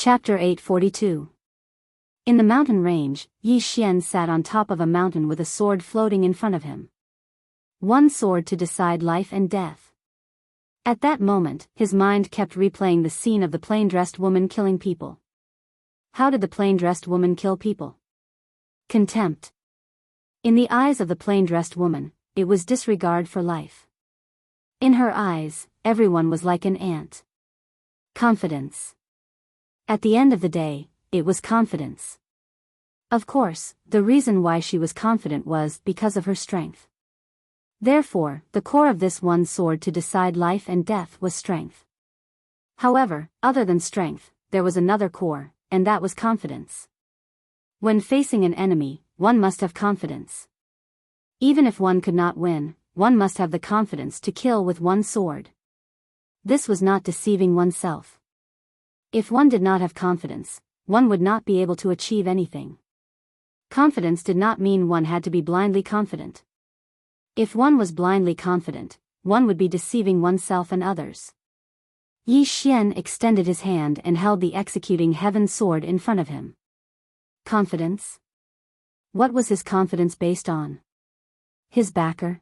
Chapter 842. In the mountain range, Yi Xian sat on top of a mountain with a sword floating in front of him. One sword to decide life and death. At that moment, his mind kept replaying the scene of the plain-dressed woman killing people. How did the plain-dressed woman kill people? Contempt. In the eyes of the plain-dressed woman, it was disregard for life. In her eyes, everyone was like an ant. Confidence. At the end of the day, it was confidence. Of course, the reason why she was confident was because of her strength. Therefore, the core of this one sword to decide life and death was strength. However, other than strength, there was another core, and that was confidence. When facing an enemy, one must have confidence. Even if one could not win, one must have the confidence to kill with one sword. This was not deceiving oneself. If one did not have confidence, one would not be able to achieve anything. Confidence did not mean one had to be blindly confident. If one was blindly confident, one would be deceiving oneself and others. Yi Xian extended his hand and held the executing heaven sword in front of him. Confidence? What was his confidence based on? His backer?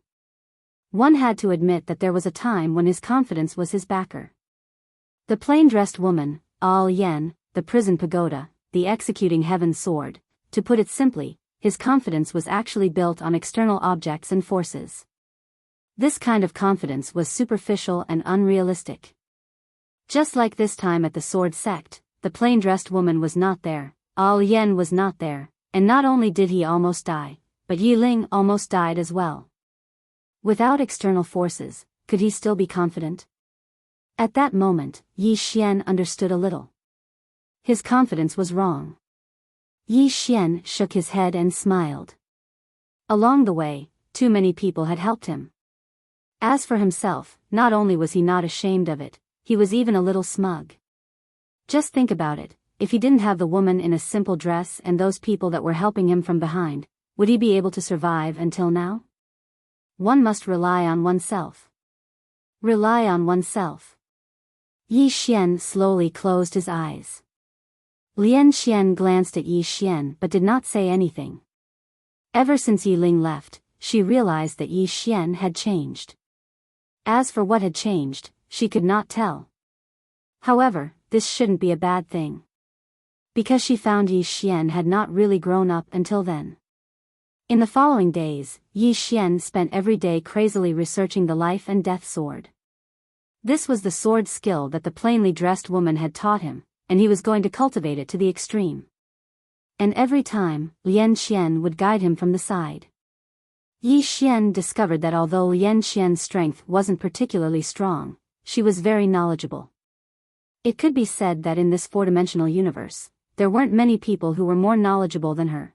One had to admit that there was a time when his confidence was his backer. The plain-dressed woman, Al Yen, the prison pagoda, the executing heaven sword, to put it simply, his confidence was actually built on external objects and forces. This kind of confidence was superficial and unrealistic. Just like this time at the sword sect, the plain-dressed woman was not there, Al Yen was not there, and not only did he almost die, but Yi Ling almost died as well. Without external forces, could he still be confident? At that moment, Yi Xian understood a little. His confidence was wrong. Yi Xian shook his head and smiled. Along the way, too many people had helped him. As for himself, not only was he not ashamed of it, he was even a little smug. Just think about it, if he didn't have the woman in a simple dress and those people that were helping him from behind, would he be able to survive until now? One must rely on oneself. Rely on oneself. Yi Xian slowly closed his eyes. Lian Xian glanced at Yi Xian but did not say anything. Ever since Yi Ling left, she realized that Yi Xian had changed. As for what had changed, she could not tell. However, this shouldn't be a bad thing. Because she found Yi Xian had not really grown up until then. In the following days, Yi Xian spent every day crazily researching the life and death sword. This was the sword skill that the plainly dressed woman had taught him, and he was going to cultivate it to the extreme. And every time, Lian Xian would guide him from the side. Yi Xian discovered that although Lian Xian's strength wasn't particularly strong, she was very knowledgeable. It could be said that in this four-dimensional universe, there weren't many people who were more knowledgeable than her.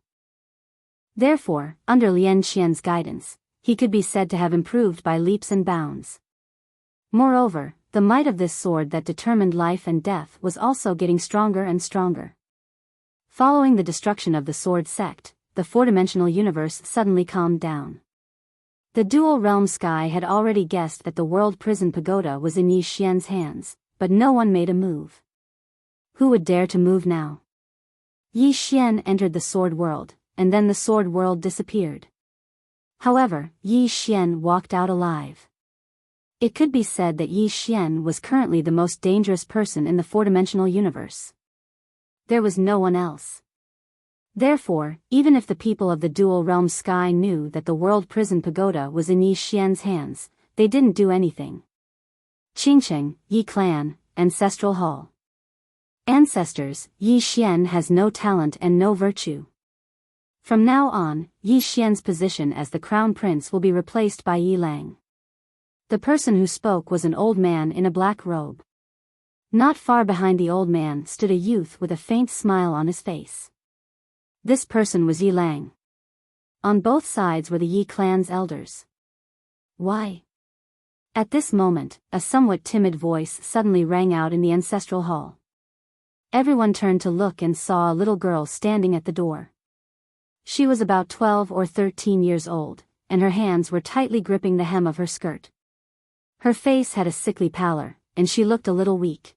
Therefore, under Lian Xian's guidance, he could be said to have improved by leaps and bounds. Moreover, the might of this sword that determined life and death was also getting stronger and stronger. Following the destruction of the sword sect, the four-dimensional universe suddenly calmed down. The dual realm sky had already guessed that the world prison pagoda was in Yi Xian's hands, but no one made a move. Who would dare to move now? Yi Xian entered the sword world, and then the sword world disappeared. However, Yi Xian walked out alive. It could be said that Yi Xian was currently the most dangerous person in the four-dimensional universe. There was no one else. Therefore, even if the people of the dual realm sky knew that the world prison pagoda was in Yi Xian's hands, they didn't do anything. Qingcheng, Yi Clan, Ancestral Hall. Ancestors, Yi Xian has no talent and no virtue. From now on, Yi Xian's position as the crown prince will be replaced by Yi Lang. The person who spoke was an old man in a black robe. Not far behind the old man stood a youth with a faint smile on his face. This person was Yi Lang. On both sides were the Yi clan's elders. Why? At this moment, a somewhat timid voice suddenly rang out in the ancestral hall. Everyone turned to look and saw a little girl standing at the door. She was about 12 or 13 years old, and her hands were tightly gripping the hem of her skirt. Her face had a sickly pallor, and she looked a little weak.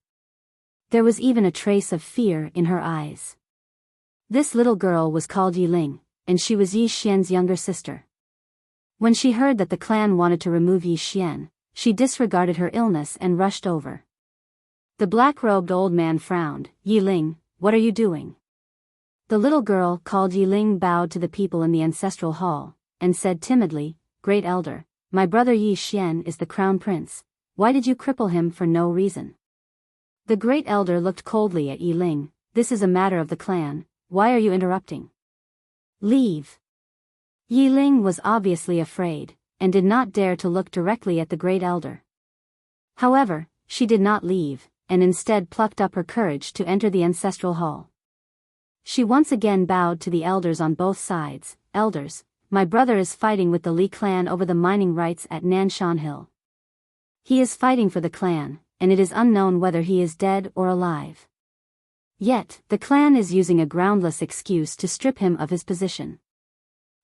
There was even a trace of fear in her eyes. This little girl was called Yiling, and she was Yi Xian's younger sister. When she heard that the clan wanted to remove Yi Xian, she disregarded her illness and rushed over. The black-robed old man frowned. Yiling, what are you doing? The little girl called Yiling bowed to the people in the ancestral hall, and said timidly, Great Elder, my brother Yi Xian is the crown prince. Why did you cripple him for no reason? The Great Elder looked coldly at Yiling. This is a matter of the clan. Why are you interrupting? Leave. Yiling was obviously afraid, and did not dare to look directly at the Great Elder. However, she did not leave, and instead plucked up her courage to enter the ancestral hall. She once again bowed to the elders on both sides. Elders, my brother is fighting with the Li clan over the mining rights at Nanshan Hill. He is fighting for the clan, and it is unknown whether he is dead or alive. Yet, the clan is using a groundless excuse to strip him of his position.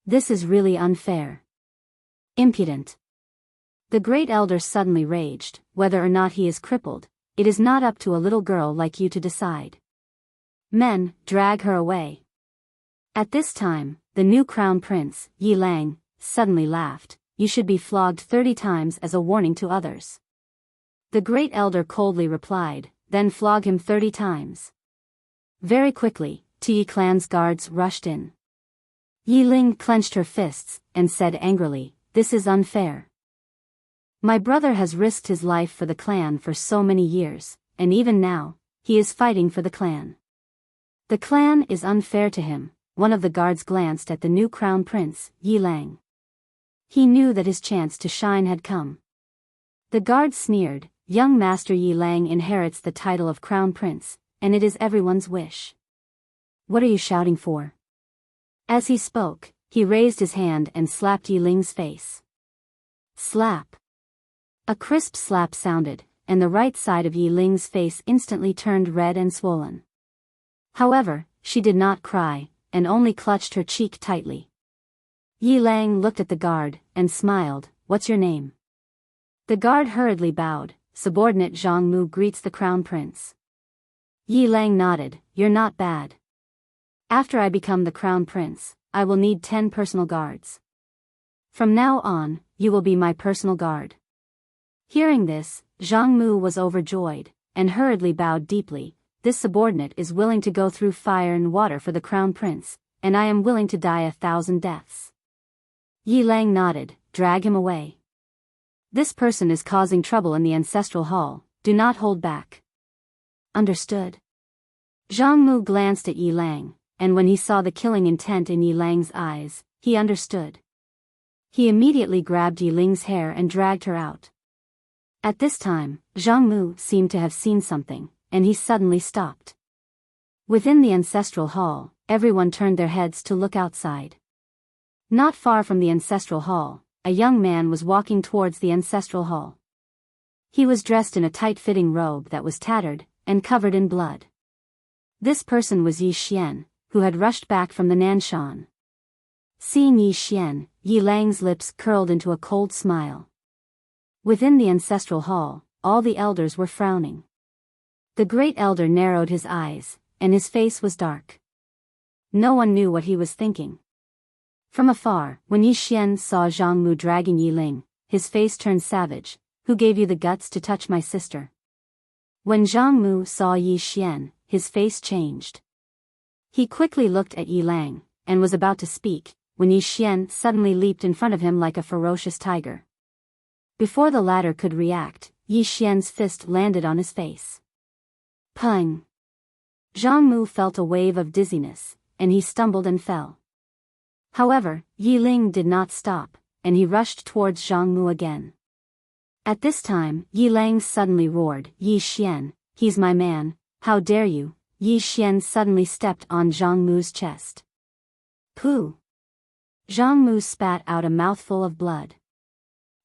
This is really unfair. Impudent. The Great Elder suddenly raged. Whether or not he is crippled, it is not up to a little girl like you to decide. Men, drag her away. At this time, the new crown prince, Yi Lang, suddenly laughed. You should be flogged 30 times as a warning to others. The Great Elder coldly replied, then flog him 30 times. Very quickly, Yi clan's guards rushed in. Yiling clenched her fists, and said angrily, This is unfair. My brother has risked his life for the clan for so many years, and even now, he is fighting for the clan. The clan is unfair to him. One of the guards glanced at the new crown prince, Yi Lang. He knew that his chance to shine had come. The guard sneered, Young Master Yi Lang inherits the title of crown prince, and it is everyone's wish. What are you shouting for? As he spoke, he raised his hand and slapped Yiling's face. Slap. A crisp slap sounded, and the right side of Yiling's face instantly turned red and swollen. However, she did not cry, and only clutched her cheek tightly. Yi Lang looked at the guard, and smiled, What's your name? The guard hurriedly bowed. Subordinate Zhang Mu greets the crown prince. Yi Lang nodded, You're not bad. After I become the crown prince, I will need 10 personal guards. From now on, you will be my personal guard. Hearing this, Zhang Mu was overjoyed, and hurriedly bowed deeply. This subordinate is willing to go through fire and water for the crown prince, and I am willing to die 1,000 deaths. Yi Lang nodded, Drag him away. This person is causing trouble in the ancestral hall, do not hold back. Understood. Zhang Mu glanced at Yi Lang, and when he saw the killing intent in Yi Lang's eyes, he understood. He immediately grabbed Yi Ling's hair and dragged her out. At this time, Zhang Mu seemed to have seen something, and he suddenly stopped. Within the ancestral hall, everyone turned their heads to look outside. Not far from the ancestral hall, a young man was walking towards the ancestral hall. He was dressed in a tight-fitting robe that was tattered, and covered in blood. This person was Yi Xian, who had rushed back from the Nanshan. Seeing Yi Xian, Yi Lang's lips curled into a cold smile. Within the ancestral hall, all the elders were frowning. The Great Elder narrowed his eyes, and his face was dark. No one knew what he was thinking. From afar, when Yi Xian saw Zhang Mu dragging Yi Ling, his face turned savage. Who gave you the guts to touch my sister? When Zhang Mu saw Yi Xian, his face changed. He quickly looked at Yi Lang, and was about to speak, when Yi Xian suddenly leaped in front of him like a ferocious tiger. Before the latter could react, Yi Xian's fist landed on his face. Pung! Zhang Mu felt a wave of dizziness, and he stumbled and fell. However, Yi Ling did not stop, and he rushed towards Zhang Mu again. At this time, Yi Lang suddenly roared, Yi Xian, he's my man, how dare you? Yi Xian suddenly stepped on Zhang Mu's chest. Pooh! Zhang Mu spat out a mouthful of blood.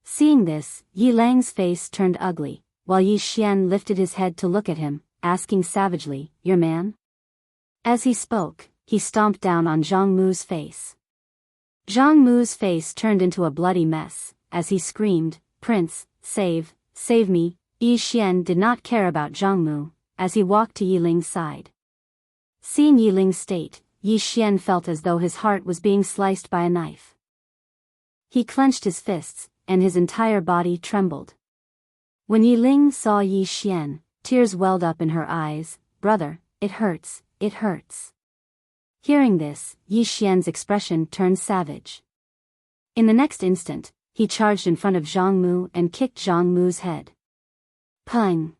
Seeing this, Yi Lang's face turned ugly, while Yi Xian lifted his head to look at him, asking savagely, Your man? As he spoke, he stomped down on Zhang Mu's face. Zhang Mu's face turned into a bloody mess, as he screamed, Prince, save me. Yi Xian did not care about Zhang Mu. as he walked to Yiling's side. Seeing Yiling's state, Yi Xian felt as though his heart was being sliced by a knife. He clenched his fists, and his entire body trembled. When Yiling saw Yi Xian, tears welled up in her eyes. "Brother, it hurts, it hurts." Hearing this, Yi Xian's expression turned savage. In the next instant, he charged in front of Zhang Mu and kicked Zhang Mu's head. Pung!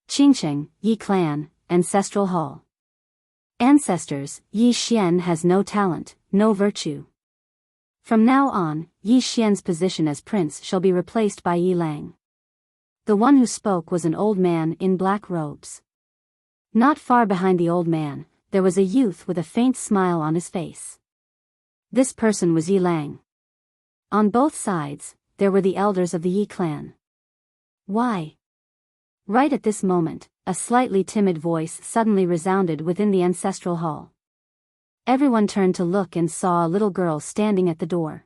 Qingcheng, Yi Clan, Ancestral Hall. Ancestors, Yi Xian has no talent, no virtue. From now on, Yi Xian's position as prince shall be replaced by Yi Lang. The one who spoke was an old man in black robes. Not far behind the old man, there was a youth with a faint smile on his face. This person was Yi Lang. On both sides, there were the elders of the Yi clan. Why? Right at this moment, a slightly timid voice suddenly resounded within the ancestral hall. Everyone turned to look and saw a little girl standing at the door.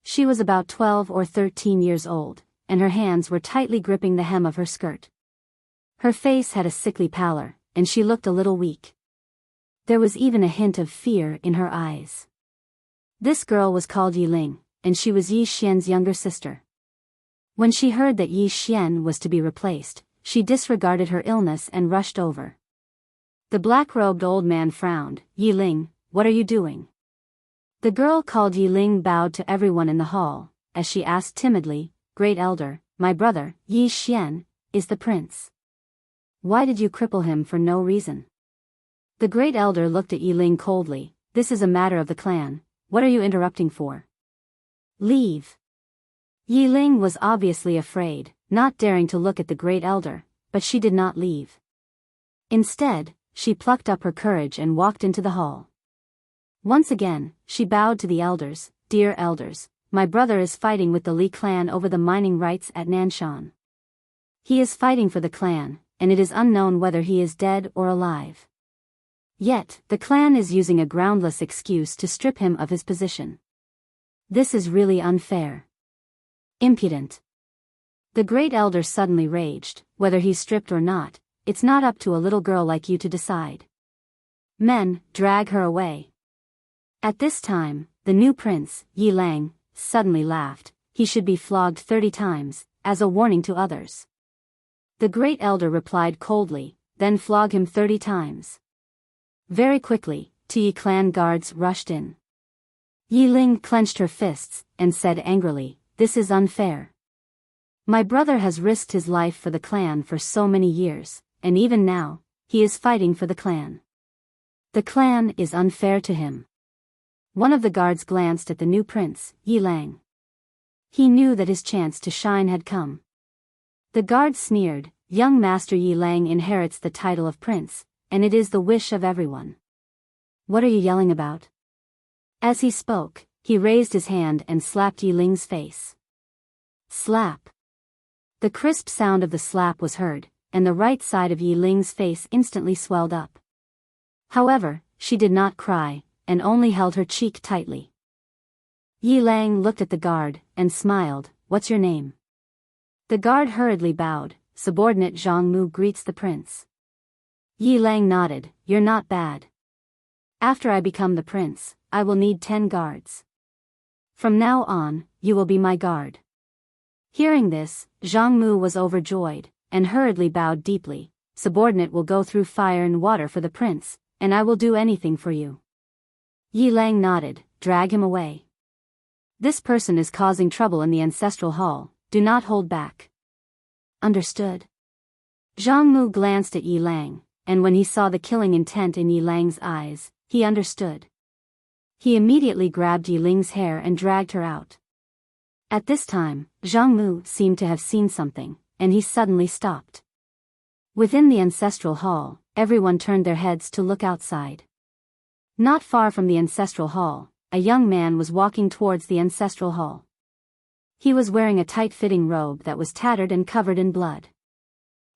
She was about 12 or 13 years old, and her hands were tightly gripping the hem of her skirt. Her face had a sickly pallor, and she looked a little weak. There was even a hint of fear in her eyes. This girl was called Yiling, and she was Yi Xian's younger sister. When she heard that Yi Xian was to be replaced, she disregarded her illness and rushed over. The black-robed old man frowned. "Yiling, what are you doing?" The girl called Yiling bowed to everyone in the hall, as she asked timidly, "Great elder, my brother, Yi Xian, is the prince. Why did you cripple him for no reason?" The great elder looked at Yiling coldly. "This is a matter of the clan. What are you interrupting for? Leave." Yiling was obviously afraid, not daring to look at the great elder, but she did not leave. Instead, she plucked up her courage and walked into the hall. Once again, she bowed to the elders. "Dear elders, my brother is fighting with the Li clan over the mining rights at Nanshan. He is fighting for the clan, and it is unknown whether he is dead or alive. Yet, the clan is using a groundless excuse to strip him of his position. This is really unfair. Impudent." The great elder suddenly raged. "Whether he's stripped or not, it's not up to a little girl like you to decide. Men, drag her away." At this time, the new prince, Yi Lang, suddenly laughed. "He should be flogged 30 times, as a warning to others." The great elder replied coldly, "Then flog him 30 times. Very quickly, 2 Yi clan guards rushed in. Yi Ling clenched her fists, and said angrily, "This is unfair. My brother has risked his life for the clan for so many years, and even now, he is fighting for the clan. The clan is unfair to him." One of the guards glanced at the new prince, Yi Lang. He knew that his chance to shine had come. The guard sneered, "Young Master Yi Lang inherits the title of prince, and it is the wish of everyone. What are you yelling about?" As he spoke, he raised his hand and slapped Yi Ling's face. Slap. The crisp sound of the slap was heard, and the right side of Yi Ling's face instantly swelled up. However, she did not cry, and only held her cheek tightly. Yi Lang looked at the guard, and smiled. "What's your name?" The guard hurriedly bowed. "Subordinate Zhang Mu greets the prince." Yi Lang nodded. "You're not bad. After I become the prince, I will need 10 guards. From now on, you will be my guard." Hearing this, Zhang Mu was overjoyed, and hurriedly bowed deeply. "Subordinate will go through fire and water for the prince, and I will do anything for you." Yi Lang nodded. "Drag him away. This person is causing trouble in the ancestral hall, do not hold back." "Understood." Zhang Mu glanced at Yi Lang, and when he saw the killing intent in Yi Lang's eyes, he understood. He immediately grabbed Yi Ling's hair and dragged her out. At this time, Zhang Mu seemed to have seen something, and he suddenly stopped. Within the ancestral hall, everyone turned their heads to look outside. Not far from the ancestral hall, a young man was walking towards the ancestral hall. He was wearing a tight-fitting robe that was tattered and covered in blood.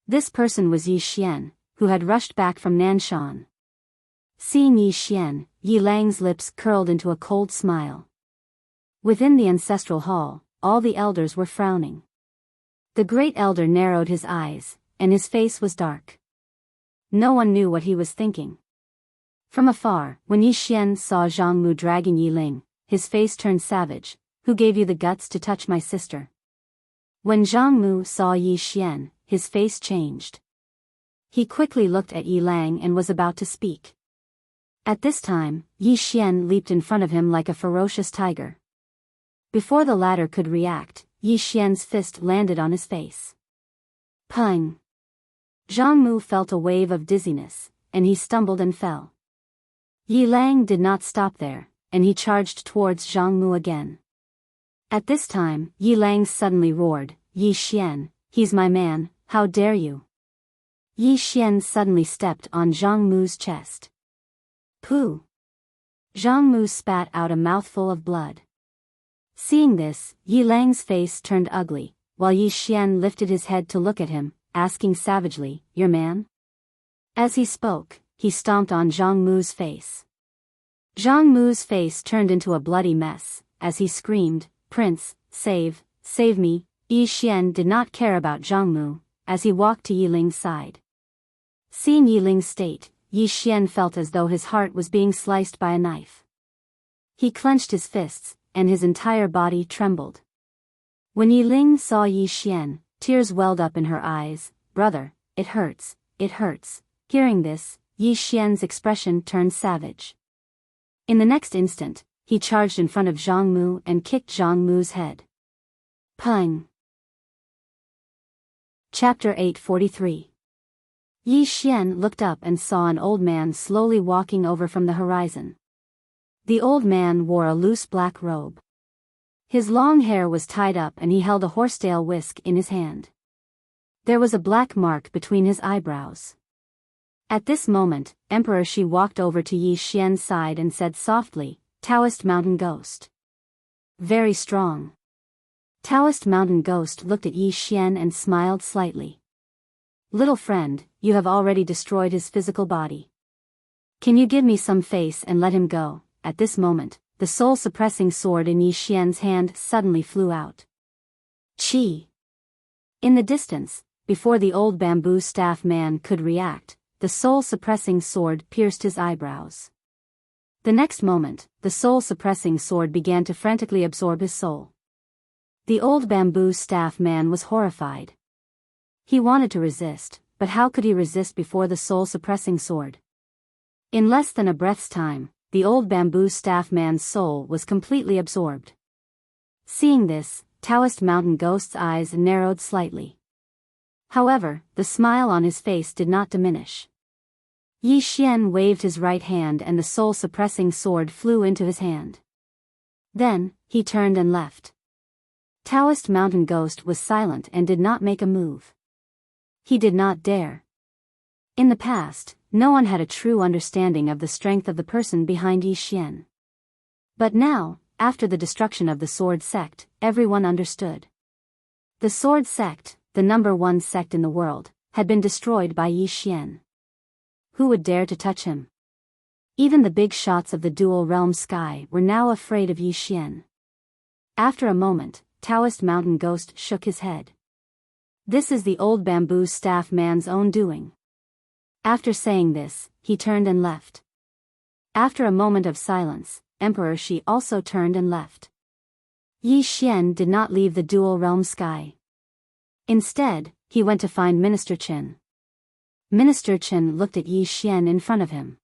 This person was Yi Xian, who had rushed back from Nanshan. Seeing Yi Xian, Yi Lang's lips curled into a cold smile. Within the ancestral hall, all the elders were frowning. The great elder narrowed his eyes, and his face was dark. No one knew what he was thinking. From afar, when Yi Xian saw Zhang Mu dragging Yi Ling, his face turned savage. Who gave you the guts to touch my sister? When Zhang Mu saw Yi Xian, his face changed. He quickly looked at Yi Lang and was about to speak. At this time, Yi Xian leaped in front of him like a ferocious tiger. Before the latter could react, Yi Xian's fist landed on his face. Pang! Zhang Mu felt a wave of dizziness, and he stumbled and fell. Yi Lang did not stop there, and he charged towards Zhang Mu again. At this time, Yi Lang suddenly roared, Yi Xian, he's my man, how dare you? Yi Xian suddenly stepped on Zhang Mu's chest. Pooh! Zhang Mu spat out a mouthful of blood. Seeing this, Yi Lang's face turned ugly, while Yi Xian lifted his head to look at him, asking savagely, your man? As he spoke, he stomped on Zhang Mu's face. Zhang Mu's face turned into a bloody mess, as he screamed, Prince, save me. Yi Xian did not care about Zhang Mu, as he walked to Yi Ling's side. Seeing Yi Ling's state, Yi Xian felt as though his heart was being sliced by a knife. He clenched his fists, and his entire body trembled. When Yi Ling saw Yi Xian, tears welled up in her eyes. Brother, it hurts, it hurts. Hearing this, Yi Xian's expression turned savage. In the next instant, he charged in front of Zhang Mu and kicked Zhang Mu's head. Pang! Chapter 843. Yi Xian looked up and saw an old man slowly walking over from the horizon. The old man wore a loose black robe. His long hair was tied up and he held a horsetail whisk in his hand. There was a black mark between his eyebrows. At this moment, Emperor Shi walked over to Yi Xian's side and said softly, Taoist Mountain Ghost. Very strong. Taoist Mountain Ghost looked at Yi Xian and smiled slightly. Little friend, you have already destroyed his physical body. Can you give me some face and let him go? At this moment, the soul-suppressing sword in Yi Xian's hand suddenly flew out. Chi! In the distance, before the old bamboo staff man could react, the soul-suppressing sword pierced his eyebrows. The next moment, the soul-suppressing sword began to frantically absorb his soul. The old bamboo staff man was horrified. He wanted to resist, but how could he resist before the soul-suppressing sword? In less than a breath's time, the old bamboo staff man's soul was completely absorbed. Seeing this, Taoist Mountain Ghost's eyes narrowed slightly. However, the smile on his face did not diminish. Yi Xian waved his right hand and the soul-suppressing sword flew into his hand. Then, he turned and left. Taoist Mountain Ghost was silent and did not make a move. He did not dare. In the past, no one had a true understanding of the strength of the person behind Yi Xian. But now, after the destruction of the Sword Sect, everyone understood. The Sword Sect, the #1 sect in the world, had been destroyed by Yi Xian. Who would dare to touch him? Even the big shots of the dual realm sky were now afraid of Yi Xian. After a moment, Taoist Mountain Ghost shook his head. This is the old bamboo staff man's own doing. After saying this, he turned and left. After a moment of silence, Emperor Shi also turned and left. Yi Xian did not leave the dual realm sky. Instead, he went to find Minister Qin. Minister Qin looked at Yi Xian in front of him.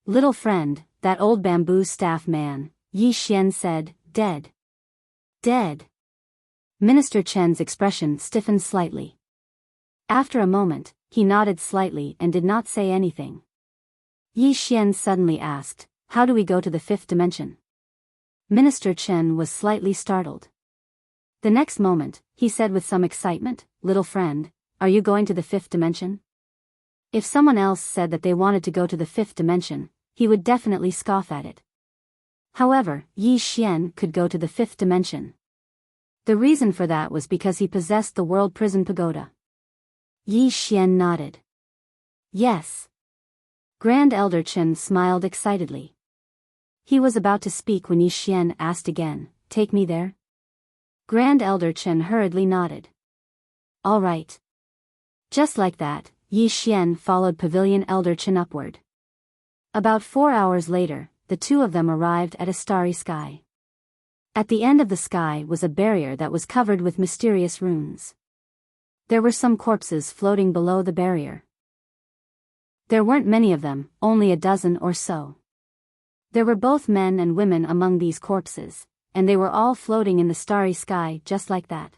Little friend, that old bamboo staff man, Yi Xian said, dead. Dead. Minister Chen's expression stiffened slightly. After a moment, he nodded slightly and did not say anything. Yi Xian suddenly asked, how do we go to the 5th dimension? Minister Chen was slightly startled. The next moment, he said with some excitement, little friend, are you going to the 5th dimension? If someone else said that they wanted to go to the 5th dimension, he would definitely scoff at it. However, Yi Xian could go to the 5th dimension. The reason for that was because he possessed the World Prison Pagoda. Yi Xian nodded. Yes. Grand Elder Chen smiled excitedly. He was about to speak when Yi Xian asked again, take me there? Grand Elder Chen hurriedly nodded. All right. Just like that, Yi Xian followed Pavilion Elder Chen upward. About 4 hours later, the two of them arrived at a starry sky. At the end of the sky was a barrier that was covered with mysterious runes. There were some corpses floating below the barrier. There weren't many of them, only a dozen or so. There were both men and women among these corpses, and they were all floating in the starry sky just like that.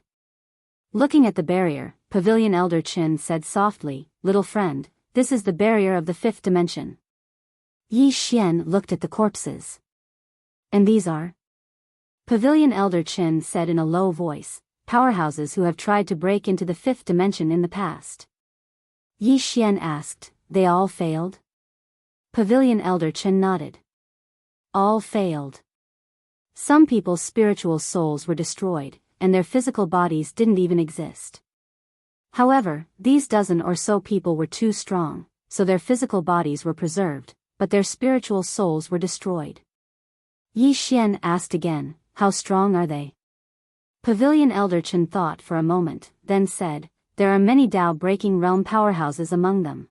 Looking at the barrier, Pavilion Elder Chen said softly, "Little friend, this is the barrier of the fifth dimension." Yi Xian looked at the corpses. "And these are?" Pavilion Elder Chen said in a low voice, "Powerhouses who have tried to break into the fifth dimension in the past." Yi Xian asked, "They all failed?" Pavilion Elder Chen nodded. "All failed. Some people's spiritual souls were destroyed, and their physical bodies didn't even exist. However, these dozen or so people were too strong, so their physical bodies were preserved, but their spiritual souls were destroyed." Yi Xian asked again, "How strong are they?" Pavilion Elder Chen thought for a moment, then said, "There are many Tao-breaking realm powerhouses among them."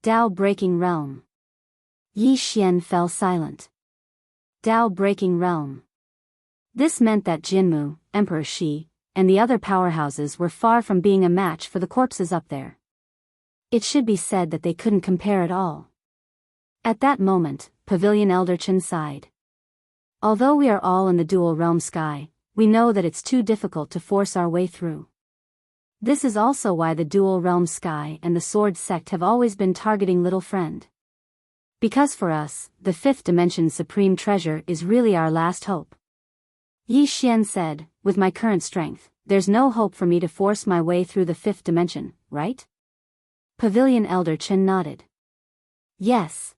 Tao-breaking realm. Yi Xian fell silent. Tao-breaking realm. This meant that Jinmu, Emperor Shi, and the other powerhouses were far from being a match for the corpses up there. It should be said that they couldn't compare at all. At that moment, Pavilion Elder Chen sighed. "Although we are all in the dual realm sky, we know that it's too difficult to force our way through. This is also why the dual realm sky and the sword sect have always been targeting Little Friend. Because for us, the fifth dimension's supreme treasure is really our last hope." Yi Xian said, "With my current strength, there's no hope for me to force my way through the fifth dimension, right?" Pavilion Elder Chen nodded. Yes.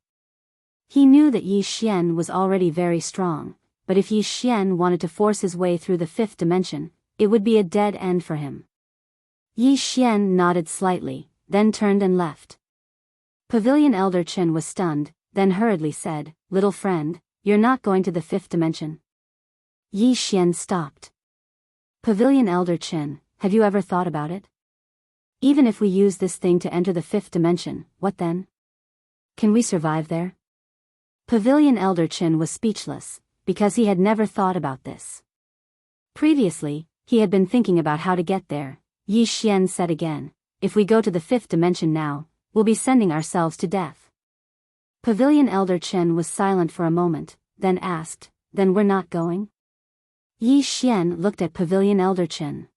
He knew that Yi Xian was already very strong, but if Yi Xian wanted to force his way through the fifth dimension, it would be a dead end for him. Yi Xian nodded slightly, then turned and left. Pavilion Elder Chen was stunned, then hurriedly said, "Little friend, you're not going to the fifth dimension?" Yi Xian stopped. "Pavilion Elder Chen, have you ever thought about it? Even if we use this thing to enter the fifth dimension, what then? Can we survive there?" Pavilion Elder Chen was speechless, because he had never thought about this. Previously, he had been thinking about how to get there. Yi Xian said again, "If we go to the fifth dimension now, we'll be sending ourselves to death." Pavilion Elder Chen was silent for a moment, then asked, "Then we're not going?" Yi Xian looked at Pavilion Elder Chen.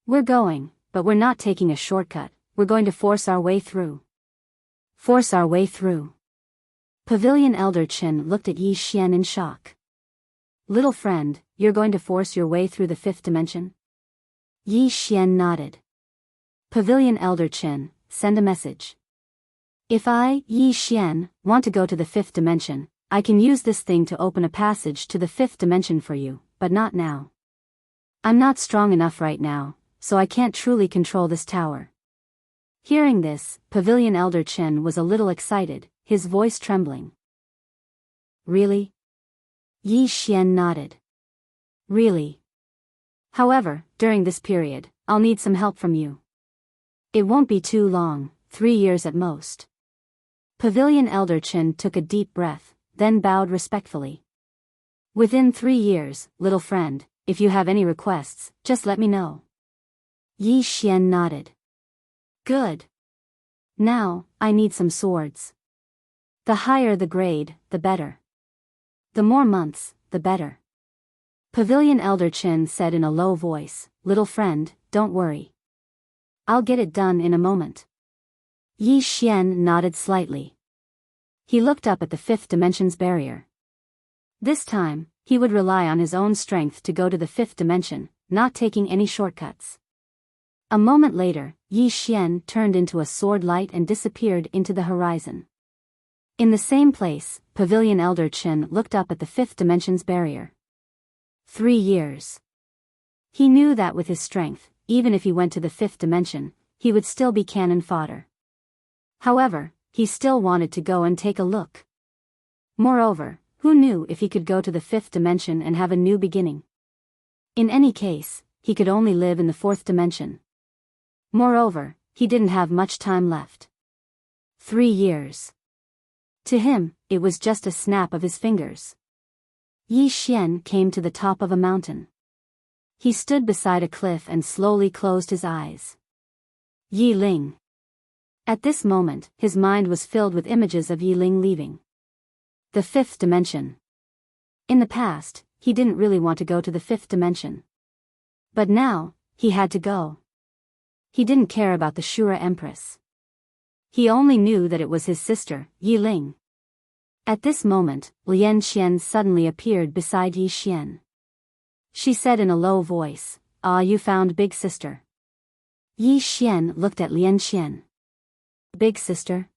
"We're going, but we're not taking a shortcut, we're going to force our way through." Force our way through. Pavilion Elder Chen looked at Yi Xian in shock. "Little friend, you're going to force your way through the fifth dimension?" Yi Xian nodded. Pavilion Elder Chen, send a message. "If I, Yi Xian, want to go to the fifth dimension, I can use this thing to open a passage to the fifth dimension for you, but not now. I'm not strong enough right now, so I can't truly control this tower." Hearing this, Pavilion Elder Chen was a little excited, his voice trembling. "Really?" Yi Xian nodded. "Really. However, during this period, I'll need some help from you. It won't be too long, 3 years at most." Pavilion Elder Chen took a deep breath, then bowed respectfully. "Within 3 years, little friend, if you have any requests, just let me know." Yi Xian nodded. "Good. Now, I need some swords. The higher the grade, the better. The more months, the better." Pavilion Elder Chen said in a low voice, "Little friend, don't worry. I'll get it done in a moment." Yi Xian nodded slightly. He looked up at the fifth dimension's barrier. This time, he would rely on his own strength to go to the fifth dimension, not taking any shortcuts. A moment later, Yi Xian turned into a sword light and disappeared into the horizon. In the same place, Pavilion Elder Chen looked up at the fifth dimension's barrier. 3 years. He knew that with his strength, even if he went to the fifth dimension, he would still be cannon fodder. However, he still wanted to go and take a look. Moreover, who knew if he could go to the fifth dimension and have a new beginning? In any case, he could only live in the fourth dimension. Moreover, he didn't have much time left. 3 years. To him, it was just a snap of his fingers. Yi Xian came to the top of a mountain. He stood beside a cliff and slowly closed his eyes. Yi Ling. At this moment, his mind was filled with images of Yi Ling leaving the 5th dimension. In the past, he didn't really want to go to the 5th dimension. But now, he had to go. He didn't care about the Shura Empress. He only knew that it was his sister, Yi Ling. At this moment, Lian Xian suddenly appeared beside Yi Xian. She said in a low voice, "Ah, you found big sister." Yi Xian looked at Lian Xian. "Big sister?"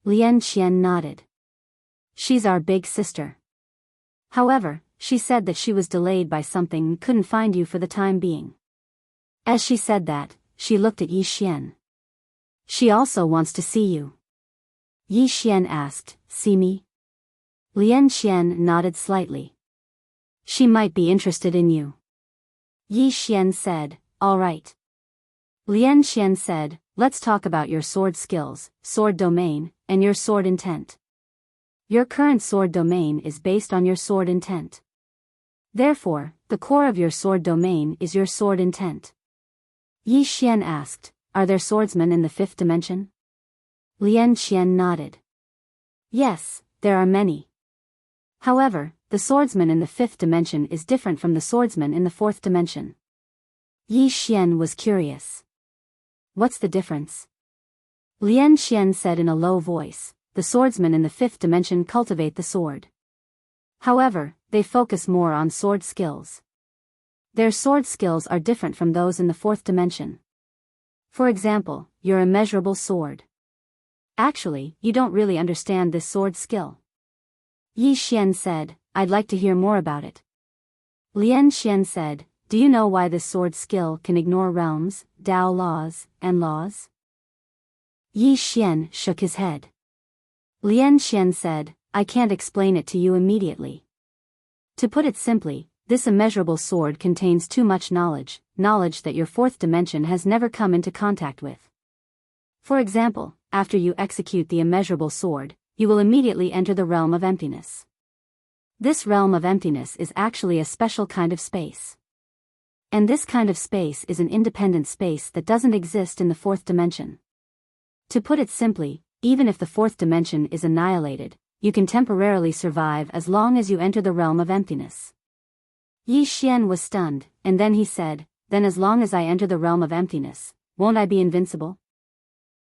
Lian Xian nodded. "She's our big sister. However, she said that she was delayed by something and couldn't find you for the time being." As she said that, she looked at Yi Xian. "She also wants to see you." Yi Xian asked, "See me?" Lian Xian nodded slightly. "She might be interested in you." Yi Xian said, "All right." Lian Xian said, "Let's talk about your sword skills, sword domain, and your sword intent. Your current sword domain is based on your sword intent. Therefore, the core of your sword domain is your sword intent." Yi Xian asked, "Are there swordsmen in the 5th dimension?" Lian Xian nodded. "Yes, there are many. However, the swordsman in the 5th dimension is different from the swordsman in the 4th dimension." Yi Xian was curious. "What's the difference?" Lian Xian said in a low voice, "The swordsmen in the 5th dimension cultivate the sword. However, they focus more on sword skills. Their sword skills are different from those in the 4th dimension. For example, your immeasurable sword. Actually, you don't really understand this sword skill." Yi Xian said, "I'd like to hear more about it." Lian Xian said, "Do you know why this sword skill can ignore realms, Dao laws, and laws?" Yi Xian shook his head. Lian Xian said, "I can't explain it to you immediately. To put it simply, this immeasurable sword contains too much knowledge that your 4th dimension has never come into contact with. For example, after you execute the immeasurable sword, you will immediately enter the realm of emptiness. This realm of emptiness is actually a special kind of space. And this kind of space is an independent space that doesn't exist in the 4th dimension. To put it simply, even if the 4th dimension is annihilated, you can temporarily survive as long as you enter the realm of emptiness." Yi Xian was stunned, and then he said, "Then as long as I enter the realm of emptiness, won't I be invincible?"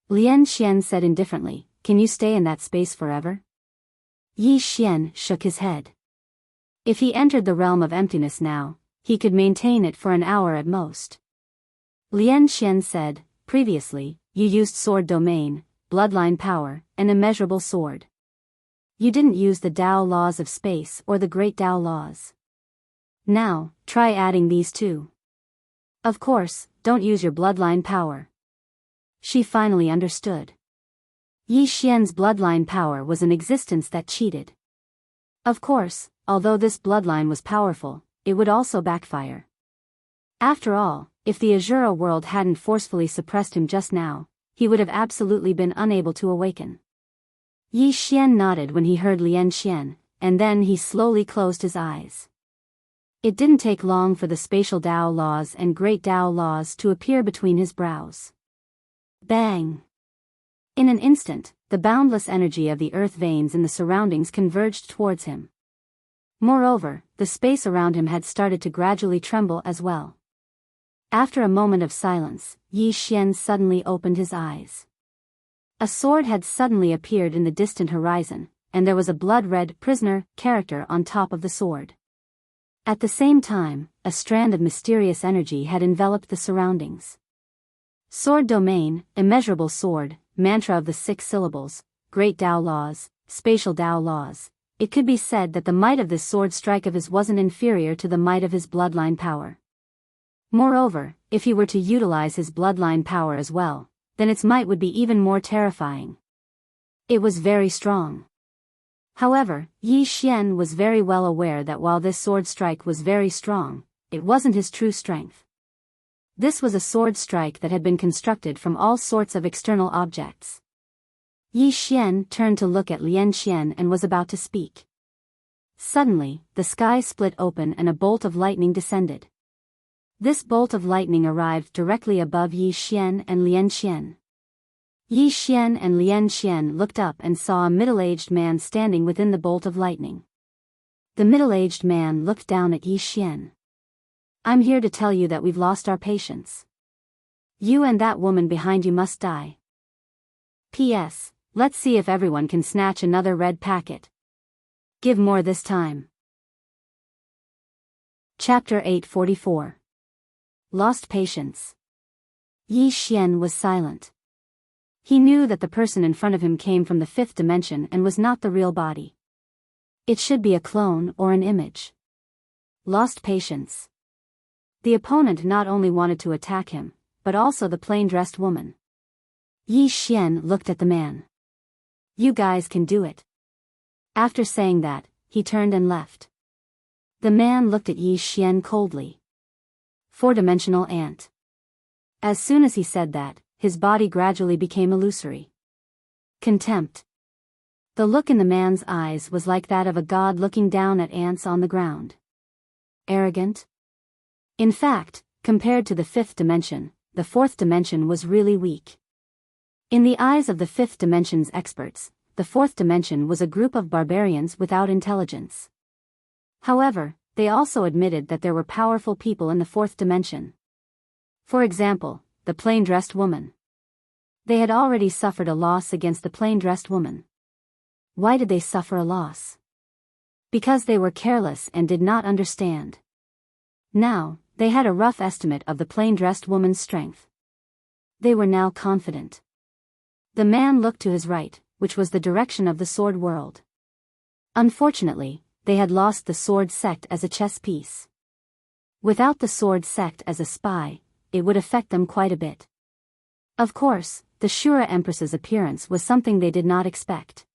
Lian Xian said indifferently, "Can you stay in that space forever?" Yi Xian shook his head. If he entered the realm of emptiness now, he could maintain it for an hour at most. Lian Xian said, "Previously, you used sword domain, bloodline power, and immeasurable sword. You didn't use the Dao laws of space or the great Dao laws. Now, try adding these two. Of course, don't use your bloodline power." She finally understood. Yi Xian's bloodline power was an existence that cheated. Of course, although this bloodline was powerful, it would also backfire. After all, if the Azura world hadn't forcefully suppressed him just now, he would have absolutely been unable to awaken. Yi Xian nodded when he heard Lian Xian, and then he slowly closed his eyes. It didn't take long for the spatial Dao laws and great Dao laws to appear between his brows. Bang! In an instant, the boundless energy of the earth veins in the surroundings converged towards him. Moreover, the space around him had started to gradually tremble as well. After a moment of silence, Yi Xian suddenly opened his eyes. A sword had suddenly appeared in the distant horizon, and there was a blood-red prisoner character on top of the sword. At the same time, a strand of mysterious energy had enveloped the surroundings. Sword domain, immeasurable sword, mantra of the 6 syllables, great Dao laws, spatial Dao laws. It could be said that the might of this sword strike of his wasn't inferior to the might of his bloodline power. Moreover, if he were to utilize his bloodline power as well, then its might would be even more terrifying. It was very strong. However, Yi Xian was very well aware that while this sword strike was very strong, it wasn't his true strength. This was a sword strike that had been constructed from all sorts of external objects. Yi Xian turned to look at Lian Xian and was about to speak. Suddenly, the sky split open and a bolt of lightning descended. This bolt of lightning arrived directly above Yi Xian and Lian Xian. Yi Xian and Lian Xian looked up and saw a middle-aged man standing within the bolt of lightning. The middle-aged man looked down at Yi Xian. "I'm here to tell you that we've lost our patience. You and that woman behind you must die. P.S. Let's see if everyone can snatch another red packet. Give more this time." Chapter 844. Lost Patience. Yi Xian was silent. He knew that the person in front of him came from the fifth dimension and was not the real body. It should be a clone or an image. Lost patience. The opponent not only wanted to attack him, but also the plain-dressed woman. Yi Xian looked at the man. "You guys can do it." After saying that, he turned and left. The man looked at Yi Xian coldly. Four-dimensional ant. As soon as he said that, his body gradually became illusory. Contempt. The look in the man's eyes was like that of a god looking down at ants on the ground. Arrogant. In fact, compared to the fifth dimension, the fourth dimension was really weak. In the eyes of the fifth dimension's experts, the fourth dimension was a group of barbarians without intelligence. However, they also admitted that there were powerful people in the fourth dimension. For example, the plain-dressed woman. They had already suffered a loss against the plain-dressed woman. Why did they suffer a loss? Because they were careless and did not understand. Now, they had a rough estimate of the plain-dressed woman's strength. They were now confident. The man looked to his right, which was the direction of the sword world. Unfortunately, they had lost the sword sect as a chess piece. Without the sword sect as a spy, it would affect them quite a bit. Of course, the Shura Empress's appearance was something they did not expect.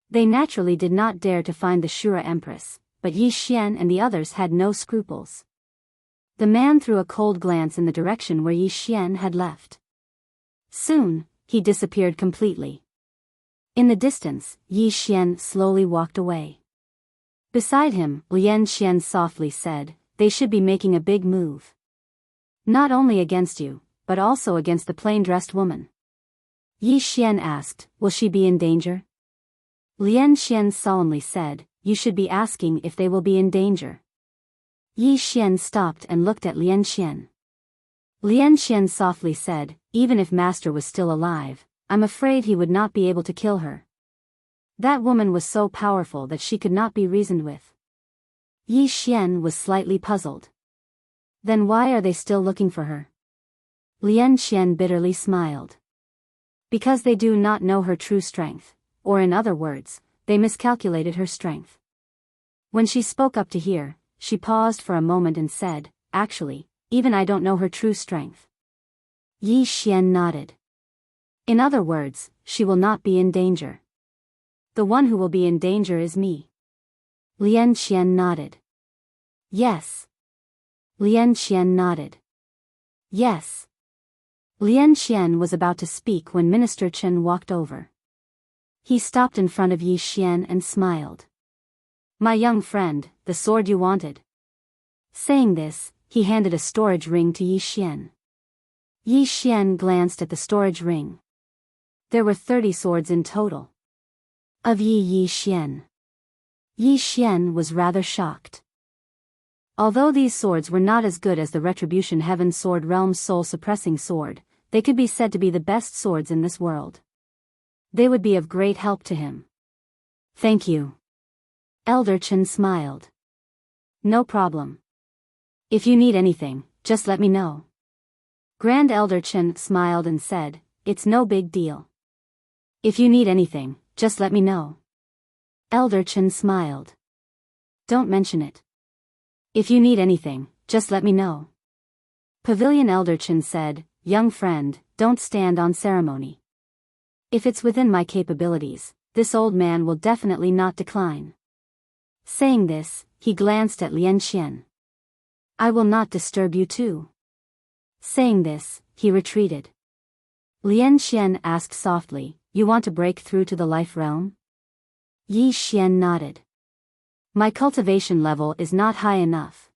They naturally did not dare to find the Shura Empress, but Yi Xian and the others had no scruples. The man threw a cold glance in the direction where Yi Xian had left. Soon, he disappeared completely. In the distance, Yi Xian slowly walked away. Beside him, Lian Xian softly said, "They should be making a big move. Not only against you, but also against the plain-dressed woman." Yi Xian asked, "Will she be in danger?" Lian Xian solemnly said, "You should be asking if they will be in danger." Yi Xian stopped and looked at Lian Xian. Lian Xian softly said, "Even if Master was still alive, I'm afraid he would not be able to kill her. That woman was so powerful that she could not be reasoned with." Yi Xian was slightly puzzled. Then why are they still looking for her? Lian Xian bitterly smiled. Because they do not know her true strength, or in other words, they miscalculated her strength. When she spoke up to hear, she paused for a moment and said, "Actually, even I don't know her true strength." Yi Xian nodded. In other words, she will not be in danger. The one who will be in danger is me. Lian Xian nodded. Yes. Lian Xian nodded. Yes. Lian Xian was about to speak when Minister Chen walked over. He stopped in front of Yi Xian and smiled. "My young friend, the sword you wanted." Saying this, he handed a storage ring to Yi Xian. Yi Xian glanced at the storage ring. There were 30 swords in total. Of Yi Xian. Yi Xian was rather shocked. Although these swords were not as good as the Retribution Heaven Sword Realm's soul-suppressing sword, they could be said to be the best swords in this world. They would be of great help to him. "Thank you." Elder Chen smiled. "No problem. If you need anything, just let me know." Grand Elder Chen smiled and said, "It's no big deal. If you need anything, just let me know." Elder Chen smiled. "Don't mention it. If you need anything, just let me know." Pavilion Elder Chen said, "Young friend, don't stand on ceremony. If it's within my capabilities, this old man will definitely not decline." Saying this, he glanced at Lian Xian. "I will not disturb you too." Saying this, he retreated. Lian Xian asked softly, "You want to break through to the life realm?" Yi Xian nodded. "My cultivation level is not high enough."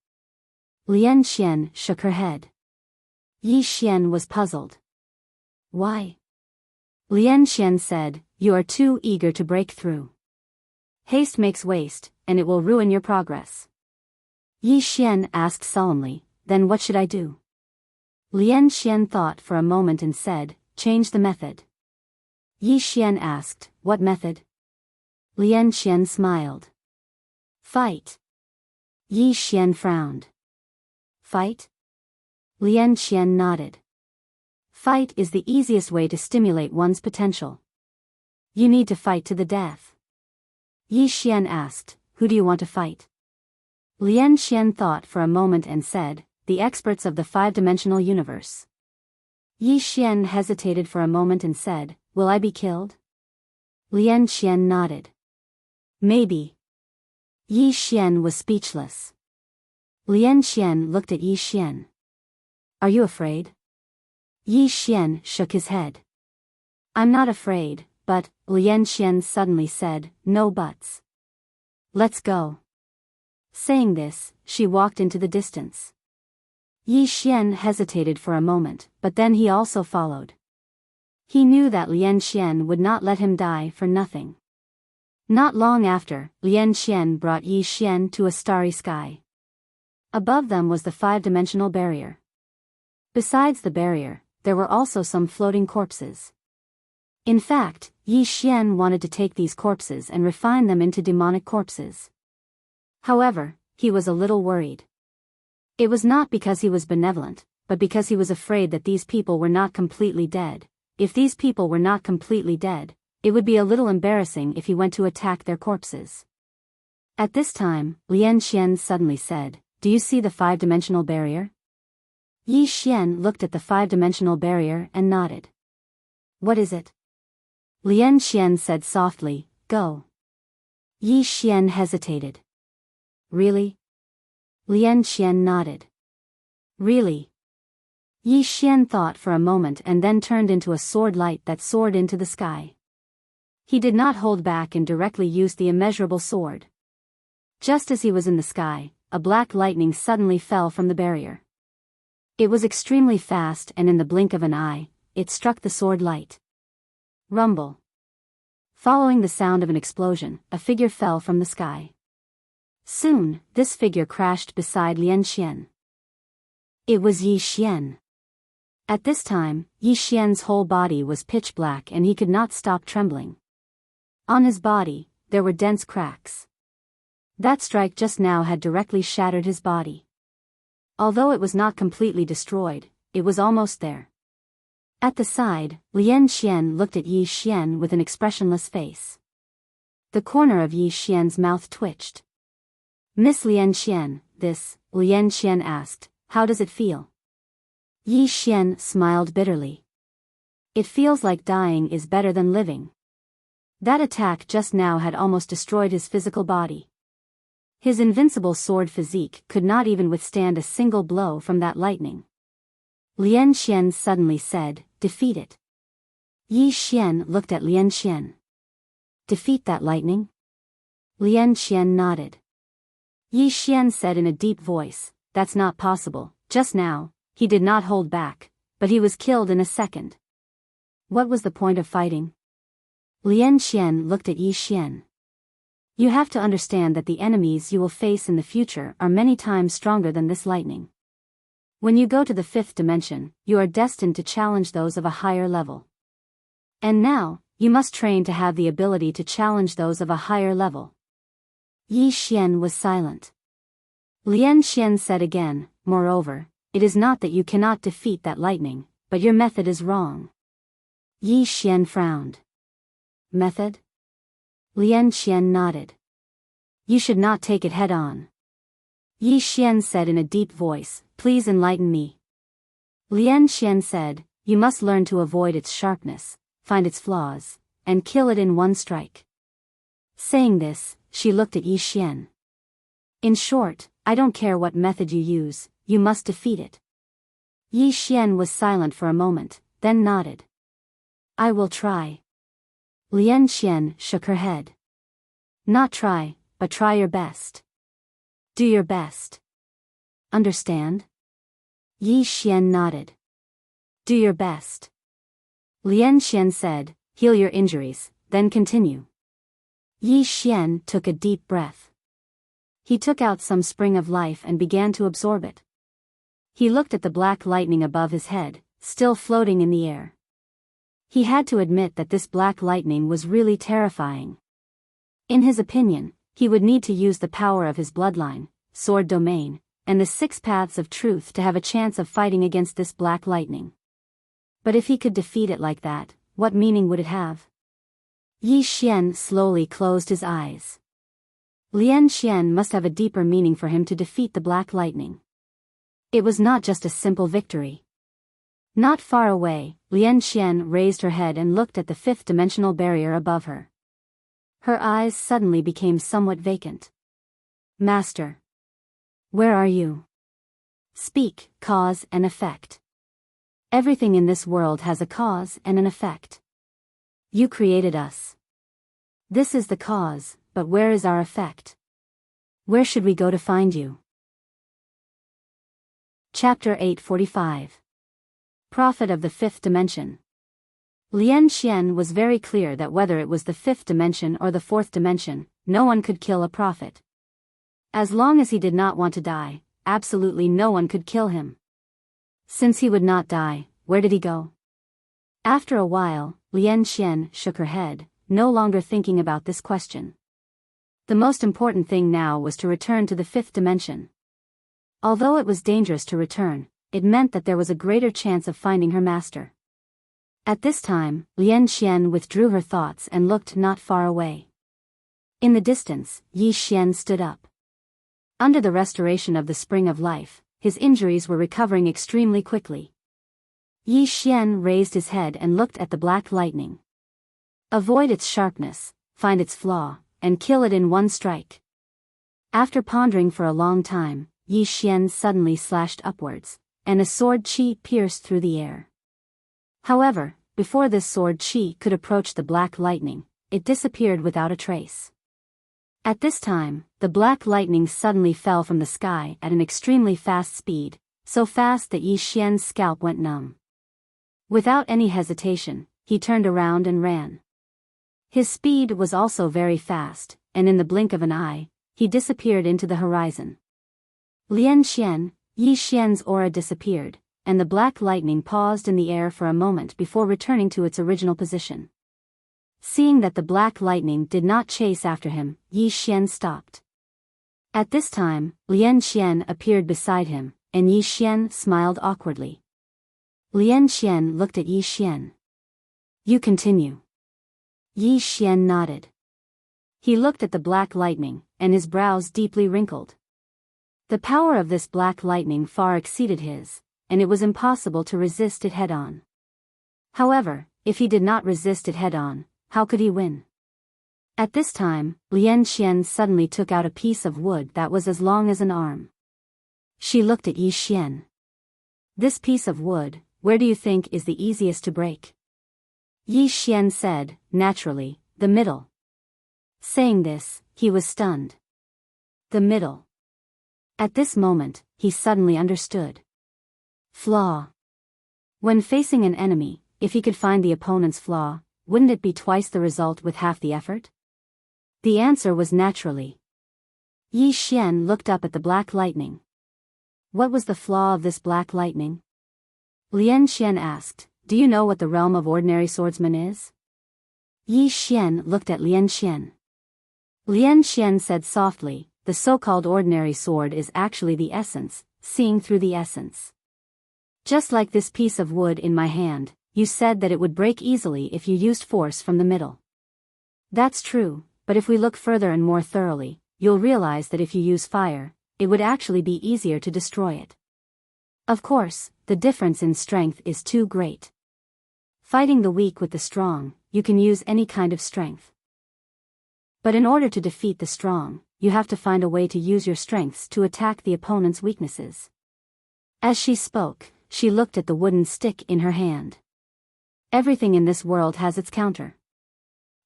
Lian Xian shook her head. Yi Xian was puzzled. "Why?" Lian Xian said, "You are too eager to break through. Haste makes waste, and it will ruin your progress." Yi Xian asked solemnly, "Then what should I do?" Lian Xian thought for a moment and said, "Change the method." Yi Xian asked, "What method?" Lian Xian smiled. "Fight." Yi Xian frowned. "Fight?" Lian Xian nodded. "Fight is the easiest way to stimulate one's potential. You need to fight to the death." Yi Xian asked, "Who do you want to fight?" Lian Xian thought for a moment and said, "The experts of the five-dimensional universe." Yi Xian hesitated for a moment and said, "Will I be killed?" Lian Xian nodded. "Maybe." Yi Xian was speechless. Lian Xian looked at Yi Xian. "Are you afraid?" Yi Xian shook his head. "I'm not afraid, but," Lian Xian suddenly said, "no buts. Let's go." Saying this, she walked into the distance. Yi Xian hesitated for a moment, but then he also followed. He knew that Lian Xian would not let him die for nothing. Not long after, Lian Xian brought Yi Xian to a starry sky. Above them was the five-dimensional barrier. Besides the barrier, there were also some floating corpses. In fact, Yi Xian wanted to take these corpses and refine them into demonic corpses. However, he was a little worried. It was not because he was benevolent, but because he was afraid that these people were not completely dead. If these people were not completely dead, it would be a little embarrassing if he went to attack their corpses. At this time, Lian Xian suddenly said, "Do you see the five-dimensional barrier?" Yi Xian looked at the five-dimensional barrier and nodded. "What is it?" Lian Xian said softly, "Go." Yi Xian hesitated. "Really?" Lian Xian nodded. "Really?" Yi Xian thought for a moment and then turned into a sword light that soared into the sky. He did not hold back and directly used the immeasurable sword. Just as he was in the sky, a black lightning suddenly fell from the barrier. It was extremely fast and in the blink of an eye, it struck the sword light. Rumble. Following the sound of an explosion, a figure fell from the sky. Soon, this figure crashed beside Lian Xian. It was Yi Xian. At this time, Yi Xian's whole body was pitch black and he could not stop trembling. On his body, there were dense cracks. That strike just now had directly shattered his body. Although it was not completely destroyed, it was almost there. At the side, Lian Xian looked at Yi Xian with an expressionless face. The corner of Yi Xian's mouth twitched. "Miss Lian Xian, this," Lian Xian asked, "how does it feel?" Yi Xian smiled bitterly. "It feels like dying is better than living." That attack just now had almost destroyed his physical body. His invincible sword physique could not even withstand a single blow from that lightning. Lian Xian suddenly said, "Defeat it." Yi Xian looked at Lian Xian. "Defeat that lightning?" Lian Xian nodded. Yi Xian said in a deep voice, "That's not possible. Just now, he did not hold back, but he was killed in a second. What was the point of fighting?" Lian Xian looked at Yi Xian. "You have to understand that the enemies you will face in the future are many times stronger than this lightning. When you go to the fifth dimension, you are destined to challenge those of a higher level. And now, you must train to have the ability to challenge those of a higher level." Yi Xian was silent. Lian Xian said again, "Moreover, it is not that you cannot defeat that lightning, but your method is wrong." Yi Xian frowned. "Method?" Lian Xian nodded. "You should not take it head-on." Yi Xian said in a deep voice, "Please enlighten me." Lian Xian said, "You must learn to avoid its sharpness, find its flaws, and kill it in one strike." Saying this, she looked at Yi Xian. "In short, I don't care what method you use, you must defeat it." Yi Xian was silent for a moment, then nodded. I will try. Lian Xian shook her head. Not try, but try your best. Do your best. Understand? Yi Xian nodded. Do your best. Lian Xian said, heal your injuries, then continue. Yi Xian took a deep breath. He took out some spring of life and began to absorb it. He looked at the black lightning above his head, still floating in the air. He had to admit that this black lightning was really terrifying. In his opinion, he would need to use the power of his bloodline, sword domain, and the 6 paths of truth to have a chance of fighting against this black lightning. But if he could defeat it like that, what meaning would it have? Yi Xian slowly closed his eyes. Lian Xian must have a deeper meaning for him to defeat the black lightning. It was not just a simple victory. Not far away, Lian Xian raised her head and looked at the 5th-dimensional barrier above her. Her eyes suddenly became somewhat vacant. Master. Where are you? Speak, cause and effect. Everything in this world has a cause and an effect. You created us. This is the cause, but where is our effect? Where should we go to find you? Chapter 845. Prophet of the 5th Dimension. Lian Xian was very clear that whether it was the 5th dimension or the 4th dimension, no one could kill a prophet. As long as he did not want to die, absolutely no one could kill him. Since he would not die, where did he go? After a while, Lian Xian shook her head, no longer thinking about this question. The most important thing now was to return to the 5th dimension. Although it was dangerous to return, it meant that there was a greater chance of finding her master. At this time, Lian Xian withdrew her thoughts and looked not far away. In the distance, Yi Xian stood up. Under the restoration of the spring of life, his injuries were recovering extremely quickly. Yi Xian raised his head and looked at the black lightning. Avoid its sharpness, find its flaw, and kill it in one strike. After pondering for a long time, Yi Xian suddenly slashed upwards, and a sword qi pierced through the air. However, before this sword qi could approach the black lightning, it disappeared without a trace. At this time, the black lightning suddenly fell from the sky at an extremely fast speed, so fast that Yi Xian's scalp went numb. Without any hesitation, he turned around and ran. His speed was also very fast, and in the blink of an eye, he disappeared into the horizon. Lian Xian, Yi Xian's aura disappeared, and the black lightning paused in the air for a moment before returning to its original position. Seeing that the black lightning did not chase after him, Yi Xian stopped. At this time, Lian Xian appeared beside him, and Yi Xian smiled awkwardly. Lian Xian looked at Yi Xian. You continue. Yi Xian nodded. He looked at the black lightning, and his brows deeply wrinkled. The power of this black lightning far exceeded his, and it was impossible to resist it head-on. However, if he did not resist it head-on, how could he win? At this time, Lian Xian suddenly took out a piece of wood that was as long as an arm. She looked at Yi Xian. This piece of wood, where do you think is the easiest to break? Yi Xian said, naturally, the middle. Saying this, he was stunned. The middle. At this moment, he suddenly understood. Flaw. When facing an enemy, if he could find the opponent's flaw, wouldn't it be twice the result with half the effort? The answer was naturally. Yi Xian looked up at the black lightning. What was the flaw of this black lightning? Lian Xian asked, do you know what the realm of ordinary swordsman is? Yi Xian looked at Lian Xian. Lian Xian said softly, the so-called ordinary sword is actually the essence, seeing through the essence. Just like this piece of wood in my hand, you said that it would break easily if you used force from the middle. That's true, but if we look further and more thoroughly, you'll realize that if you use fire, it would actually be easier to destroy it. Of course, the difference in strength is too great. Fighting the weak with the strong, you can use any kind of strength. But in order to defeat the strong, you have to find a way to use your strengths to attack the opponent's weaknesses. As she spoke, she looked at the wooden stick in her hand. Everything in this world has its counter.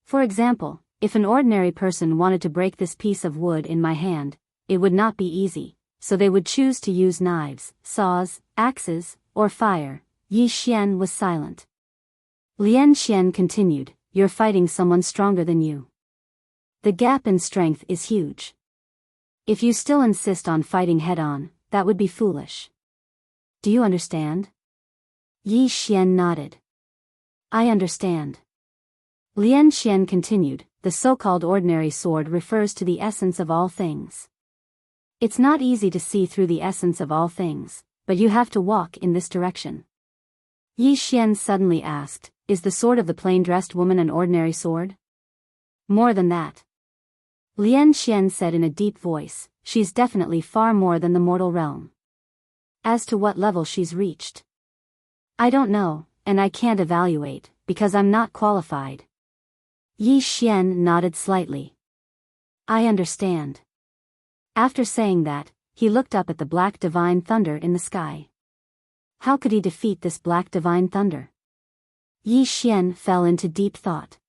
For example, if an ordinary person wanted to break this piece of wood in my hand, it would not be easy, so they would choose to use knives, saws, axes, or fire. Yi Xian was silent. Lian Xian continued, "You're fighting someone stronger than you. The gap in strength is huge. If you still insist on fighting head-on, that would be foolish. Do you understand?" Yi Xian nodded. "I understand." Lian Xian continued, "The so-called ordinary sword refers to the essence of all things. It's not easy to see through the essence of all things, but you have to walk in this direction." Yi Xian suddenly asked, "Is the sword of the plain-dressed woman an ordinary sword?" "More than that." Lian Xian said in a deep voice, "She's definitely far more than the mortal realm. As to what level she's reached, I don't know, and I can't evaluate, because I'm not qualified." Yi Xian nodded slightly. "I understand." After saying that, he looked up at the black divine thunder in the sky. How could he defeat this black divine thunder? Yi Xian fell into deep thought.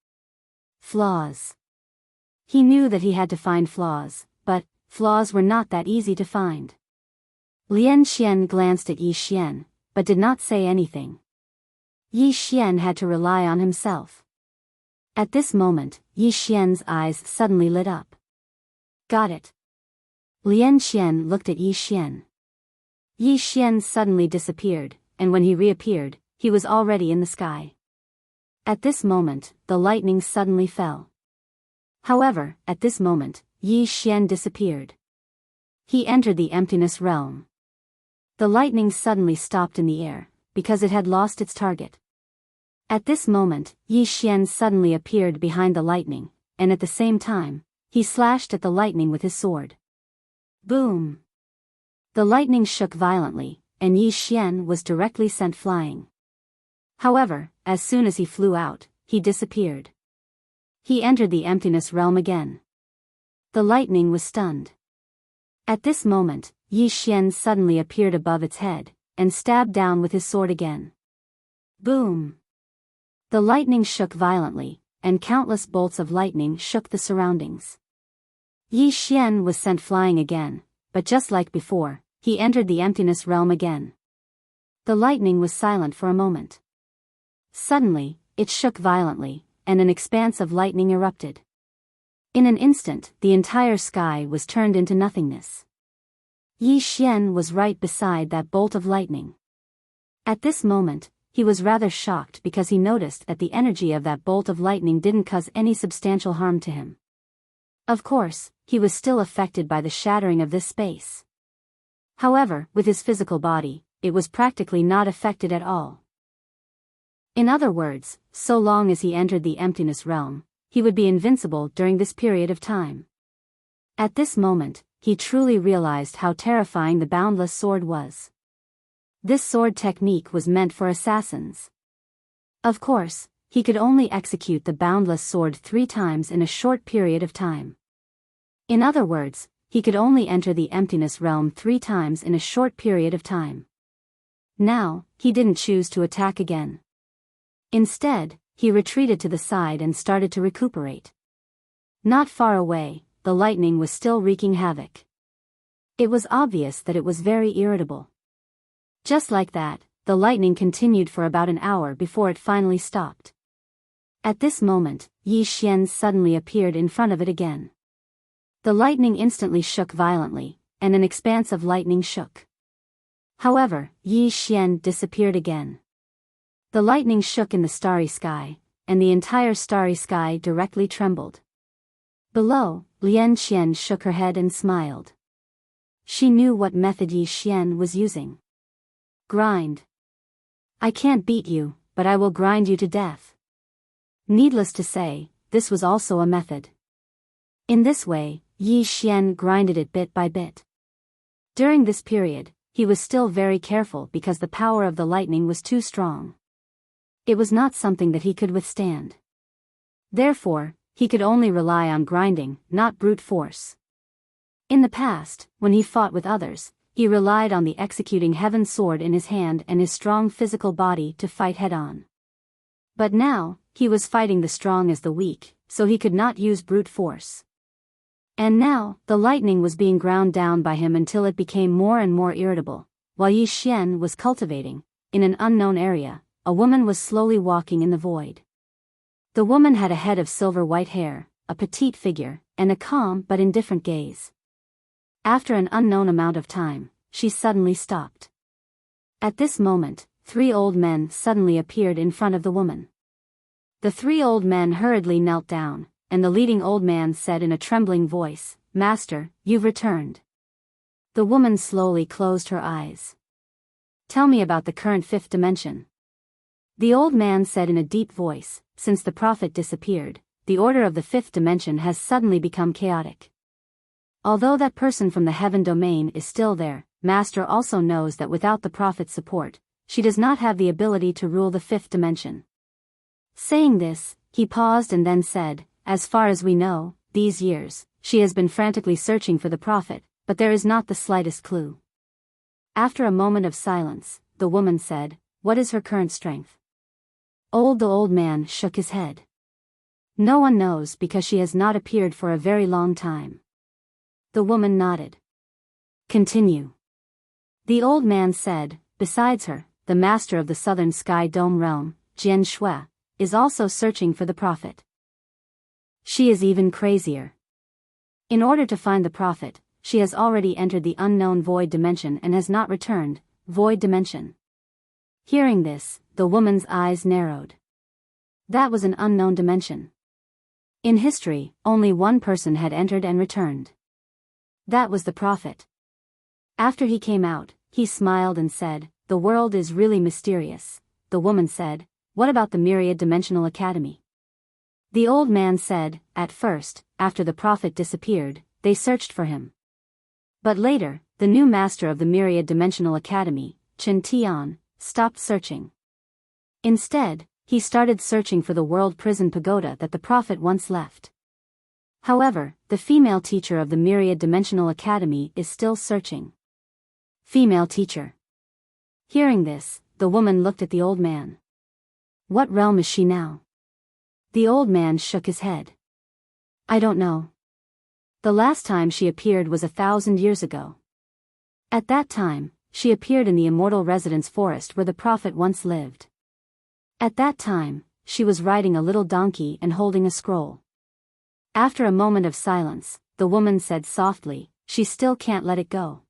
Flaws. He knew that he had to find flaws, but flaws were not that easy to find. Lian Xian glanced at Yi Xian, but did not say anything. Yi Xian had to rely on himself. At this moment, Yi Xian's eyes suddenly lit up. "Got it." Lian Xian looked at Yi Xian. Yi Xian suddenly disappeared, and when he reappeared, he was already in the sky. At this moment, the lightning suddenly fell. However, at this moment, Yi Xian disappeared. He entered the emptiness realm. The lightning suddenly stopped in the air, because it had lost its target. At this moment, Yi Xian suddenly appeared behind the lightning, and at the same time, he slashed at the lightning with his sword. Boom! The lightning shook violently, and Yi Xian was directly sent flying. However, as soon as he flew out, he disappeared. He entered the emptiness realm again. The lightning was stunned. At this moment, Yi Xian suddenly appeared above its head, and stabbed down with his sword again. Boom! The lightning shook violently, and countless bolts of lightning shook the surroundings. Yi Xian was sent flying again, but just like before, he entered the emptiness realm again. The lightning was silent for a moment. Suddenly, it shook violently, and an expanse of lightning erupted. In an instant, the entire sky was turned into nothingness. Yi Xian was right beside that bolt of lightning. At this moment, he was rather shocked because he noticed that the energy of that bolt of lightning didn't cause any substantial harm to him. Of course, he was still affected by the shattering of this space. However, with his physical body, it was practically not affected at all. In other words, so long as he entered the emptiness realm, he would be invincible during this period of time. At this moment, he truly realized how terrifying the boundless sword was. This sword technique was meant for assassins. Of course, he could only execute the boundless sword 3 times in a short period of time. In other words, he could only enter the emptiness realm 3 times in a short period of time. Now, he didn't choose to attack again. Instead, he retreated to the side and started to recuperate. Not far away, the lightning was still wreaking havoc. It was obvious that it was very irritable. Just like that, the lightning continued for about an hour before it finally stopped. At this moment, Yi Xian suddenly appeared in front of it again. The lightning instantly shook violently, and an expanse of lightning shook. However, Yi Xian disappeared again. The lightning shook in the starry sky, and the entire starry sky directly trembled. Below, Lian Xian shook her head and smiled. She knew what method Yi Xian was using. Grind. I can't beat you, but I will grind you to death. Needless to say, this was also a method. In this way, Yi Xian grinded it bit by bit. During this period, he was still very careful because the power of the lightning was too strong. It was not something that he could withstand. Therefore, he could only rely on grinding, not brute force. In the past, when he fought with others, he relied on the executing heaven sword in his hand and his strong physical body to fight head-on. But now, he was fighting the strong as the weak, so he could not use brute force. And now, the lightning was being ground down by him until it became more and more irritable. While Yi Xian was cultivating, in an unknown area, a woman was slowly walking in the void. The woman had a head of silver-white hair, a petite figure, and a calm but indifferent gaze. After an unknown amount of time, she suddenly stopped. At this moment, 3 old men suddenly appeared in front of the woman. The 3 old men hurriedly knelt down, and the leading old man said in a trembling voice, "Master, you've returned." The woman slowly closed her eyes. "Tell me about the current 5th dimension." The old man said in a deep voice, "Since the prophet disappeared, the order of the 5th dimension has suddenly become chaotic. Although that person from the heaven domain is still there, Master also knows that without the prophet's support, she does not have the ability to rule the 5th dimension." Saying this, he paused and then said, "As far as we know, these years, she has been frantically searching for the prophet, but there is not the slightest clue." After a moment of silence, the woman said, "What is her current strength?" The old man shook his head. "No one knows because she has not appeared for a very long time." The woman nodded. "Continue." The old man said, "Besides her, the master of the southern sky dome realm, Jian Shui, is also searching for the prophet. She is even crazier. In order to find the prophet, she has already entered the unknown void dimension and has not returned, void dimension." Hearing this, the woman's eyes narrowed. That was an unknown dimension. In history, only one person had entered and returned. That was the prophet. After he came out, he smiled and said, "The world is really mysterious." The woman said, "What about the Myriad Dimensional Academy?" The old man said, "At first, after the prophet disappeared, they searched for him. But later, the new master of the Myriad Dimensional Academy, Chen Tian, stopped searching. Instead, he started searching for the world prison pagoda that the prophet once left. However, the female teacher of the Myriad Dimensional Academy is still searching." Female teacher. Hearing this, the woman looked at the old man. "What realm is she now?" The old man shook his head. "I don't know. The last time she appeared was 1,000 years ago. At that time, she appeared in the immortal residence forest where the prophet once lived. At that time, she was riding a little donkey and holding a scroll." After a moment of silence, the woman said softly, "She still can't let it go."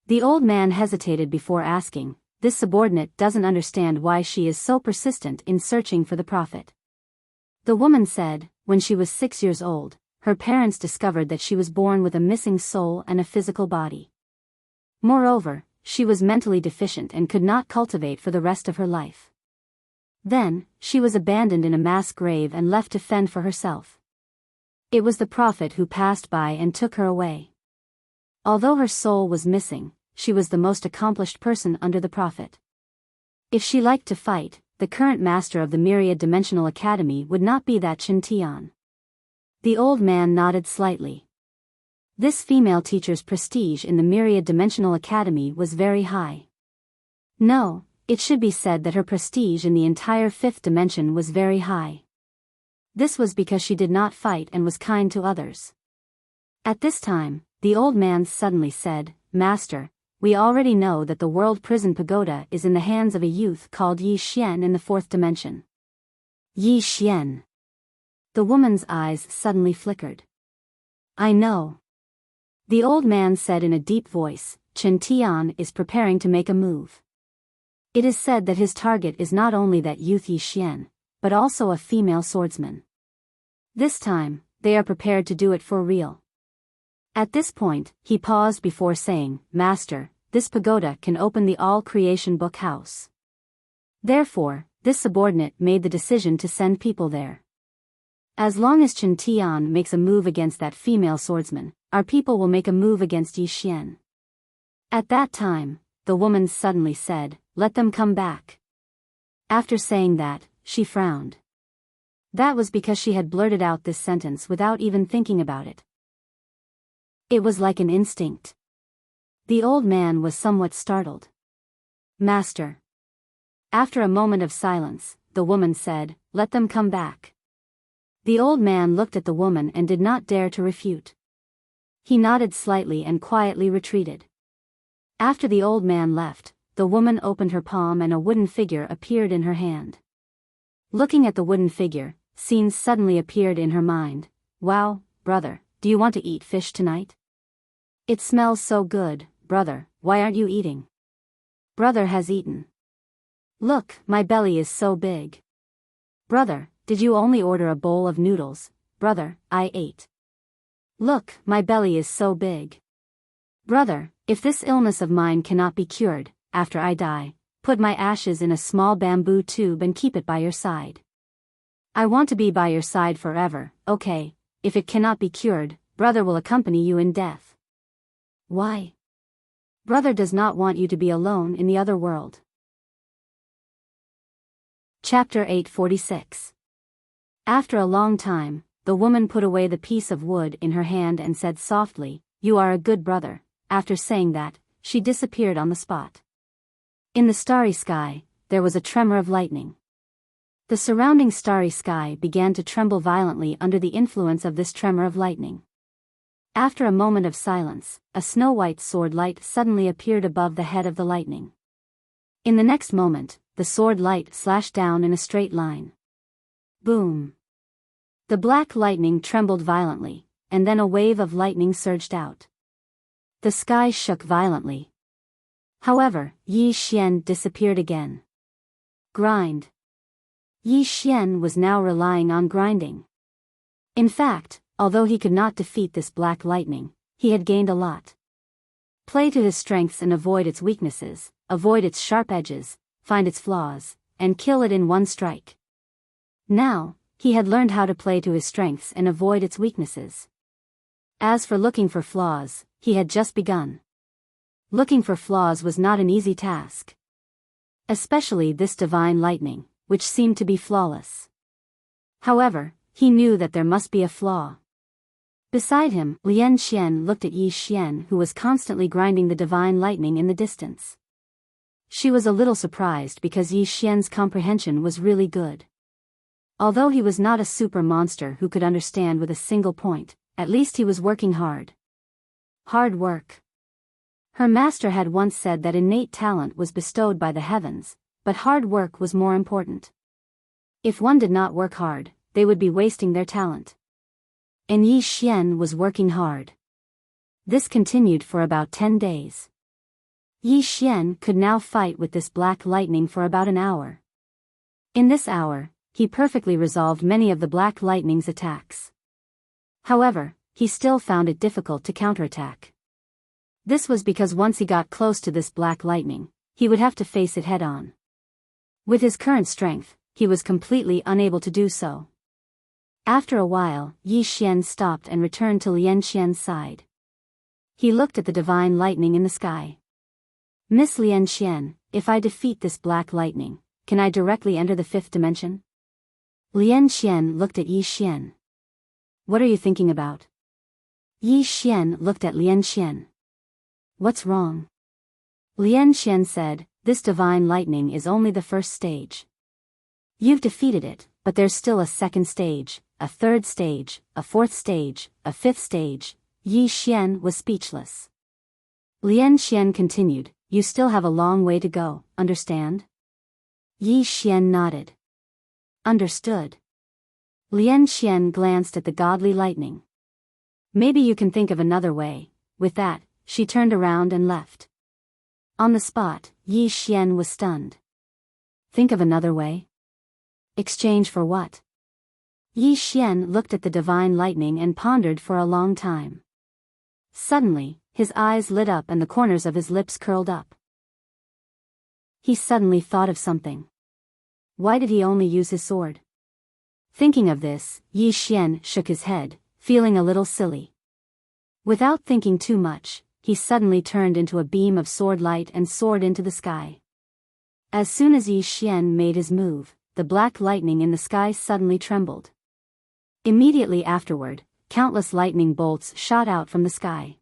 The old man hesitated before asking, "This subordinate doesn't understand why she is so persistent in searching for the prophet." The woman said, "When she was 6 years old, her parents discovered that she was born with a missing soul and a physical body. Moreover, she was mentally deficient and could not cultivate for the rest of her life. Then, she was abandoned in a mass grave and left to fend for herself. It was the prophet who passed by and took her away. Although her soul was missing, she was the most accomplished person under the prophet. If she liked to fight, the current master of the Myriad Dimensional Academy would not be that Chen Tian." The old man nodded slightly. This female teacher's prestige in the Myriad Dimensional Academy was very high. No, it should be said that her prestige in the entire 5th dimension was very high. This was because she did not fight and was kind to others. At this time, the old man suddenly said, "Master, we already know that the world prison pagoda is in the hands of a youth called Yi Xian in the 4th dimension." Yi Xian. The woman's eyes suddenly flickered. "I know." The old man said in a deep voice, "Chen Tian is preparing to make a move. It is said that his target is not only that youth Yi Xian, but also a female swordsman. This time, they are prepared to do it for real." At this point, he paused before saying, "Master, this pagoda can open the all-creation book house." Therefore, this subordinate made the decision to send people there. As long as Chen Tian makes a move against that female swordsman, our people will make a move against Yi Xian. At that time, the woman suddenly said, "Let them come back." After saying that, she frowned. That was because she had blurted out this sentence without even thinking about it. It was like an instinct. The old man was somewhat startled. Master. After a moment of silence, the woman said, "Let them come back." The old man looked at the woman and did not dare to refute. He nodded slightly and quietly retreated. After the old man left, the woman opened her palm and a wooden figure appeared in her hand. Looking at the wooden figure, scenes suddenly appeared in her mind. Wow, brother, do you want to eat fish tonight? It smells so good, brother, why aren't you eating? Brother has eaten. Look, my belly is so big. Brother, did you only order a bowl of noodles? Brother, I ate. Look, my belly is so big. Brother, if this illness of mine cannot be cured, after I die, put my ashes in a small bamboo tube and keep it by your side. I want to be by your side forever, okay? If it cannot be cured, brother will accompany you in death. Why? Brother does not want you to be alone in the other world. Chapter 846. After a long time, the woman put away the piece of wood in her hand and said softly, "You are a good brother." After saying that, she disappeared on the spot. In the starry sky, there was a tremor of lightning. The surrounding starry sky began to tremble violently under the influence of this tremor of lightning. After a moment of silence, a snow-white sword light suddenly appeared above the head of the lightning. In the next moment, the sword light slashed down in a straight line. Boom! The black lightning trembled violently, and then a wave of lightning surged out. The sky shook violently. However, Yi Xian disappeared again. Grind. Yi Xian was now relying on grinding. In fact, although he could not defeat this black lightning, he had gained a lot. Play to his strengths and avoid its weaknesses, avoid its sharp edges, find its flaws, and kill it in one strike. Now, he had learned how to play to his strengths and avoid its weaknesses. As for looking for flaws, he had just begun. Looking for flaws was not an easy task. Especially this divine lightning, which seemed to be flawless. However, he knew that there must be a flaw. Beside him, Lian Xian looked at Yi Xian, who was constantly grinding the divine lightning in the distance. She was a little surprised because Yi Xian's comprehension was really good. Although he was not a super monster who could understand with a single point, at least he was working hard. Hard work. Her master had once said that innate talent was bestowed by the heavens, but hard work was more important. If one did not work hard, they would be wasting their talent. And Yi Xian was working hard. This continued for about 10 days. Yi Xian could now fight with this black lightning for about an hour. In this hour, he perfectly resolved many of the black lightning's attacks. However, he still found it difficult to counterattack. This was because once he got close to this black lightning, he would have to face it head-on. With his current strength, he was completely unable to do so. After a while, Yi Xian stopped and returned to Lian Xian's side. He looked at the divine lightning in the sky. "Miss Lian Xian, if I defeat this black lightning, can I directly enter the 5th dimension?" Lian Xian looked at Yi Xian. "What are you thinking about?" Yi Xian looked at Lian Xian. "What's wrong?" Lian Xian said, "This divine lightning is only the 1st stage. You've defeated it, but there's still a 2nd stage, a 3rd stage, a 4th stage, a 5th stage." Yi Xian was speechless. Lian Xian continued, "You still have a long way to go, understand?" Yi Xian nodded. "Understood." Lian Xian glanced at the godly lightning. "Maybe you can think of another way." With that, she turned around and left. On the spot, Yi Xian was stunned. Think of another way? Exchange for what? Yi Xian looked at the divine lightning and pondered for a long time. Suddenly, his eyes lit up and the corners of his lips curled up. He suddenly thought of something. Why did he only use his sword? Thinking of this, Yi Xian shook his head, feeling a little silly. Without thinking too much, he suddenly turned into a beam of sword light and soared into the sky. As soon as Yi Xian made his move, the black lightning in the sky suddenly trembled. Immediately afterward, countless lightning bolts shot out from the sky.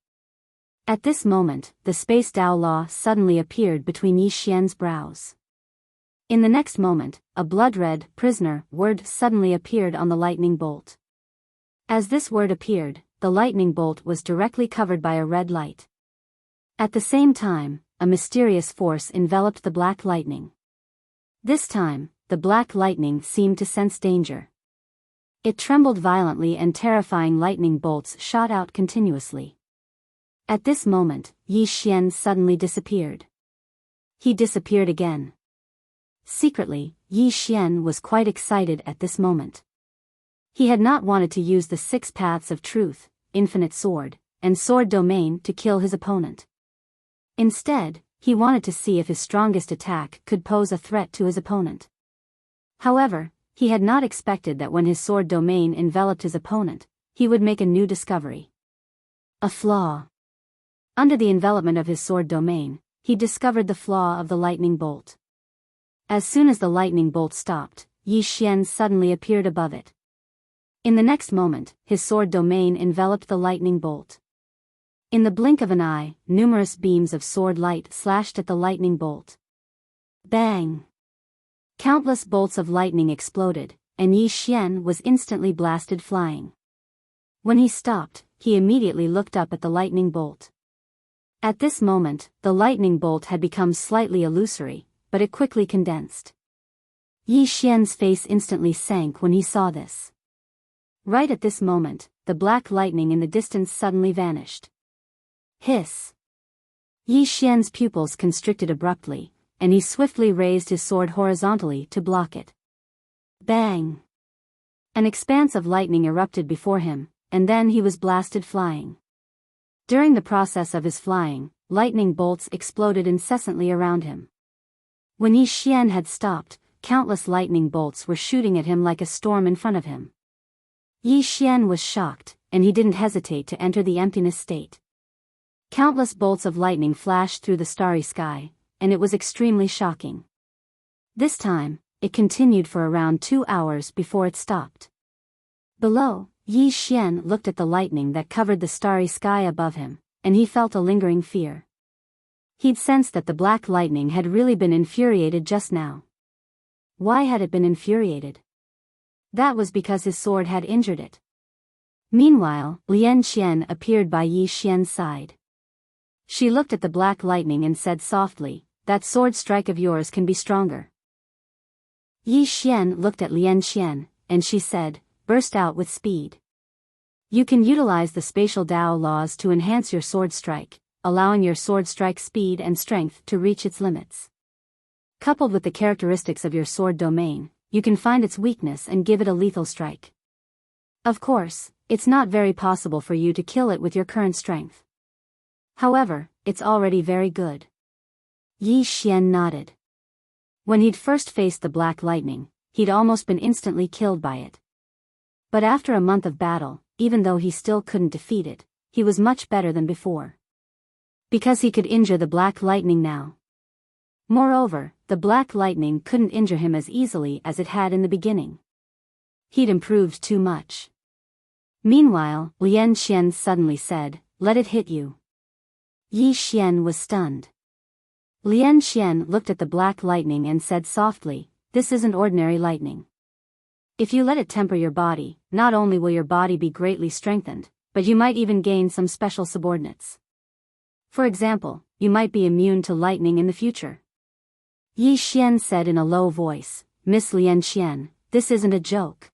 At this moment, the Space Dao Law suddenly appeared between Yi Xian's brows. In the next moment, a blood-red prisoner word suddenly appeared on the lightning bolt. As this word appeared, the lightning bolt was directly covered by a red light. At the same time, a mysterious force enveloped the black lightning. This time, the black lightning seemed to sense danger. It trembled violently and terrifying lightning bolts shot out continuously. At this moment, Yi Xian suddenly disappeared. He disappeared again. Secretly, Yi Xian was quite excited at this moment. He had not wanted to use the 6 paths of truth, infinite sword, and sword domain to kill his opponent. Instead, he wanted to see if his strongest attack could pose a threat to his opponent. However, he had not expected that when his sword domain enveloped his opponent, he would make a new discovery. A flaw. Under the envelopment of his sword domain, he discovered the flaw of the lightning bolt. As soon as the lightning bolt stopped, Yi Xian suddenly appeared above it. In the next moment, his sword domain enveloped the lightning bolt. In the blink of an eye, numerous beams of sword light slashed at the lightning bolt. Bang! Countless bolts of lightning exploded, and Yi Xian was instantly blasted flying. When he stopped, he immediately looked up at the lightning bolt. At this moment, the lightning bolt had become slightly illusory, but it quickly condensed. Yi Xian's face instantly sank when he saw this. Right at this moment, the black lightning in the distance suddenly vanished. Hiss! Yi Xian's pupils constricted abruptly, and he swiftly raised his sword horizontally to block it. Bang! An expanse of lightning erupted before him, and then he was blasted flying. During the process of his flying, lightning bolts exploded incessantly around him. When Yi Xian had stopped, countless lightning bolts were shooting at him like a storm in front of him. Yi Xian was shocked, and he didn't hesitate to enter the emptiness state. Countless bolts of lightning flashed through the starry sky, and it was extremely shocking. This time, it continued for around 2 hours before it stopped. Below, Yi Xian looked at the lightning that covered the starry sky above him, and he felt a lingering fear. He'd sensed that the black lightning had really been infuriated just now. Why had it been infuriated? That was because his sword had injured it. Meanwhile, Lian Qian appeared by Yi Xian's side. She looked at the black lightning and said softly, "That sword strike of yours can be stronger." Yi Xian looked at Lian Qian, and she said, "Burst out with speed. You can utilize the spatial Dao laws to enhance your sword strike, allowing your sword strike speed and strength to reach its limits. Coupled with the characteristics of your sword domain, you can find its weakness and give it a lethal strike. Of course, it's not very possible for you to kill it with your current strength. However, it's already very good." Yi Xian nodded. When he'd first faced the black lightning, he'd almost been instantly killed by it. But after a month of battle, even though he still couldn't defeat it, he was much better than before. Because he could injure the black lightning now. Moreover, the black lightning couldn't injure him as easily as it had in the beginning. He'd improved too much. Meanwhile, Lian Qian suddenly said, "Let it hit you." Yi Xian was stunned. Lian Qian looked at the black lightning and said softly, "This isn't ordinary lightning. If you let it temper your body, not only will your body be greatly strengthened, but you might even gain some special subordinates. For example, you might be immune to lightning in the future." Yi Xian said in a low voice, "Miss Lian Qian, this isn't a joke."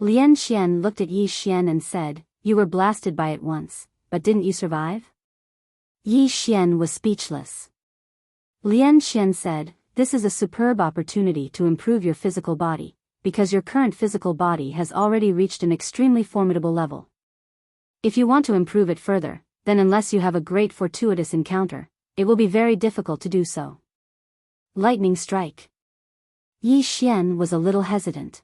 Lian Qian looked at Yi Xian and said, "You were blasted by it once, but didn't you survive?" Yi Xian was speechless. Lian Qian said, "This is a superb opportunity to improve your physical body, because your current physical body has already reached an extremely formidable level. If you want to improve it further, then unless you have a great fortuitous encounter, it will be very difficult to do so." Lightning strike. Yi Xian was a little hesitant.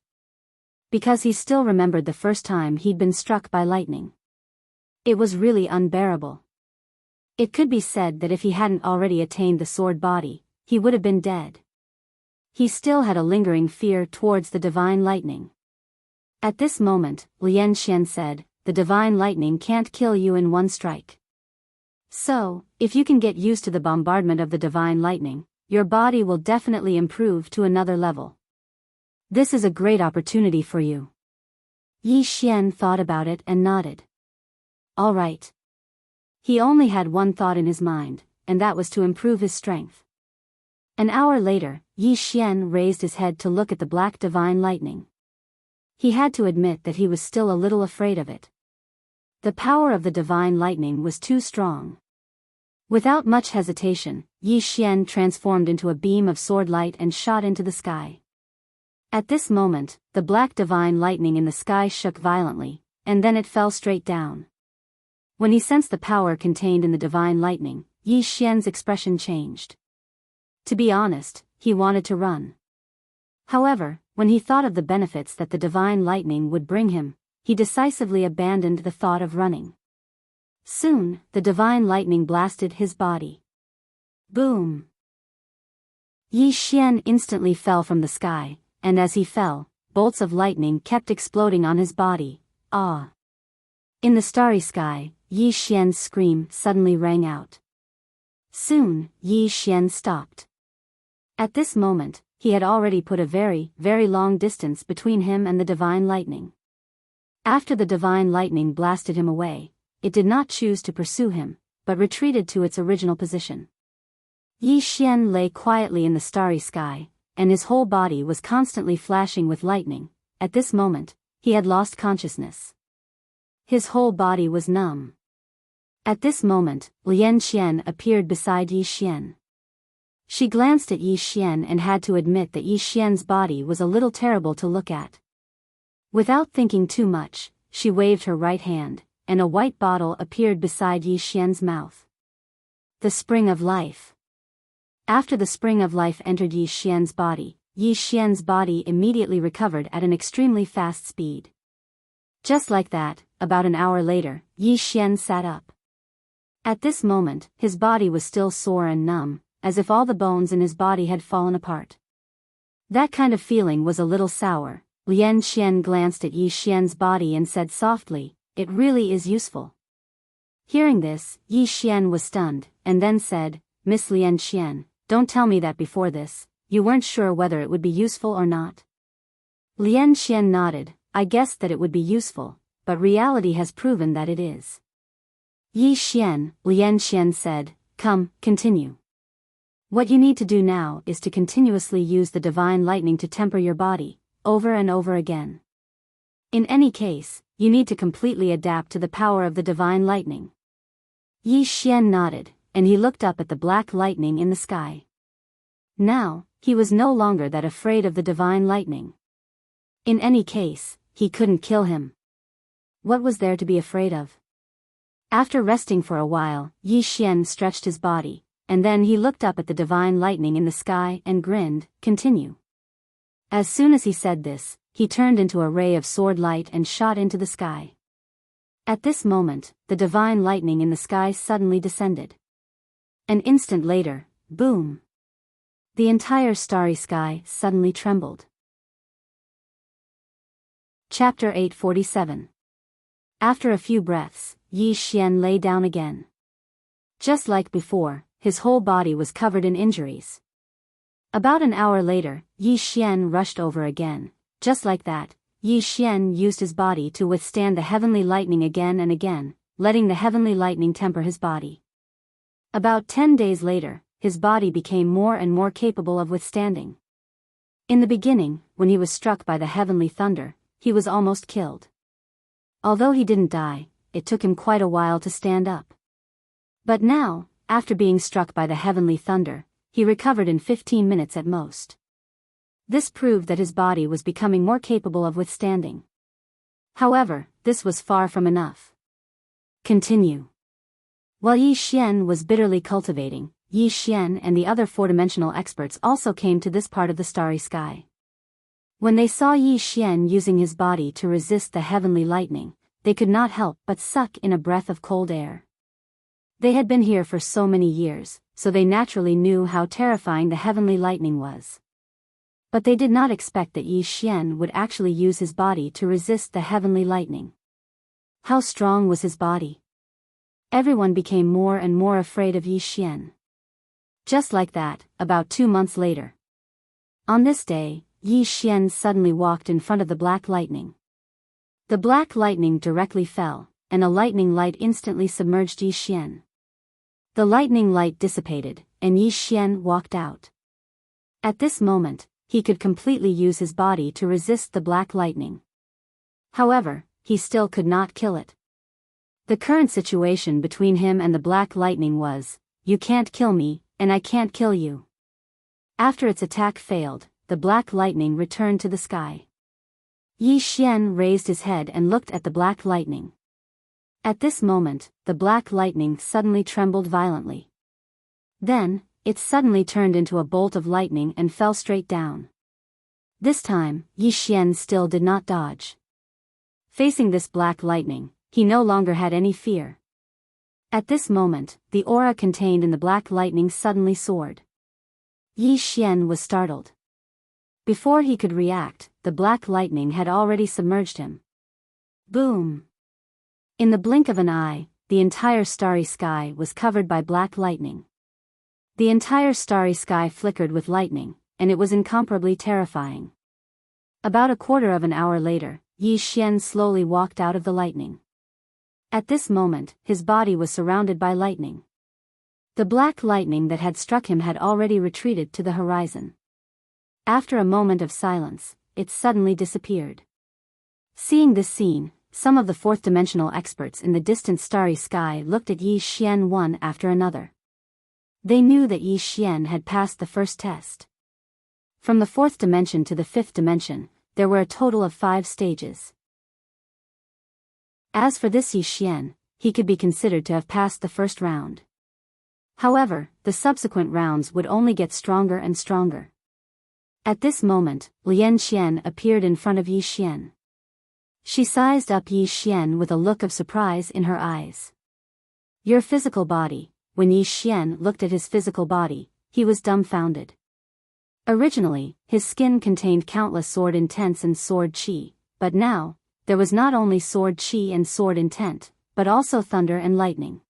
Because he still remembered the first time he'd been struck by lightning. It was really unbearable. It could be said that if he hadn't already attained the sword body, he would have been dead. He still had a lingering fear towards the divine lightning. At this moment, Lian Qian said, "The divine lightning can't kill you in one strike. So, if you can get used to the bombardment of the divine lightning, your body will definitely improve to another level. This is a great opportunity for you. Yi Xian thought about it and nodded. All right. He only had one thought in his mind, and that was to improve his strength. An hour later, Yi Xian raised his head to look at the black divine lightning. He had to admit that he was still a little afraid of it. The power of the divine lightning was too strong. Without much hesitation, Yi Xian transformed into a beam of sword light and shot into the sky. At this moment, the black divine lightning in the sky shook violently, and then it fell straight down. When he sensed the power contained in the divine lightning, Yi Xian's expression changed. To be honest, he wanted to run. However, when he thought of the benefits that the divine lightning would bring him, he decisively abandoned the thought of running. Soon, the divine lightning blasted his body. Boom! Yi Xian instantly fell from the sky, and as he fell, bolts of lightning kept exploding on his body. Ah! In the starry sky, Yi Xian's scream suddenly rang out. Soon, Yi Xian stopped. At this moment, he had already put a very, very long distance between him and the divine lightning. After the divine lightning blasted him away, it did not choose to pursue him, but retreated to its original position. Yi Xian lay quietly in the starry sky, and his whole body was constantly flashing with lightning. At this moment, he had lost consciousness. His whole body was numb. At this moment, Lian Qian appeared beside Yi Xian. She glanced at Yi Xian and had to admit that Yi Xian's body was a little terrible to look at. Without thinking too much, she waved her right hand, and a white bottle appeared beside Yi Xian's mouth. The Spring of Life. After the Spring of Life entered Yi Xian's body immediately recovered at an extremely fast speed. Just like that, about an hour later, Yi Xian sat up. At this moment, his body was still sore and numb, as if all the bones in his body had fallen apart. That kind of feeling was a little sour. Lian Qian glanced at Yi Xian's body and said softly, "It really is useful." Hearing this, Yi Xian was stunned, and then said, "Miss Lian Qian, don't tell me that before this, you weren't sure whether it would be useful or not." Lian Qian nodded, "I guessed that it would be useful, but reality has proven that it is." Yi Xian, Lian Qian said, "Come, continue. What you need to do now is to continuously use the divine lightning to temper your body, over and over again. In any case, you need to completely adapt to the power of the divine lightning." Yi Xian nodded, and he looked up at the black lightning in the sky. Now, he was no longer that afraid of the divine lightning. In any case, he couldn't kill him. What was there to be afraid of? After resting for a while, Yi Xian stretched his body, and then he looked up at the divine lightning in the sky and grinned, "Continue." As soon as he said this, he turned into a ray of sword light and shot into the sky. At this moment, the divine lightning in the sky suddenly descended. An instant later, boom! The entire starry sky suddenly trembled. Chapter 847. After a few breaths, Yi Xian lay down again. Just like before, his whole body was covered in injuries. About an hour later, Yi Xian rushed over again. Just like that, Yi Xian used his body to withstand the heavenly lightning again and again, letting the heavenly lightning temper his body. About 10 days later, his body became more and more capable of withstanding. In the beginning, when he was struck by the heavenly thunder, he was almost killed. Although he didn't die, it took him quite a while to stand up. But now, after being struck by the heavenly thunder, he recovered in 15 minutes at most. This proved that his body was becoming more capable of withstanding. However, this was far from enough. Continue. While Yi Xian was bitterly cultivating, Yi Xian and the other four-dimensional experts also came to this part of the starry sky. When they saw Yi Xian using his body to resist the heavenly lightning, they could not help but suck in a breath of cold air. They had been here for so many years, so they naturally knew how terrifying the heavenly lightning was. But they did not expect that Yi Xian would actually use his body to resist the heavenly lightning. How strong was his body? Everyone became more and more afraid of Yi Xian. Just like that, about 2 months later. On this day, Yi Xian suddenly walked in front of the black lightning. The black lightning directly fell, and a lightning light instantly submerged Yi Xian. The lightning light dissipated, and Yi Xian walked out. At this moment, he could completely use his body to resist the black lightning. However, he still could not kill it. The current situation between him and the black lightning was, "You can't kill me, and I can't kill you." After its attack failed, the black lightning returned to the sky. Yi Xian raised his head and looked at the black lightning. At this moment, the black lightning suddenly trembled violently. Then, it suddenly turned into a bolt of lightning and fell straight down. This time, Yi Xian still did not dodge. Facing this black lightning, he no longer had any fear. At this moment, the aura contained in the black lightning suddenly soared. Yi Xian was startled. Before he could react, the black lightning had already submerged him. Boom! In the blink of an eye, the entire starry sky was covered by black lightning. The entire starry sky flickered with lightning, and it was incomparably terrifying. About a quarter of an hour later, Yi Xian slowly walked out of the lightning. At this moment, his body was surrounded by lightning. The black lightning that had struck him had already retreated to the horizon. After a moment of silence, it suddenly disappeared. Seeing this scene, some of the fourth-dimensional experts in the distant starry sky looked at Yi Xian one after another. They knew that Yi Xian had passed the first test. From the fourth dimension to the fifth dimension, there were a total of 5 stages. As for this Yi Xian, he could be considered to have passed the first round. However, the subsequent rounds would only get stronger and stronger. At this moment, Lian Qian appeared in front of Yi Xian. She sized up Yi Xian with a look of surprise in her eyes. "Your physical body." When Yi Xian looked at his physical body, he was dumbfounded. Originally, his skin contained countless sword intents and sword chi, but now, there was not only sword chi and sword intent, but also thunder and lightning.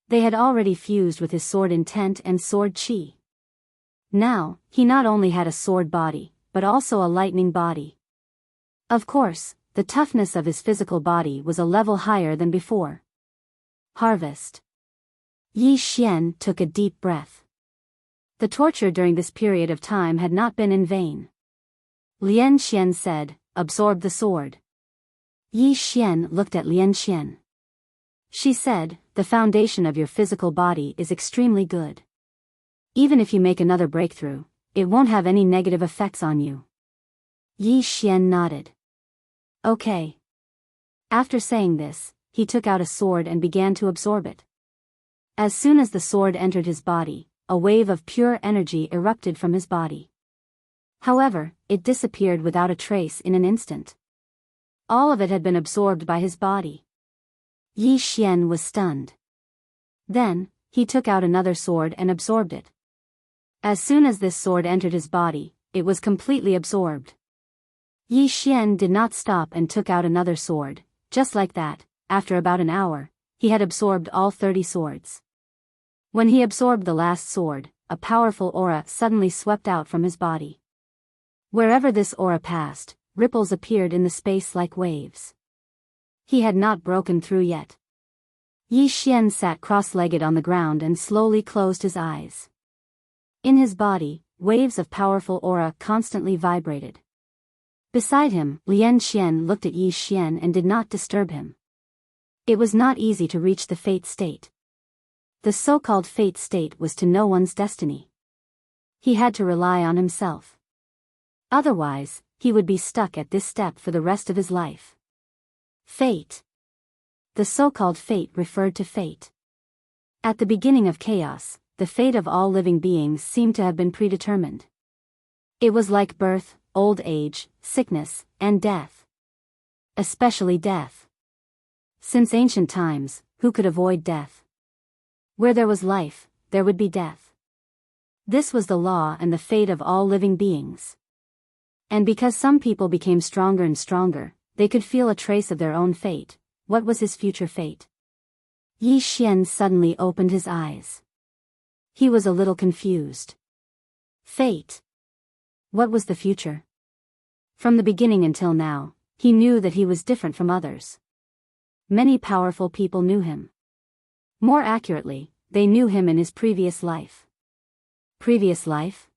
They had already fused with his sword intent and sword chi. Now, he not only had a sword body, but also a lightning body. Of course, the toughness of his physical body was a level higher than before. Harvest. Yi Xian took a deep breath. The torture during this period of time had not been in vain. Lian Qian said, "Absorb the sword." Yi Xian looked at Lian Qian. She said, "The foundation of your physical body is extremely good. Even if you make another breakthrough, it won't have any negative effects on you." Yi Xian nodded. "Okay." After saying this, he took out a sword and began to absorb it. As soon as the sword entered his body, a wave of pure energy erupted from his body. However, it disappeared without a trace in an instant. All of it had been absorbed by his body. Yi Xian was stunned. Then, he took out another sword and absorbed it. As soon as this sword entered his body, it was completely absorbed. Yi Xian did not stop and took out another sword. Just like that, after about an hour, he had absorbed all 30 swords. When he absorbed the last sword, a powerful aura suddenly swept out from his body. Wherever this aura passed, ripples appeared in the space like waves. He had not broken through yet. Yi Xian sat cross-legged on the ground and slowly closed his eyes. In his body, waves of powerful aura constantly vibrated. Beside him, Lian Qian looked at Yi Xian and did not disturb him. It was not easy to reach the fate state. The so-called fate state was to no one's destiny. He had to rely on himself. Otherwise, he would be stuck at this step for the rest of his life. Fate. The so-called fate referred to fate. At the beginning of chaos, the fate of all living beings seemed to have been predetermined. It was like birth, old age, sickness, and death. Especially death. Since ancient times, who could avoid death? Where there was life, there would be death. This was the law and the fate of all living beings. And because some people became stronger and stronger, they could feel a trace of their own fate. What was his future fate? Yi Xian suddenly opened his eyes. He was a little confused. Fate. What was the future? From the beginning until now, he knew that he was different from others. Many powerful people knew him. More accurately, they knew him in his previous life. Previous life?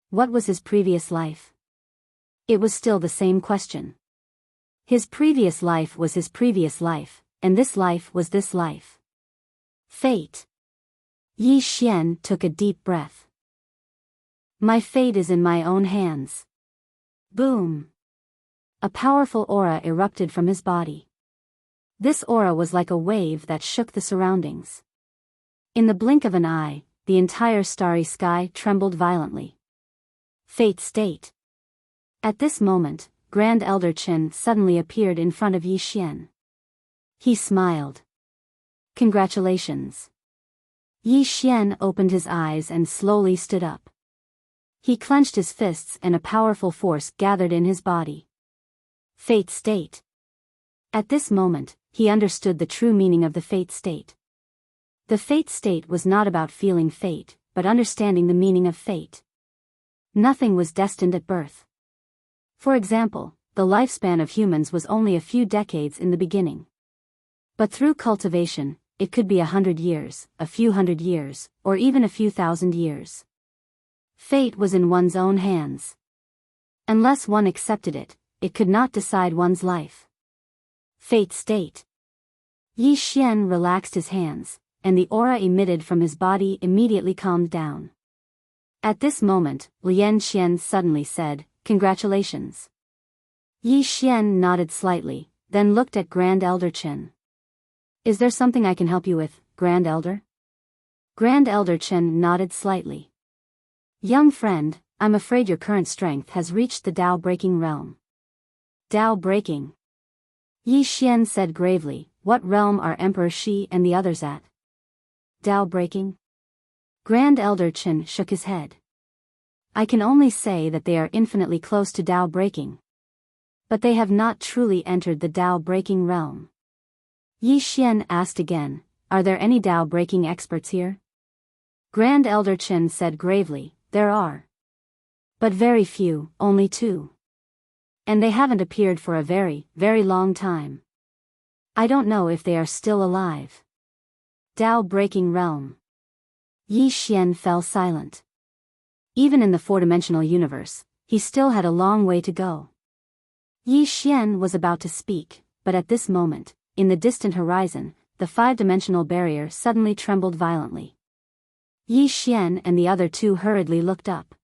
What was his previous life? It was still the same question. His previous life was his previous life, and this life was this life. Fate. Yi Xian took a deep breath. My fate is in my own hands. Boom. A powerful aura erupted from his body. This aura was like a wave that shook the surroundings. In the blink of an eye, the entire starry sky trembled violently. Fate state. At this moment, Grand Elder Qin suddenly appeared in front of Yi Xian. He smiled. Congratulations. Yi Xian opened his eyes and slowly stood up. He clenched his fists and a powerful force gathered in his body. Fate state. At this moment, he understood the true meaning of the fate state. The fate state was not about feeling fate, but understanding the meaning of fate. Nothing was destined at birth. For example, the lifespan of humans was only a few decades in the beginning. But through cultivation, it could be 100 years, a few hundred years, or even a few thousand years. Fate was in one's own hands. Unless one accepted it, it could not decide one's life. Fate state. Yi Xian relaxed his hands, and the aura emitted from his body immediately calmed down. At this moment, Lian Xian suddenly said, Congratulations. Yi Xian nodded slightly, then looked at Grand Elder Qin. Is there something I can help you with, Grand Elder? Grand Elder Qin nodded slightly. Young friend, I'm afraid your current strength has reached the Tao breaking realm. Tao breaking? Yi Xian said gravely, what realm are Emperor Shi and the others at? Tao breaking? Grand Elder Qin shook his head. I can only say that they are infinitely close to Tao breaking. But they have not truly entered the Tao breaking realm. Yi Xian asked again, are there any Tao breaking experts here? Grand Elder Qin said gravely, there are. But very few, only 2. And they haven't appeared for a very, very long time. I don't know if they are still alive. Tao breaking realm. Yi Xian fell silent. Even in the 4-dimensional universe, he still had a long way to go. Yi Xian was about to speak, but at this moment, in the distant horizon, the 5-dimensional barrier suddenly trembled violently. Yi Xian and the other 2 hurriedly looked up.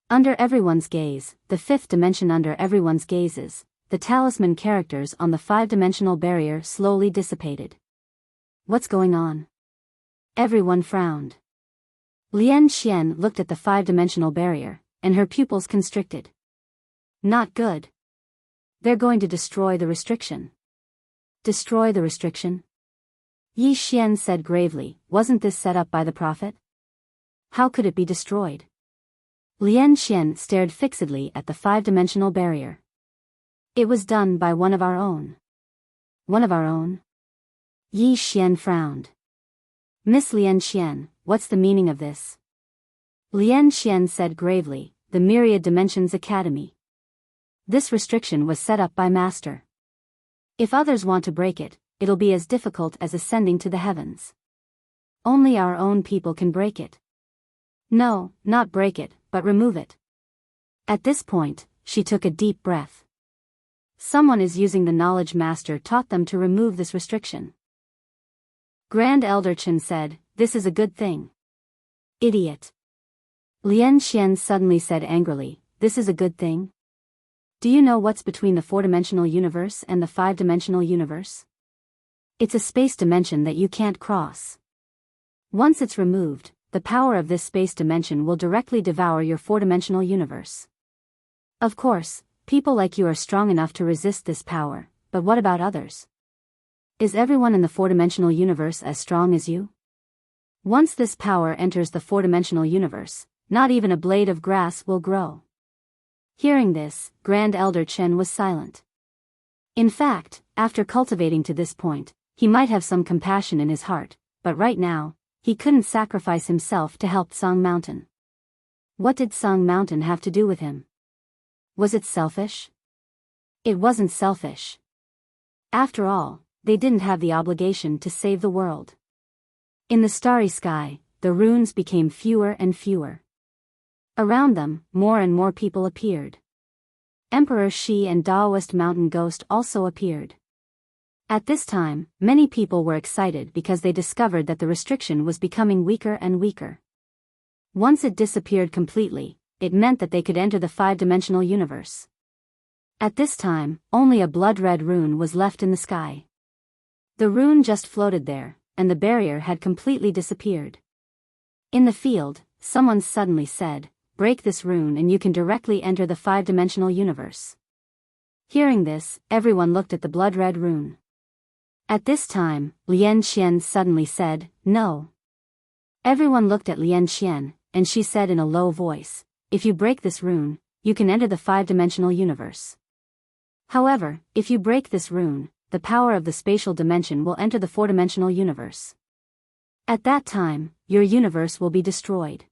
Under everyone's gaze, the 5th dimension under everyone's gazes, the talisman characters on the 5-dimensional barrier slowly dissipated. What's going on? Everyone frowned. Lian Xian looked at the 5-dimensional barrier, and her pupils constricted. Not good. They're going to destroy the restriction. Destroy the restriction? Yi Xian said gravely, wasn't this set up by the prophet? How could it be destroyed? Lian Xian stared fixedly at the 5-dimensional barrier. It was done by one of our own. One of our own? Yi Xian frowned. Miss Lian Xian, what's the meaning of this? Lian Xian said gravely, the Myriad Dimensions Academy. This restriction was set up by Master. If others want to break it, it'll be as difficult as ascending to the heavens. Only our own people can break it. No, not break it, but remove it. At this point, she took a deep breath. Someone is using the knowledge Master taught them to remove this restriction. Grand Elder Qin said, this is a good thing. Idiot. Lian Xian suddenly said angrily, this is a good thing? Do you know what's between the 4-dimensional universe and the 5-dimensional universe? It's a space dimension that you can't cross. Once it's removed, the power of this space dimension will directly devour your 4-dimensional universe. Of course, people like you are strong enough to resist this power, but what about others? Is everyone in the 4-dimensional universe as strong as you? Once this power enters the 4-dimensional universe, not even a blade of grass will grow. Hearing this, Grand Elder Qin was silent. In fact, after cultivating to this point, He might have some compassion in his heart, but right now, he couldn't sacrifice himself to help Song Mountain. What did Song Mountain have to do with him? Was it selfish? It wasn't selfish. After all, they didn't have the obligation to save the world. In the starry sky, the runes became fewer and fewer. Around them, more and more people appeared. Emperor Shi and Taoist Mountain Ghost also appeared. At this time, many people were excited because they discovered that the restriction was becoming weaker and weaker. Once it disappeared completely, it meant that they could enter the five-dimensional universe. At this time, only a blood-red rune was left in the sky. The rune just floated there, and the barrier had completely disappeared. In the field, someone suddenly said, "Break this rune and you can directly enter the five-dimensional universe." Hearing this, everyone looked at the blood-red rune. At this time, Lian Qian suddenly said, "No." Everyone looked at Lian Qian, and she said in a low voice, "If you break this rune, you can enter the five-dimensional universe. However, if you break this rune, the power of the spatial dimension will enter the four-dimensional universe. At that time, your universe will be destroyed."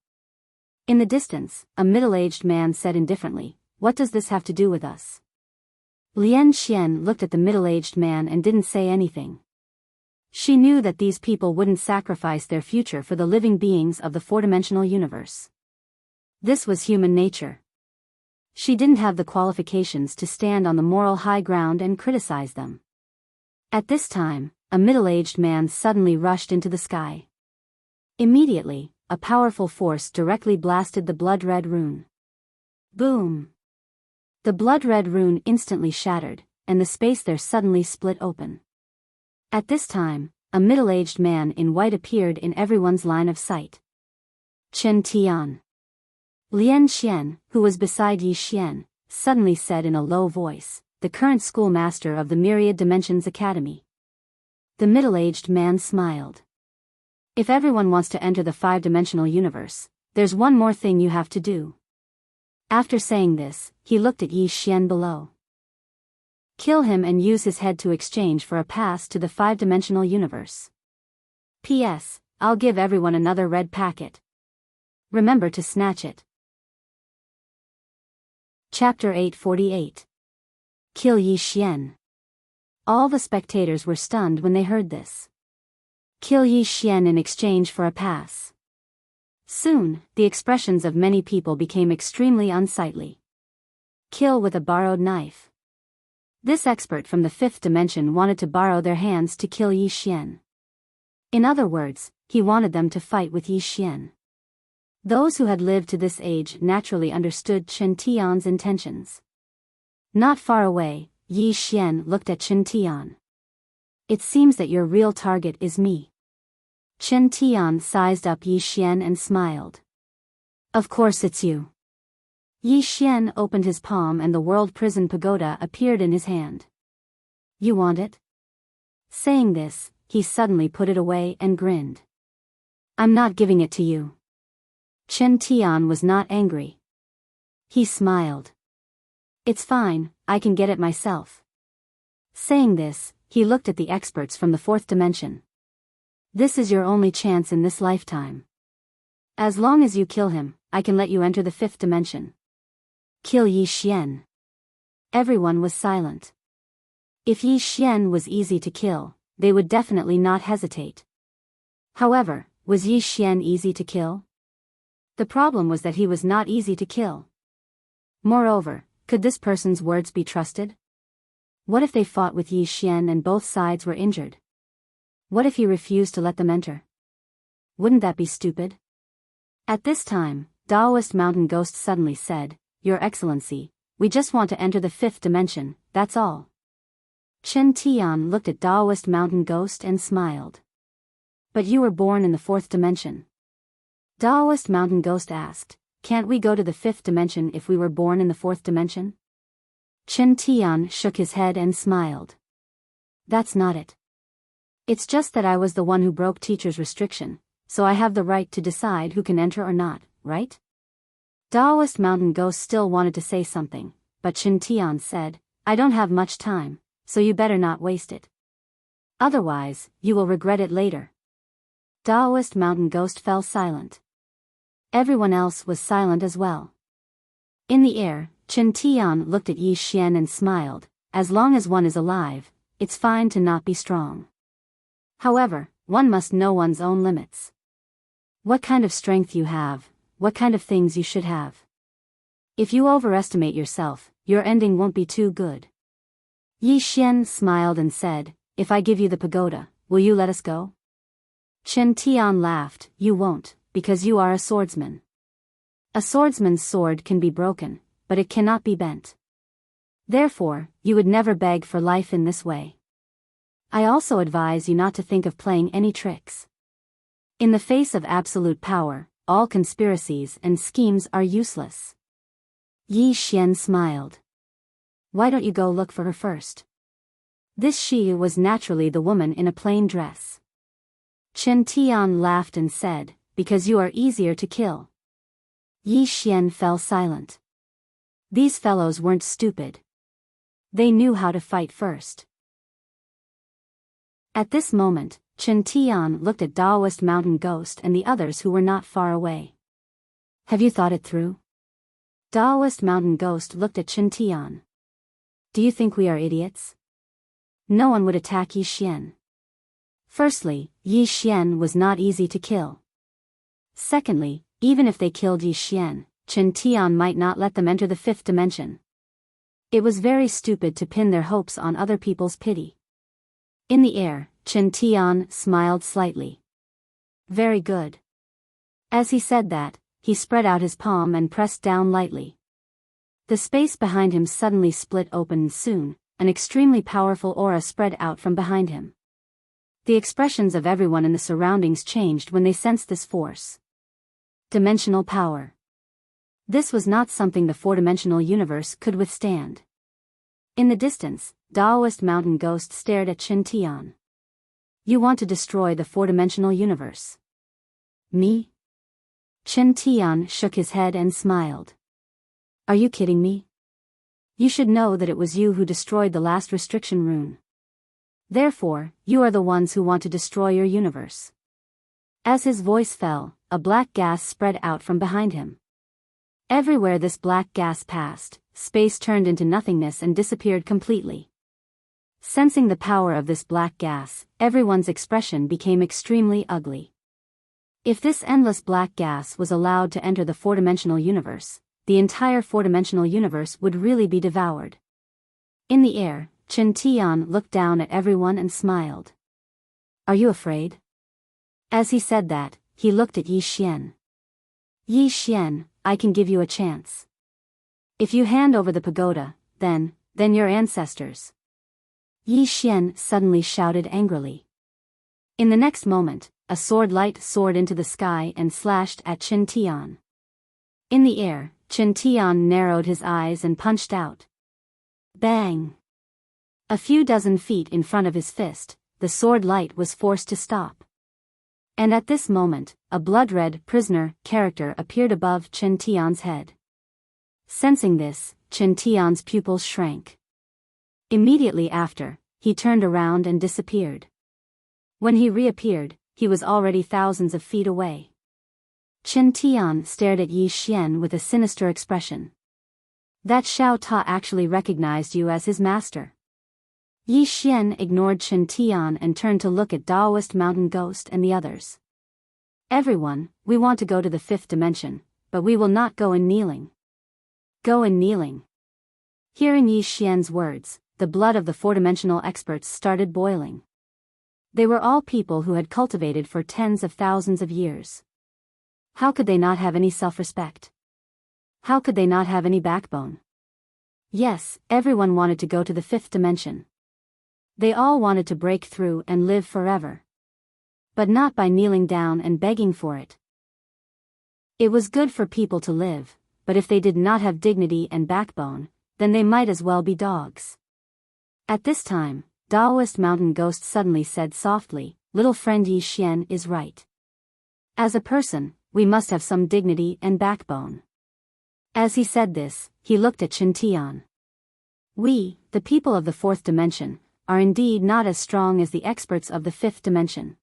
In the distance, a middle-aged man said indifferently, "What does this have to do with us?" Lian Qian looked at the middle-aged man and didn't say anything. She knew that these people wouldn't sacrifice their future for the living beings of the four-dimensional universe. This was human nature. She didn't have the qualifications to stand on the moral high ground and criticize them. At this time, a middle-aged man suddenly rushed into the sky. Immediately, a powerful force directly blasted the blood-red rune. Boom! The blood-red rune instantly shattered, and the space there suddenly split open. At this time, a middle-aged man in white appeared in everyone's line of sight. Chen Tian. Lian Qian, who was beside Yi Xian, suddenly said in a low voice, "The current schoolmaster of the Myriad Dimensions Academy." The middle-aged man smiled. "If everyone wants to enter the five-dimensional universe, there's one more thing you have to do." After saying this, he looked at Yi Xian below. "Kill him and use his head to exchange for a pass to the five-dimensional universe. P.S. I'll give everyone another red packet. Remember to snatch it." Chapter 848. Kill Yi Xian. All the spectators were stunned when they heard this. Kill Yi Xian in exchange for a pass. Soon, the expressions of many people became extremely unsightly. Kill with a borrowed knife. This expert from the fifth dimension wanted to borrow their hands to kill Yi Xian. In other words, he wanted them to fight with Yi Xian. Those who had lived to this age naturally understood Chen Tian's intentions. Not far away, Yi Xian looked at Chen Tian. "It seems that your real target is me." Chen Tian sized up Yi Xian and smiled. "Of course it's you." Yi Xian opened his palm and the World Prison Pagoda appeared in his hand. "You want it?" Saying this, he suddenly put it away and grinned. "I'm not giving it to you." Chen Tian was not angry. He smiled. "It's fine, I can get it myself." Saying this, he looked at the experts from the fourth dimension. "This is your only chance in this lifetime. As long as you kill him, I can let you enter the fifth dimension. Kill Yi Xian." Everyone was silent. If Yi Xian was easy to kill, they would definitely not hesitate. However, was Yi Xian easy to kill? The problem was that he was not easy to kill. Moreover, could this person's words be trusted? What if they fought with Yi Xian and both sides were injured? What if he refused to let them enter? Wouldn't that be stupid? At this time, Taoist Mountain Ghost suddenly said, "Your Excellency, we just want to enter the fifth dimension, that's all." Chen Tian looked at Taoist Mountain Ghost and smiled. "But you were born in the fourth dimension." Taoist Mountain Ghost asked, "Can't we go to the fifth dimension if we were born in the fourth dimension?" Chen Tian shook his head and smiled. "That's not it. It's just that I was the one who broke teacher's restriction, so I have the right to decide who can enter or not, right?" Taoist Mountain Ghost still wanted to say something, but Chen Tian said, "I don't have much time, so you better not waste it." Otherwise, you will regret it later. Taoist mountain ghost fell silent. Everyone else was silent as well. In the air, Chen Tian looked at Yi Xian and smiled. As long as one is alive, it's fine to not be strong. However, one must know one's own limits. What kind of strength you have, what kind of things you should have. If you overestimate yourself, your ending won't be too good. Yi Xian smiled and said, "If I give you the pagoda, will you let us go?" Chen Tian laughed, "You won't, because you are a swordsman. A swordsman's sword can be broken, but it cannot be bent. Therefore, you would never beg for life in this way. I also advise you not to think of playing any tricks. In the face of absolute power, all conspiracies and schemes are useless." Yi Xian smiled. "Why don't you go look for her first?" This she was naturally the woman in a plain dress. Chen Tian laughed and said, "Because you are easier to kill." Yi Xian fell silent. These fellows weren't stupid. They knew how to fight first. At this moment, Chen Tian looked at Taoist mountain ghost and the others who were not far away. "Have you thought it through?" Taoist mountain ghost looked at Chen Tian. "Do you think we are idiots? No one would attack Yi Xian. Firstly, Yi Xian was not easy to kill. Secondly, even if they killed Yi Xian, Chen Tian might not let them enter the fifth dimension. It was very stupid to pin their hopes on other people's pity." In the air, Chen Tian smiled slightly. "Very good." As he said that, he spread out his palm and pressed down lightly. The space behind him suddenly split open and soon, an extremely powerful aura spread out from behind him. The expressions of everyone in the surroundings changed when they sensed this force. Dimensional power. This was not something the four-dimensional universe could withstand. In the distance, Taoist mountain ghost stared at Chen Tian. "You want to destroy the four-dimensional universe?" "Me?" Chen Tian shook his head and smiled. "Are you kidding me? You should know that it was you who destroyed the last restriction rune. Therefore, you are the ones who want to destroy your universe." As his voice fell, a black gas spread out from behind him. Everywhere this black gas passed, space turned into nothingness and disappeared completely. Sensing the power of this black gas, everyone's expression became extremely ugly. If this endless black gas was allowed to enter the four-dimensional universe, the entire four-dimensional universe would really be devoured. In the air, Chen Tian looked down at everyone and smiled. "Are you afraid?" As he said that, he looked at Yi Xian. "Yi Xian, I can give you a chance. If you hand over the pagoda, then your ancestors." Yi Xian suddenly shouted angrily. In the next moment, a sword light soared into the sky and slashed at Chen Tian. In the air, Chen Tian narrowed his eyes and punched out. Bang! A few dozen feet in front of his fist, the sword light was forced to stop. And at this moment, a blood-red prisoner character appeared above Chen Tian's head. Sensing this, Chen Tian's pupils shrank. Immediately after, he turned around and disappeared. When he reappeared, he was already thousands of feet away. Chen Tian stared at Yi Xian with a sinister expression. That Xiao Ta actually recognized you as his master. Yi Xian ignored Chen Tian and turned to look at Taoist Mountain Ghost and the others. "Everyone, we want to go to the fifth dimension, but we will not go in kneeling." "Go in kneeling." Hearing Yi Xian's words, the blood of the four-dimensional experts started boiling. They were all people who had cultivated for tens of thousands of years. How could they not have any self-respect? How could they not have any backbone? Yes, everyone wanted to go to the fifth dimension. They all wanted to break through and live forever. But not by kneeling down and begging for it. It was good for people to live, but if they did not have dignity and backbone, then they might as well be dogs. At this time, Taoist Mountain Ghost suddenly said softly, "Little friend Yi Xian is right. As a person, we must have some dignity and backbone." As he said this, he looked at Chen Tian. "We, the people of the fourth dimension, are indeed not as strong as the experts of the fifth dimension.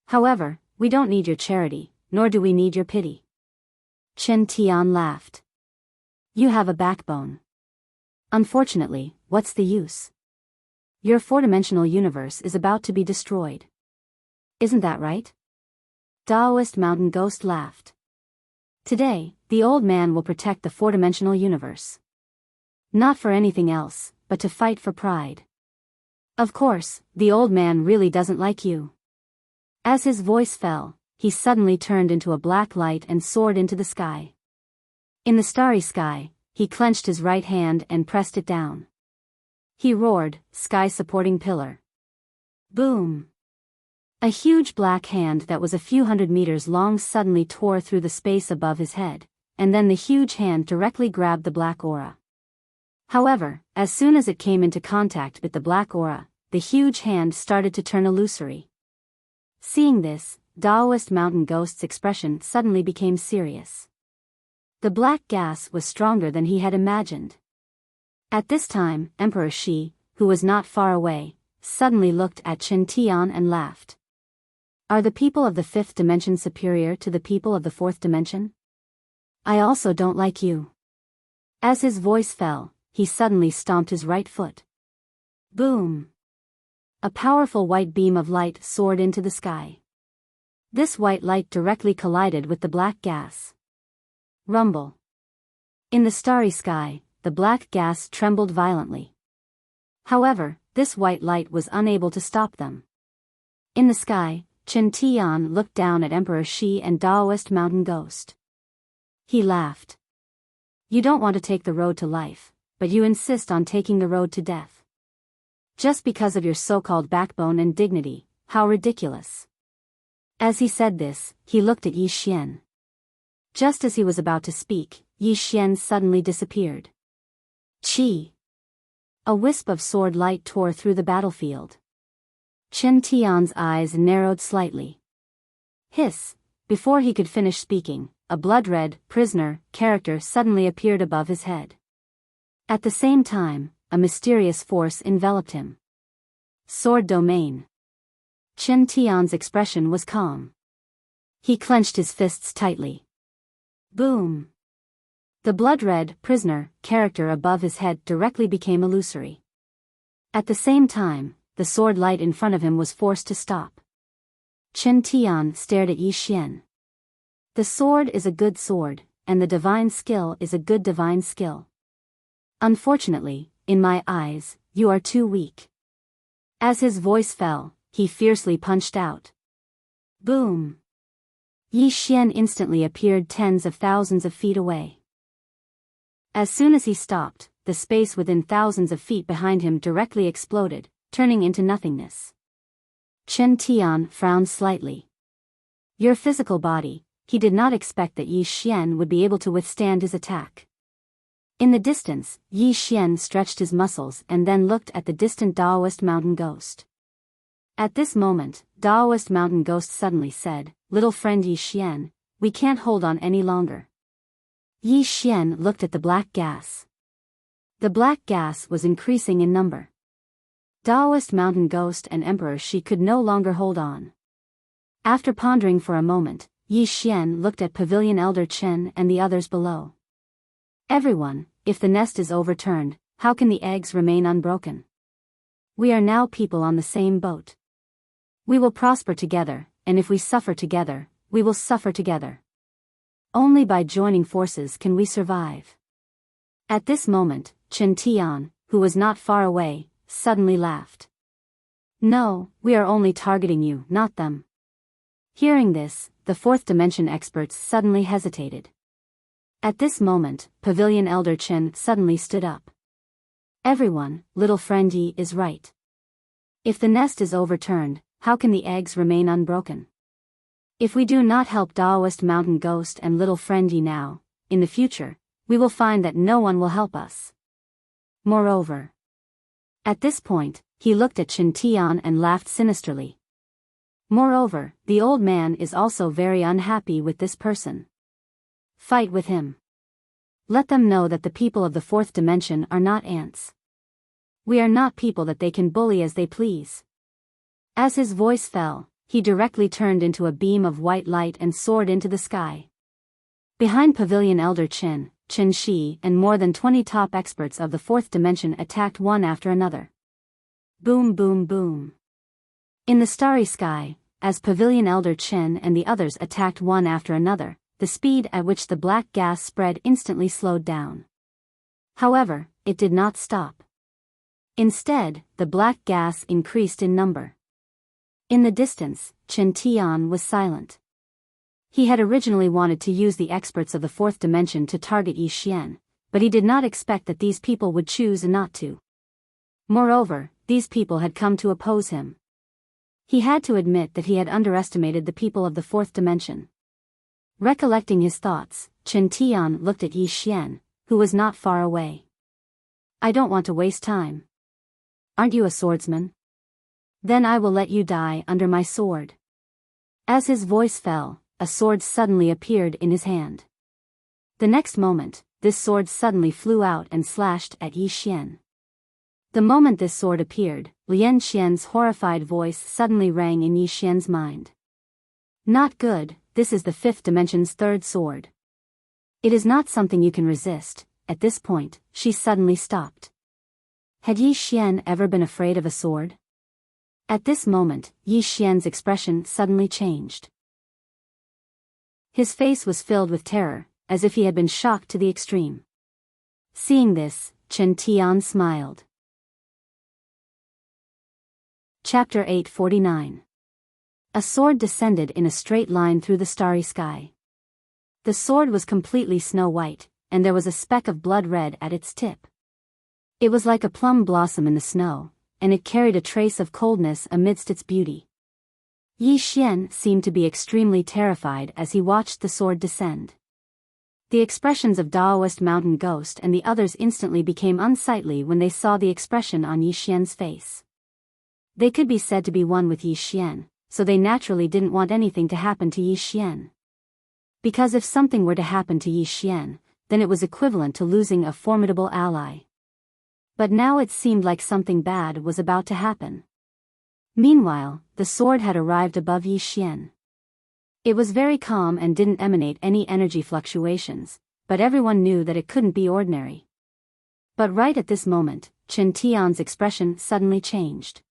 However, we don't need your charity, nor do we need your pity. Chen Tian laughed. You have a backbone. Unfortunately, what's the use? Your four-dimensional universe is about to be destroyed. Isn't that right? Taoist Mountain Ghost laughed. Today, the old man will protect the four-dimensional universe. Not for anything else, but to fight for pride. Of course, the old man really doesn't like you. As his voice fell, he suddenly turned into a black light and soared into the sky. In the starry sky, he clenched his right hand and pressed it down. He roared, sky-supporting pillar. Boom! A huge black hand that was a few hundred meters long suddenly tore through the space above his head, and then the huge hand directly grabbed the black aura. However, as soon as it came into contact with the black aura, the huge hand started to turn illusory. Seeing this, Taoist Mountain Ghost's expression suddenly became serious. The black gas was stronger than he had imagined. At this time, Emperor Shi, who was not far away, suddenly looked at Chen Tian and laughed. Are the people of the fifth dimension superior to the people of the fourth dimension? I also don't like you. As his voice fell, he suddenly stomped his right foot. Boom! A powerful white beam of light soared into the sky. This white light directly collided with the black gas. Rumble. In the starry sky, the black gas trembled violently. However, this white light was unable to stop them. In the sky, Chen Tian looked down at Emperor Shi and Taoist Mountain Ghost. He laughed. You don't want to take the road to life, but you insist on taking the road to death. Just because of your so-called backbone and dignity, how ridiculous. As he said this, he looked at Yi Xian. Just as he was about to speak, Yi Xian suddenly disappeared. Chi! A wisp of sword light tore through the battlefield. Chen Tian's eyes narrowed slightly. Hiss! Before he could finish speaking, a blood-red, prisoner, character suddenly appeared above his head. At the same time, a mysterious force enveloped him. Sword domain. Chen Tian's expression was calm. He clenched his fists tightly. Boom! The blood-red, prisoner, character above his head directly became illusory. At the same time, the sword light in front of him was forced to stop. Chen Tian stared at Yi Xian. The sword is a good sword, and the divine skill is a good divine skill. Unfortunately, in my eyes, you are too weak. As his voice fell, he fiercely punched out. Boom! Yi Xian instantly appeared tens of thousands of feet away. As soon as he stopped, the space within thousands of feet behind him directly exploded, turning into nothingness. Chen Tian frowned slightly. Your physical body, he did not expect that Yi Xian would be able to withstand his attack. In the distance, Yi Xian stretched his muscles and then looked at the distant Taoist Mountain Ghost. At this moment, Taoist Mountain Ghost suddenly said, Little friend Yi Xian, we can't hold on any longer. Yi Xian looked at the black gas. The black gas was increasing in number. Taoist Mountain Ghost and Emperor Shi could no longer hold on. After pondering for a moment, Yi Xian looked at Pavilion Elder Chen and the others below. Everyone, if the nest is overturned, how can the eggs remain unbroken? We are now people on the same boat. We will prosper together, and if we suffer together, we will suffer together. Only by joining forces can we survive. At this moment, Chen Tian, who was not far away, suddenly laughed. No, we are only targeting you, not them. Hearing this, the fourth dimension experts suddenly hesitated. At this moment, Pavilion Elder Chen suddenly stood up. Everyone, little friend Yi is right. If the nest is overturned, how can the eggs remain unbroken? If we do not help Taoist Mountain Ghost and little friend Yi now, in the future, we will find that no one will help us. Moreover. At this point, he looked at Chen Tian and laughed sinisterly. Moreover, the old man is also very unhappy with this person. Fight with him. Let them know that the people of the fourth dimension are not ants. We are not people that they can bully as they please. As his voice fell, he directly turned into a beam of white light and soared into the sky. Behind Pavilion Elder Qin Shi, and more than 20 top experts of the fourth dimension attacked one after another. Boom boom boom. In the starry sky, as Pavilion Elder Qin and the others attacked one after another, the speed at which the black gas spread instantly slowed down. However, it did not stop. Instead, the black gas increased in number. In the distance, Chen Tian was silent. He had originally wanted to use the experts of the fourth dimension to target Yi Xian, but he did not expect that these people would choose not to. Moreover, these people had come to oppose him. He had to admit that he had underestimated the people of the fourth dimension. Recollecting his thoughts, Chen Tian looked at Yi Xian, who was not far away. I don't want to waste time. Aren't you a swordsman? Then I will let you die under my sword. As his voice fell, a sword suddenly appeared in his hand. The next moment, this sword suddenly flew out and slashed at Yi Xian. The moment this sword appeared, Lian Xian's horrified voice suddenly rang in Yi Xian's mind. Not good, this is the fifth dimension's third sword. It is not something you can resist. At this point, she suddenly stopped. Had Yi Xian ever been afraid of a sword? At this moment, Yi Xian's expression suddenly changed. His face was filled with terror, as if he had been shocked to the extreme. Seeing this, Chen Tian smiled. Chapter 849. A sword descended in a straight line through the starry sky. The sword was completely snow-white, and there was a speck of blood red at its tip. It was like a plum blossom in the snow, and it carried a trace of coldness amidst its beauty. Yi Xian seemed to be extremely terrified as he watched the sword descend. The expressions of Daoist Mountain Ghost and the others instantly became unsightly when they saw the expression on Yi Xian's face. They could be said to be one with Yi Xian, so they naturally didn't want anything to happen to Yi Xian. Because if something were to happen to Yi Xian, then it was equivalent to losing a formidable ally. But now it seemed like something bad was about to happen. Meanwhile, the sword had arrived above Yi Xian. It was very calm and didn't emanate any energy fluctuations, but everyone knew that it couldn't be ordinary. But right at this moment, Chen Tian's expression suddenly changed.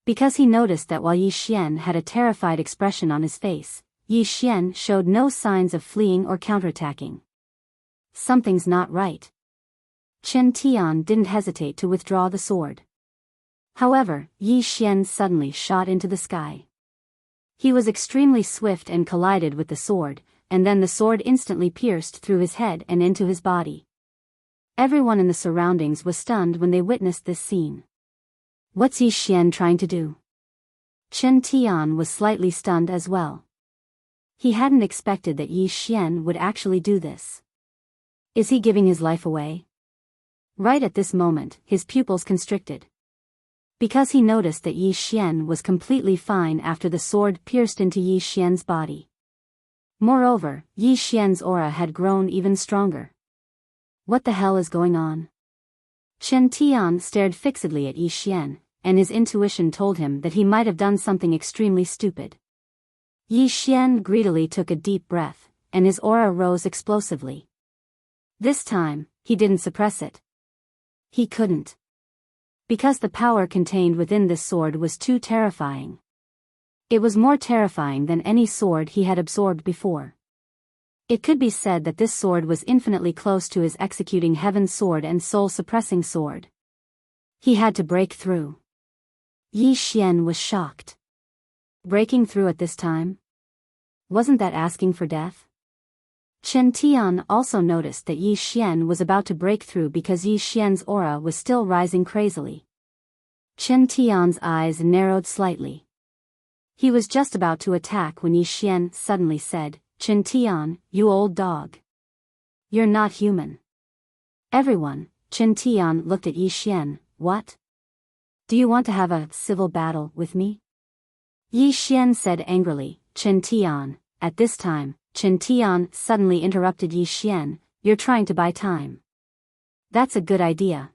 Because he noticed that while Yi Xian had a terrified expression on his face, Yi Xian showed no signs of fleeing or counterattacking. Something's not right. Chen Tian didn't hesitate to withdraw the sword. However, Yi Xian suddenly shot into the sky. He was extremely swift and collided with the sword, and then the sword instantly pierced through his head and into his body. Everyone in the surroundings was stunned when they witnessed this scene. What's Yi Xian trying to do? Chen Tian was slightly stunned as well. He hadn't expected that Yi Xian would actually do this. Is he giving his life away? Right at this moment, his pupils constricted. Because he noticed that Yi Xian was completely fine after the sword pierced into Yi Xian's body. Moreover, Yi Xian's aura had grown even stronger. What the hell is going on? Chen Tian stared fixedly at Yi Xian, and his intuition told him that he might have done something extremely stupid. Yi Xian greedily took a deep breath, and his aura rose explosively. This time, he didn't suppress it. He couldn't. Because the power contained within this sword was too terrifying. It was more terrifying than any sword he had absorbed before. It could be said that this sword was infinitely close to his executing heaven's sword and soul-suppressing sword. He had to break through. Yi Xian was shocked. Breaking through at this time? Wasn't that asking for death? Chen Tian also noticed that Yi Xian was about to break through because Yi Xian's aura was still rising crazily. Chen Tian's eyes narrowed slightly. He was just about to attack when Yi Xian suddenly said, Chen Tian, you old dog. You're not human. Everyone, Chen Tian looked at Yi Xian. What? Do you want to have a civil battle with me? Yi Xian said angrily. Chen Tian. At this time, Chen Tian suddenly interrupted Yi Xian. You're trying to buy time. That's a good idea.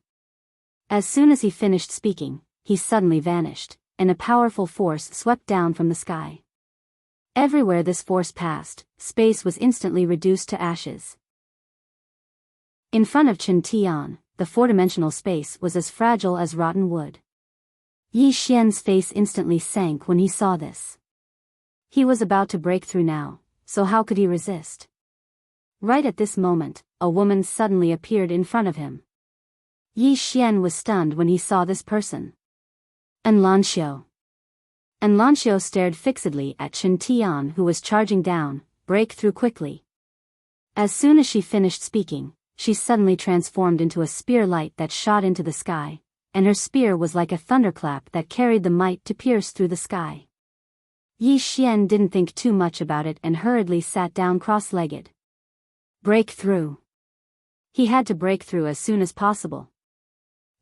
As soon as he finished speaking, he suddenly vanished, and a powerful force swept down from the sky. Everywhere this force passed, space was instantly reduced to ashes. In front of Chen Tian, the four-dimensional space was as fragile as rotten wood. Yi Xian's face instantly sank when he saw this. He was about to break through now, so how could he resist? Right at this moment, a woman suddenly appeared in front of him. Yi Xian was stunned when he saw this person. Enrich. Enrich stared fixedly at Chen Tian, who was charging down. Break through quickly. As soon as she finished speaking, she suddenly transformed into a spear light that shot into the sky, and her spear was like a thunderclap that carried the might to pierce through the sky. Yi Xian didn't think too much about it and hurriedly sat down cross-legged. Break through. He had to break through as soon as possible.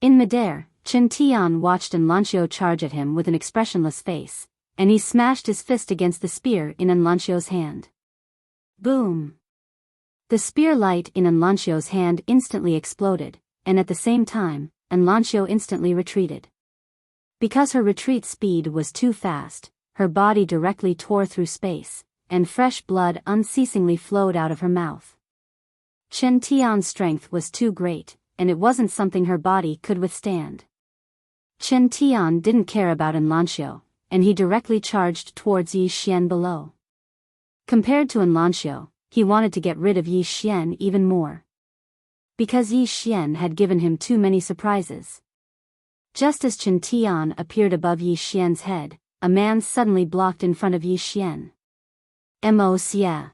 In midair, Chen Tian watched Enrich charge at him with an expressionless face, and he smashed his fist against the spear in Enrich's hand. Boom! The spear light in Enric's hand instantly exploded, and at the same time, Enrich instantly retreated. Because her retreat speed was too fast, her body directly tore through space, and fresh blood unceasingly flowed out of her mouth. Chen Tian's strength was too great, and it wasn't something her body could withstand. Chen Tian didn't care about Enrich, and he directly charged towards Yi Xian below. Compared to Enrich, he wanted to get rid of Yi Xian even more. Because Yi Xian had given him too many surprises. Just as Chen Tian appeared above Yi Xian's head, a man suddenly blocked in front of Yi Xian. Immerse.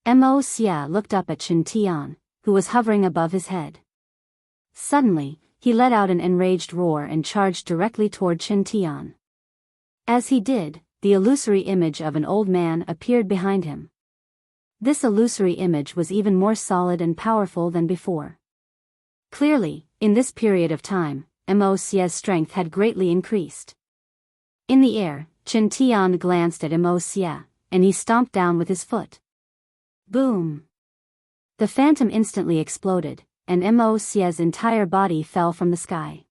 Immerse looked up at Chen Tian, who was hovering above his head. Suddenly, he let out an enraged roar and charged directly toward Chen Tian. As he did, the illusory image of an old man appeared behind him. This illusory image was even more solid and powerful than before. Clearly, in this period of time, Immerse's strength had greatly increased. In the air, Chen Tian glanced at Immerse, and he stomped down with his foot. Boom! The phantom instantly exploded, and Immerse's entire body fell from the sky.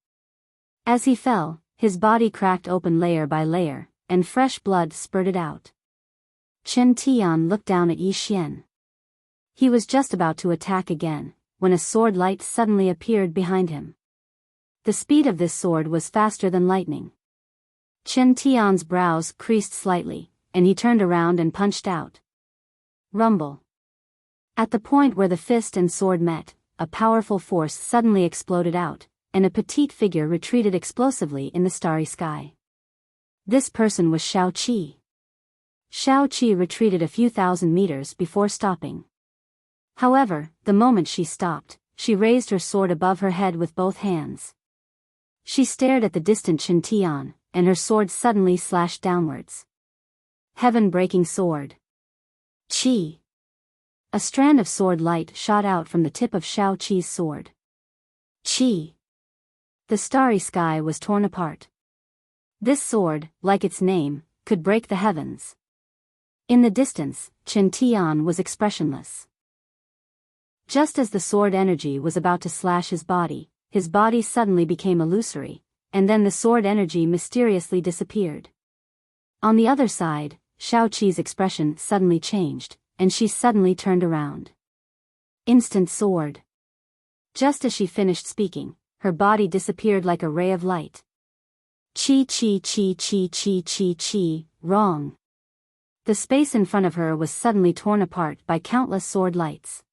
As he fell, his body cracked open layer by layer, and fresh blood spurted out. Chen Tian looked down at Yi Xian. He was just about to attack again, when a sword light suddenly appeared behind him. The speed of this sword was faster than lightning. Chen Tian's brows creased slightly, and he turned around and punched out. Rumble. At the point where the fist and sword met, a powerful force suddenly exploded out, and a petite figure retreated explosively in the starry sky. This person was Shao Qi. Shao Qi retreated a few thousand meters before stopping. However, the moment she stopped, she raised her sword above her head with both hands. She stared at the distant Chen Tian, and her sword suddenly slashed downwards. Heaven-breaking sword. Qi. A strand of sword light shot out from the tip of Shao Qi's sword. Qi. The starry sky was torn apart. This sword, like its name, could break the heavens. In the distance, Chen Tian was expressionless. Just as the sword energy was about to slash his body suddenly became illusory, and then the sword energy mysteriously disappeared. On the other side, Shao Qi's expression suddenly changed, and she suddenly turned around. Instant sword. Just as she finished speaking, her body disappeared like a ray of light. Chi chi chi chi chi chi chi, wrong. The space in front of her was suddenly torn apart by countless sword lights.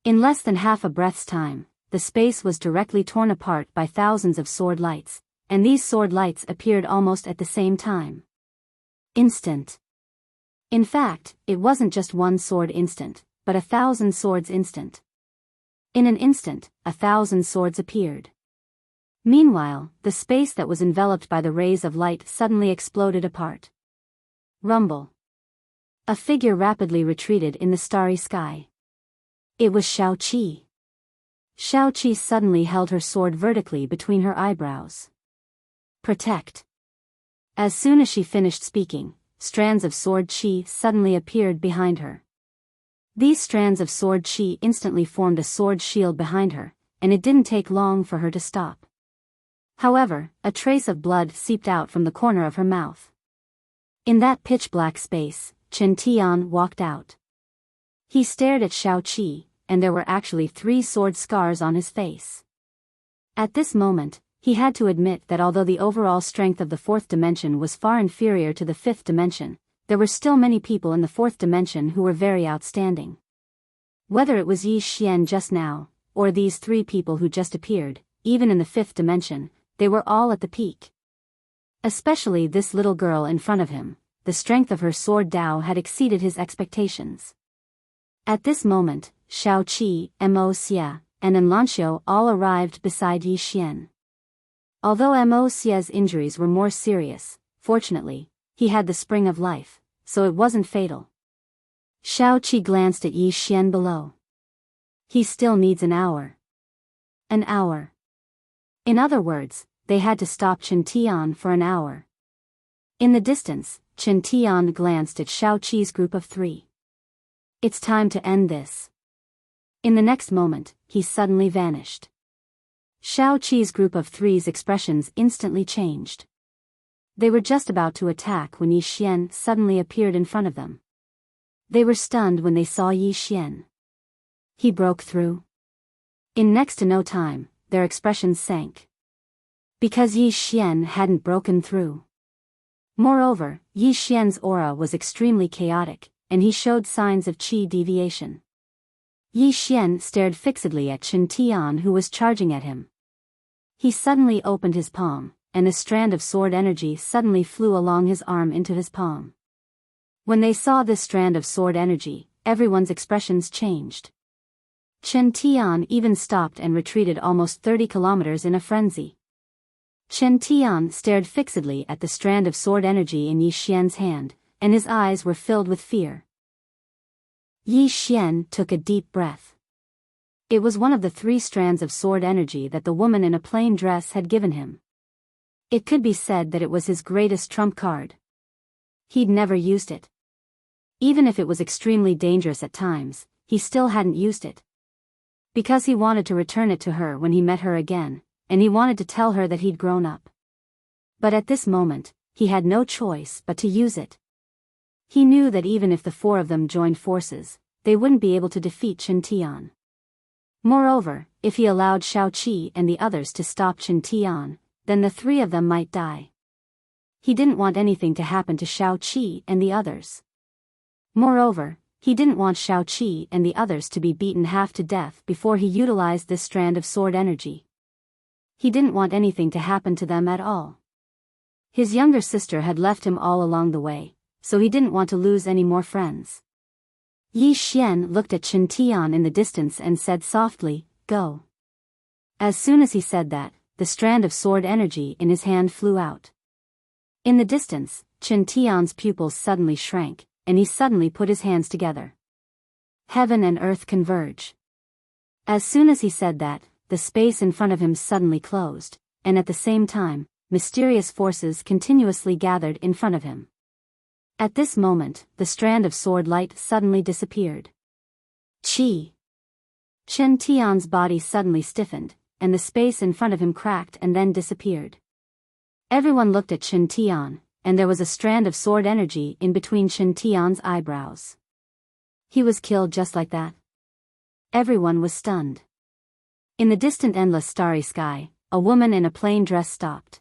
In less than half a breath's time, the space was directly torn apart by thousands of sword lights, and these sword lights appeared almost at the same time. Instant. In fact, it wasn't just one sword instant, but 1,000 swords instant. In an instant, 1,000 swords appeared. Meanwhile, the space that was enveloped by the rays of light suddenly exploded apart. Rumble. A figure rapidly retreated in the starry sky. It was Shao Qi. Shao Qi suddenly held her sword vertically between her eyebrows. Protect. As soon as she finished speaking, strands of sword qi suddenly appeared behind her. These strands of sword qi instantly formed a sword shield behind her, and it didn't take long for her to stop. However, a trace of blood seeped out from the corner of her mouth. In that pitch-black space, Chen Tian walked out. He stared at Shao Qi, and there were actually 3 sword scars on his face. At this moment, he had to admit that although the overall strength of the 4th dimension was far inferior to the 5th dimension, there were still many people in the 4th dimension who were very outstanding. Whether it was Yi Xian just now, or these 3 people who just appeared, even in the 5th dimension, they were all at the peak. Especially this little girl in front of him, the strength of her sword Dao had exceeded his expectations. At this moment, Shao Qi, Mo Xia, and Enlanxiu all arrived beside Yi Xian. Although Mo Xia's injuries were more serious, fortunately, he had the spring of life, so it wasn't fatal. Shao Qi glanced at Yi Xian below. He still needs an hour. An hour. In other words, they had to stop Chen Tian for an hour. In the distance, Chen Tian glanced at Shao Qi's group of 3. It's time to end this. In the next moment, he suddenly vanished. Shao Qi's group of 3's expressions instantly changed. They were just about to attack when Yi Xian suddenly appeared in front of them. They were stunned when they saw Yi Xian. He broke through. In next to no time, their expressions sank. Because Yi Xian hadn't broken through. Moreover, Yi Xian's aura was extremely chaotic, and he showed signs of qi deviation. Yi Xian stared fixedly at Chen Tian who was charging at him. He suddenly opened his palm, and a strand of sword energy suddenly flew along his arm into his palm. When they saw this strand of sword energy, everyone's expressions changed. Chen Tian even stopped and retreated almost 30 kilometers in a frenzy. Chen Tian stared fixedly at the strand of sword energy in Yi Xian's hand, and his eyes were filled with fear. Yi Xian took a deep breath. It was one of the 3 strands of sword energy that the woman in a plain dress had given him. It could be said that it was his greatest trump card. He'd never used it. Even if it was extremely dangerous at times, he still hadn't used it. Because he wanted to return it to her when he met her again, and he wanted to tell her that he'd grown up. But at this moment, he had no choice but to use it. He knew that even if the 4 of them joined forces, they wouldn't be able to defeat Chen Tian. Moreover, if he allowed Shao Qi and the others to stop Chen Tian, then the 3 of them might die. He didn't want anything to happen to Shao Qi and the others. Moreover, he didn't want Shao Qi and the others to be beaten half to death before he utilized this strand of sword energy. He didn't want anything to happen to them at all. His younger sister had left him all along the way, so he didn't want to lose any more friends. Yi Xian looked at Chen Tian in the distance and said softly, "Go." As soon as he said that, the strand of sword energy in his hand flew out. In the distance, Chen Tian's pupils suddenly shrank, and he suddenly put his hands together. Heaven and earth converge. As soon as he said that, the space in front of him suddenly closed, and at the same time, mysterious forces continuously gathered in front of him. At this moment, the strand of sword light suddenly disappeared. Qi. Chen Tian's body suddenly stiffened, and the space in front of him cracked and then disappeared. Everyone looked at Chen Tian, and there was a strand of sword energy in between Chen Tian's eyebrows. He was killed just like that. Everyone was stunned. In the distant endless starry sky, a woman in a plain dress stopped.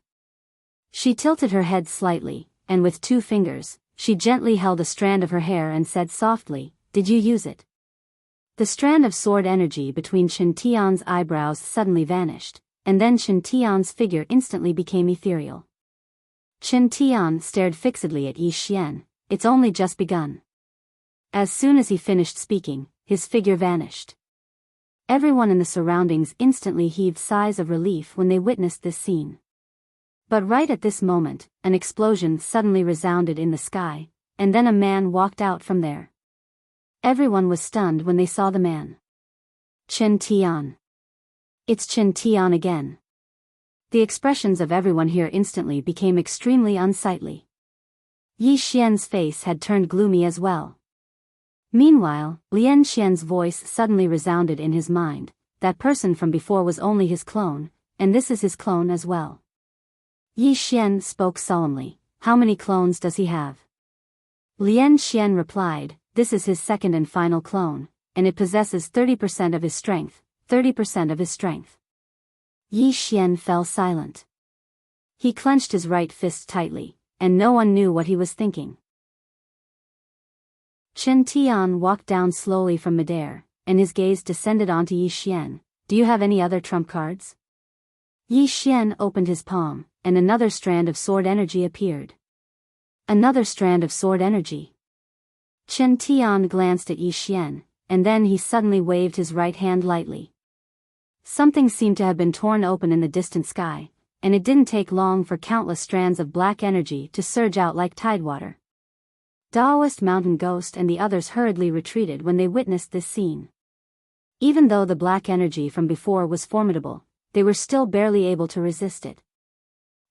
She tilted her head slightly, and with 2 fingers, she gently held a strand of her hair and said softly, "Did you use it?" The strand of sword energy between Chen Tian's eyebrows suddenly vanished, and then Chen Tian's figure instantly became ethereal. Chen Tian stared fixedly at Yi Xian. It's only just begun. As soon as he finished speaking, his figure vanished. Everyone in the surroundings instantly heaved sighs of relief when they witnessed this scene. But right at this moment, an explosion suddenly resounded in the sky, and then a man walked out from there. Everyone was stunned when they saw the man. Chen Tian. It's Chen Tian again. The expressions of everyone here instantly became extremely unsightly. Yi Xian's face had turned gloomy as well. Meanwhile, Lian Xian's voice suddenly resounded in his mind. That person from before was only his clone, and this is his clone as well. Yi Xian spoke solemnly. How many clones does he have? Lian Xian replied, this is his second and final clone, and it possesses 30% of his strength, 30% of his strength. Yi Xian fell silent. He clenched his right fist tightly, and no one knew what he was thinking. Chen Tian walked down slowly from midair, and his gaze descended onto Yi Xian. Do you have any other trump cards? Yi Xian opened his palm, and another strand of sword energy appeared. Another strand of sword energy. Chen Tian glanced at Yi Xian, and then he suddenly waved his right hand lightly. Something seemed to have been torn open in the distant sky, and it didn't take long for countless strands of black energy to surge out like tidewater. Daoist Mountain Ghost and the others hurriedly retreated when they witnessed this scene. Even though the black energy from before was formidable, they were still barely able to resist it.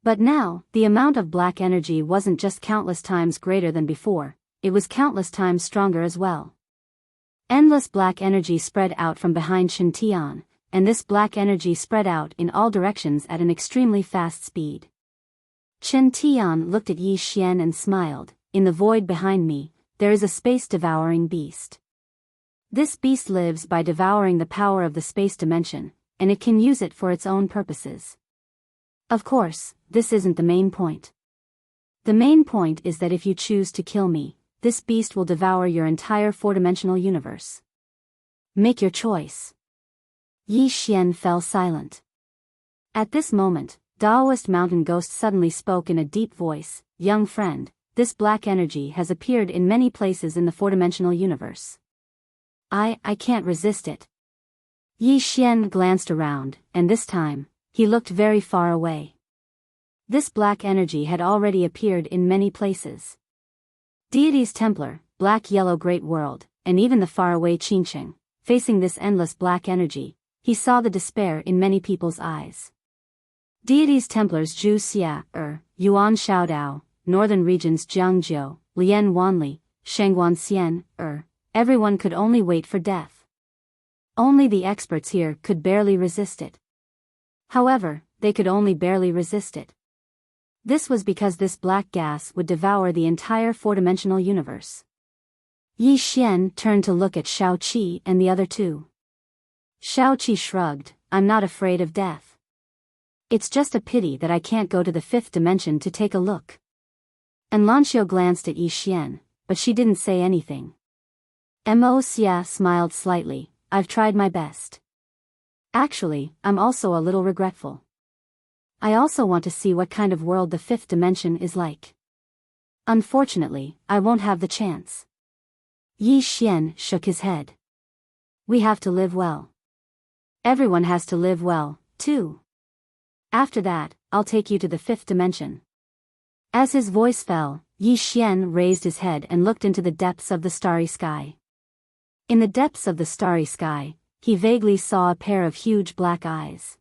But now, the amount of black energy wasn't just countless times greater than before, it was countless times stronger as well. Endless black energy spread out from behind Chen Tian, and this black energy spread out in all directions at an extremely fast speed. Chen Tian looked at Yi Xian and smiled. In the void behind me, there is a space-devouring beast. This beast lives by devouring the power of the space dimension, and it can use it for its own purposes. Of course, this isn't the main point. The main point is that if you choose to kill me, this beast will devour your entire four-dimensional universe. Make your choice. Yi Xian fell silent. At this moment, Daoist Mountain Ghost suddenly spoke in a deep voice, young friend, this black energy has appeared in many places in the four-dimensional universe. I can't resist it. Yi Xian glanced around, and this time, he looked very far away. This black energy had already appeared in many places. Deity's Templar, Black-Yellow Great World, and even the faraway Qingcheng. Facing this endless black energy, he saw the despair in many people's eyes. Deity's Templars Zhu Xia, Yuan Xiaodao, Northern Regions Jiangjiu, Lian Wanli, Shangguan Xian, everyone could only wait for death. Only the experts here could barely resist it. However, they could only barely resist it. This was because this black gas would devour the entire four-dimensional universe. Yi Xian turned to look at Shao Qi and the other two. Shao Qi shrugged, I'm not afraid of death. It's just a pity that I can't go to the fifth dimension to take a look. And Lanxiu glanced at Yi Xian, but she didn't say anything. Mo Xia smiled slightly, I've tried my best. Actually, I'm also a little regretful. I also want to see what kind of world the fifth dimension is like. Unfortunately, I won't have the chance. Yi Xian shook his head. We have to live well. Everyone has to live well, too. After that, I'll take you to the fifth dimension. As his voice fell, Yi Xian raised his head and looked into the depths of the starry sky. In the depths of the starry sky, he vaguely saw a pair of huge black eyes.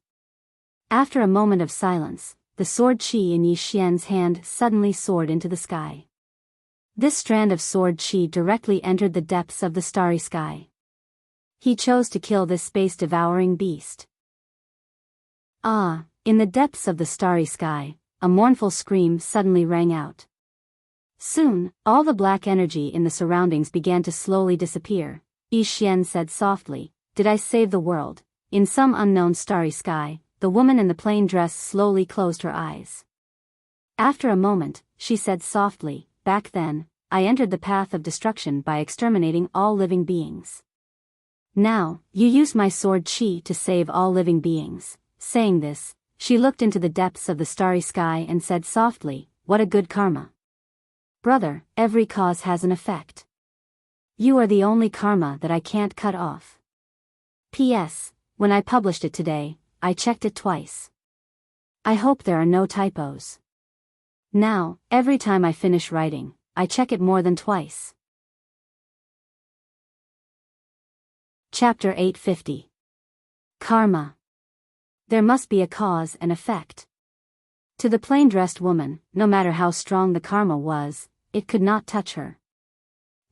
After a moment of silence, the sword qi in Yi Xian's hand suddenly soared into the sky. This strand of sword qi directly entered the depths of the starry sky. He chose to kill this space-devouring beast. Ah! In the depths of the starry sky, a mournful scream suddenly rang out. Soon, all the black energy in the surroundings began to slowly disappear. Yi Xian said softly, Did I save the world? In some unknown starry sky, the woman in the plain dress slowly closed her eyes. After a moment, she said softly, Back then, I entered the path of destruction by exterminating all living beings. Now, you use my sword qi to save all living beings. Saying this, she looked into the depths of the starry sky and said softly, What a good karma. Brother, every cause has an effect. You are the only karma that I can't cut off. P.S. When I published it today, I checked it twice. I hope there are no typos. Now, every time I finish writing, I check it more than twice. Chapter 850. Karma. There must be a cause and effect. To the plain-dressed woman, no matter how strong the karma was, it could not touch her.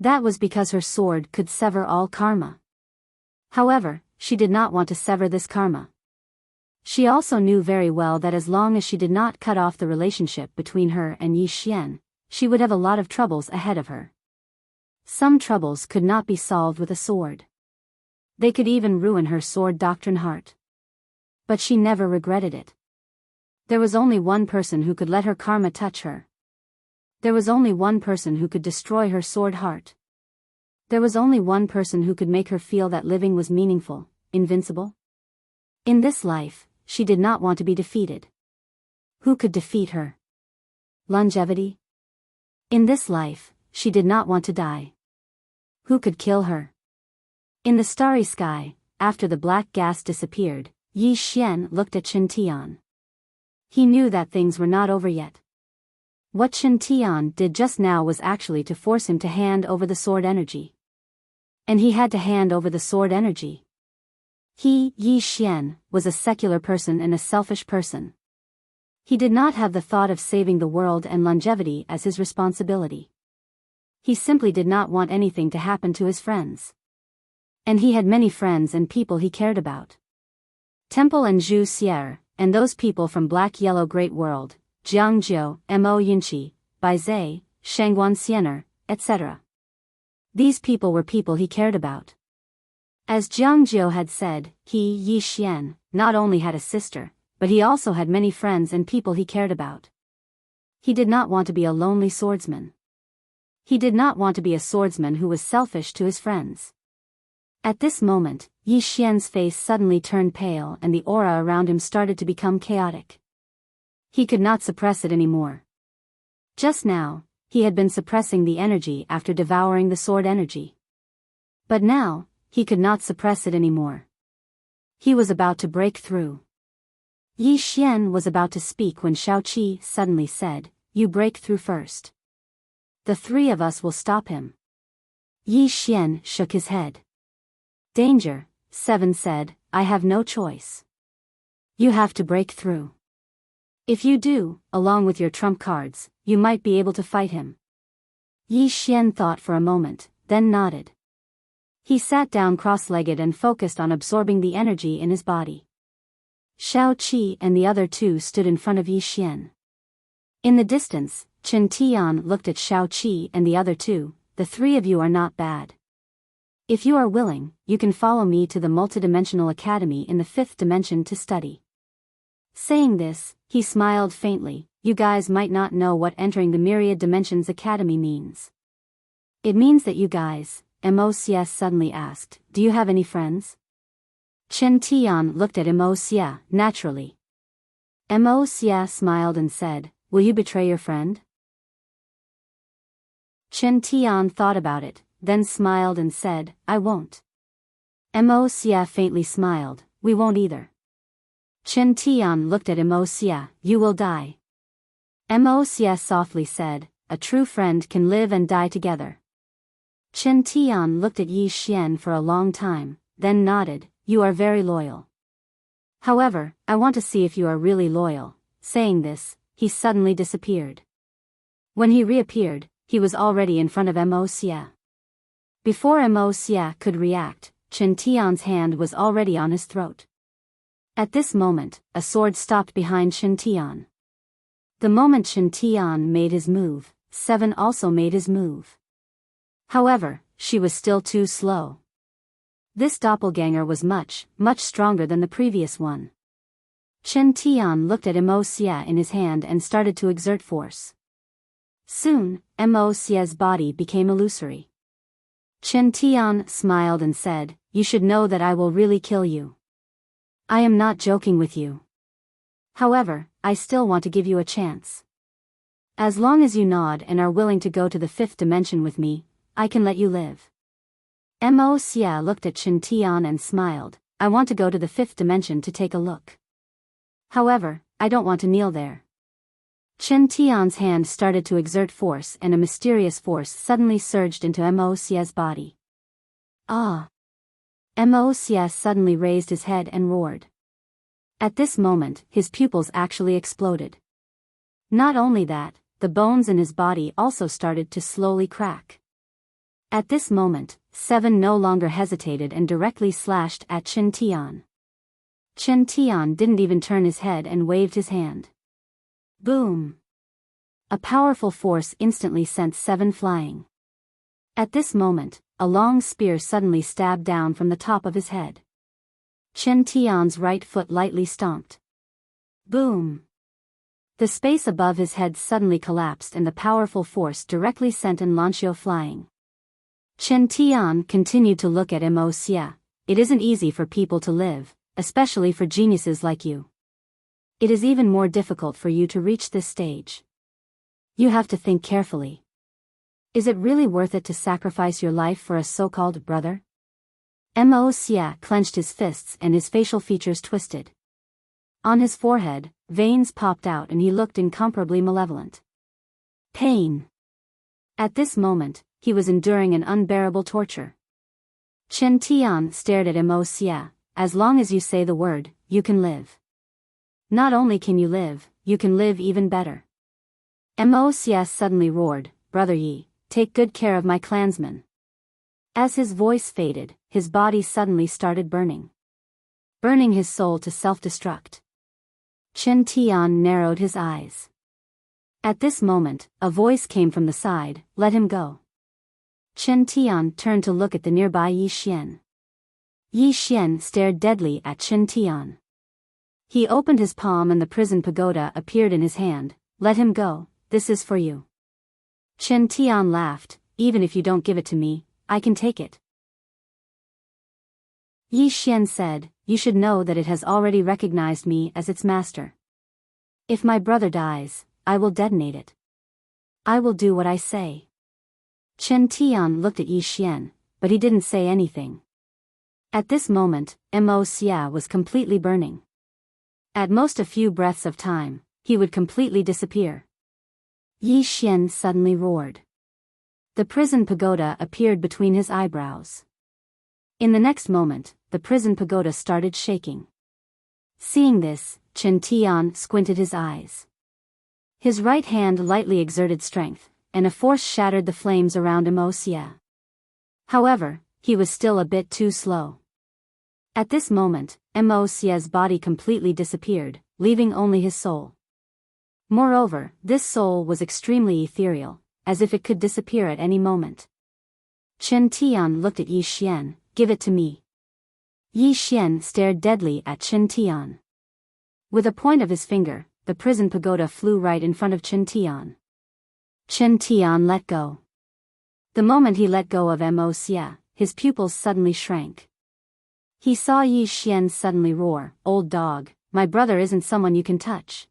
That was because her sword could sever all karma. However, she did not want to sever this karma. She also knew very well that as long as she did not cut off the relationship between her and Yi Xian, she would have a lot of troubles ahead of her. Some troubles could not be solved with a sword. They could even ruin her sword doctrine heart. But she never regretted it. There was only one person who could let her karma touch her. There was only one person who could destroy her sword heart. There was only one person who could make her feel that living was meaningful, invincible. In this life, she did not want to be defeated. Who could defeat her? Longevity? In this life, she did not want to die. Who could kill her? In the starry sky, after the black gas disappeared, Yi Xian looked at Chen Tian. He knew that things were not over yet. What Chen Tian did just now was actually to force him to hand over the sword energy. And he had to hand over the sword energy. He, Yi Xian, was a secular person and a selfish person. He did not have the thought of saving the world and longevity as his responsibility. He simply did not want anything to happen to his friends. And he had many friends and people he cared about. Temple and Zhu Xier, and those people from Black-Yellow Great World, Jiangjiu, Mo Yunqi, Baizhe, Shangguan Xiener, etc. These people were people he cared about. As Jiangjiu had said, he, Yi Xian, not only had a sister, but he also had many friends and people he cared about. He did not want to be a lonely swordsman. He did not want to be a swordsman who was selfish to his friends. At this moment, Yi Xian's face suddenly turned pale and the aura around him started to become chaotic. He could not suppress it anymore. Just now, he had been suppressing the energy after devouring the sword energy. But now, he could not suppress it anymore. He was about to break through. Yi Xian was about to speak when Shao Qi suddenly said, "You break through first. The three of us will stop him." Yi Xian shook his head. "Danger," Seven said, "I have no choice. You have to break through. If you do, along with your trump cards, you might be able to fight him." Yi Xian thought for a moment, then nodded. He sat down cross-legged and focused on absorbing the energy in his body. Shao Qi and the other two stood in front of Yi Xian. In the distance, Chen Tian looked at Shao Qi and the other two. "The three of you are not bad. If you are willing, you can follow me to the multidimensional academy in the fifth dimension to study." Saying this, he smiled faintly. "You guys might not know what entering the Myriad Dimensions Academy means." "It means that you guys," Mo suddenly asked, "do you have any friends?" Chen Tian looked at Mo naturally. Mo smiled and said, "Will you betray your friend?" Chen Tian thought about it, then smiled and said, "I won't." Mo faintly smiled, "We won't either." Chen Tian looked at Mo "You will die." Mo softly said, "A true friend can live and die together." Chen Tian looked at Yi Xian for a long time, then nodded, "You are very loyal. However, I want to see if you are really loyal." Saying this, he suddenly disappeared. When he reappeared, he was already in front of Mo. Before Mo could react, Chen Tian's hand was already on his throat. At this moment, a sword stopped behind Chen Tian. The moment Chen Tian made his move, Seven also made his move. However, she was still too slow. This doppelganger was much stronger than the previous one. Chen Tian looked at Mo in his hand and started to exert force. Soon, Mo's body became illusory. Chen Tian smiled and said, "You should know that I will really kill you. I am not joking with you. However, I still want to give you a chance. As long as you nod and are willing to go to the fifth dimension with me, I can let you live." Mo looked at Chen Tian and smiled, "I want to go to the fifth dimension to take a look. However, I don't want to kneel there." Chen Tian's hand started to exert force and a mysterious force suddenly surged into Mo's body. "Ah!" Mo suddenly raised his head and roared. At this moment, his pupils actually exploded. Not only that, the bones in his body also started to slowly crack. At this moment, Seven no longer hesitated and directly slashed at Chen Tian. Chen Tian didn't even turn his head and waved his hand. Boom! A powerful force instantly sent 7 flying. At this moment, a long spear suddenly stabbed down from the top of his head. Chen Tian's right foot lightly stomped. Boom! The space above his head suddenly collapsed and the powerful force directly sent Enlancio flying. Chen Tian continued to look at Immerse. It isn't easy for people to live, especially for geniuses like you. It is even more difficult for you to reach this stage. You have to think carefully. Is it really worth it to sacrifice your life for a so-called brother? Immerse clenched his fists and his facial features twisted. On his forehead, veins popped out and he looked incomparably malevolent. Pain. At this moment, he was enduring an unbearable torture. Chen Tian stared at Immerse. As long as you say the word, you can live. Not only can you live even better. Immerse suddenly roared, Brother Yi, take good care of my clansmen. As his voice faded, his body suddenly started burning. Burning his soul to self-destruct. Chen Tian narrowed his eyes. At this moment, a voice came from the side, let him go. Chen Tian turned to look at the nearby Yi Xian. Yi Xian stared deadly at Chen Tian. He opened his palm and the prison pagoda appeared in his hand, let him go, this is for you. Chen Tian laughed, even if you don't give it to me, I can take it. Yi Xian said, you should know that it has already recognized me as its master. If my brother dies, I will detonate it. I will do what I say. Chen Tian looked at Yi Xian, but he didn't say anything. At this moment, Immerse was completely burning. At most a few breaths of time, he would completely disappear. Yi Xian suddenly roared. The prison pagoda appeared between his eyebrows. In the next moment, the prison pagoda started shaking. Seeing this, Chen Tian squinted his eyes. His right hand lightly exerted strength, and a force shattered the flames around Immerse. However, he was still a bit too slow. At this moment, Immerse's body completely disappeared, leaving only his soul. Moreover, this soul was extremely ethereal, as if it could disappear at any moment. Chen Tian looked at Yi Xian, give it to me. Yi Xian stared deadly at Chen Tian. With a point of his finger, the prison pagoda flew right in front of Chen Tian. Chen Tian let go. The moment he let go of Immerse, his pupils suddenly shrank. He saw Yi Xian suddenly roar, old dog, my brother isn't someone you can touch.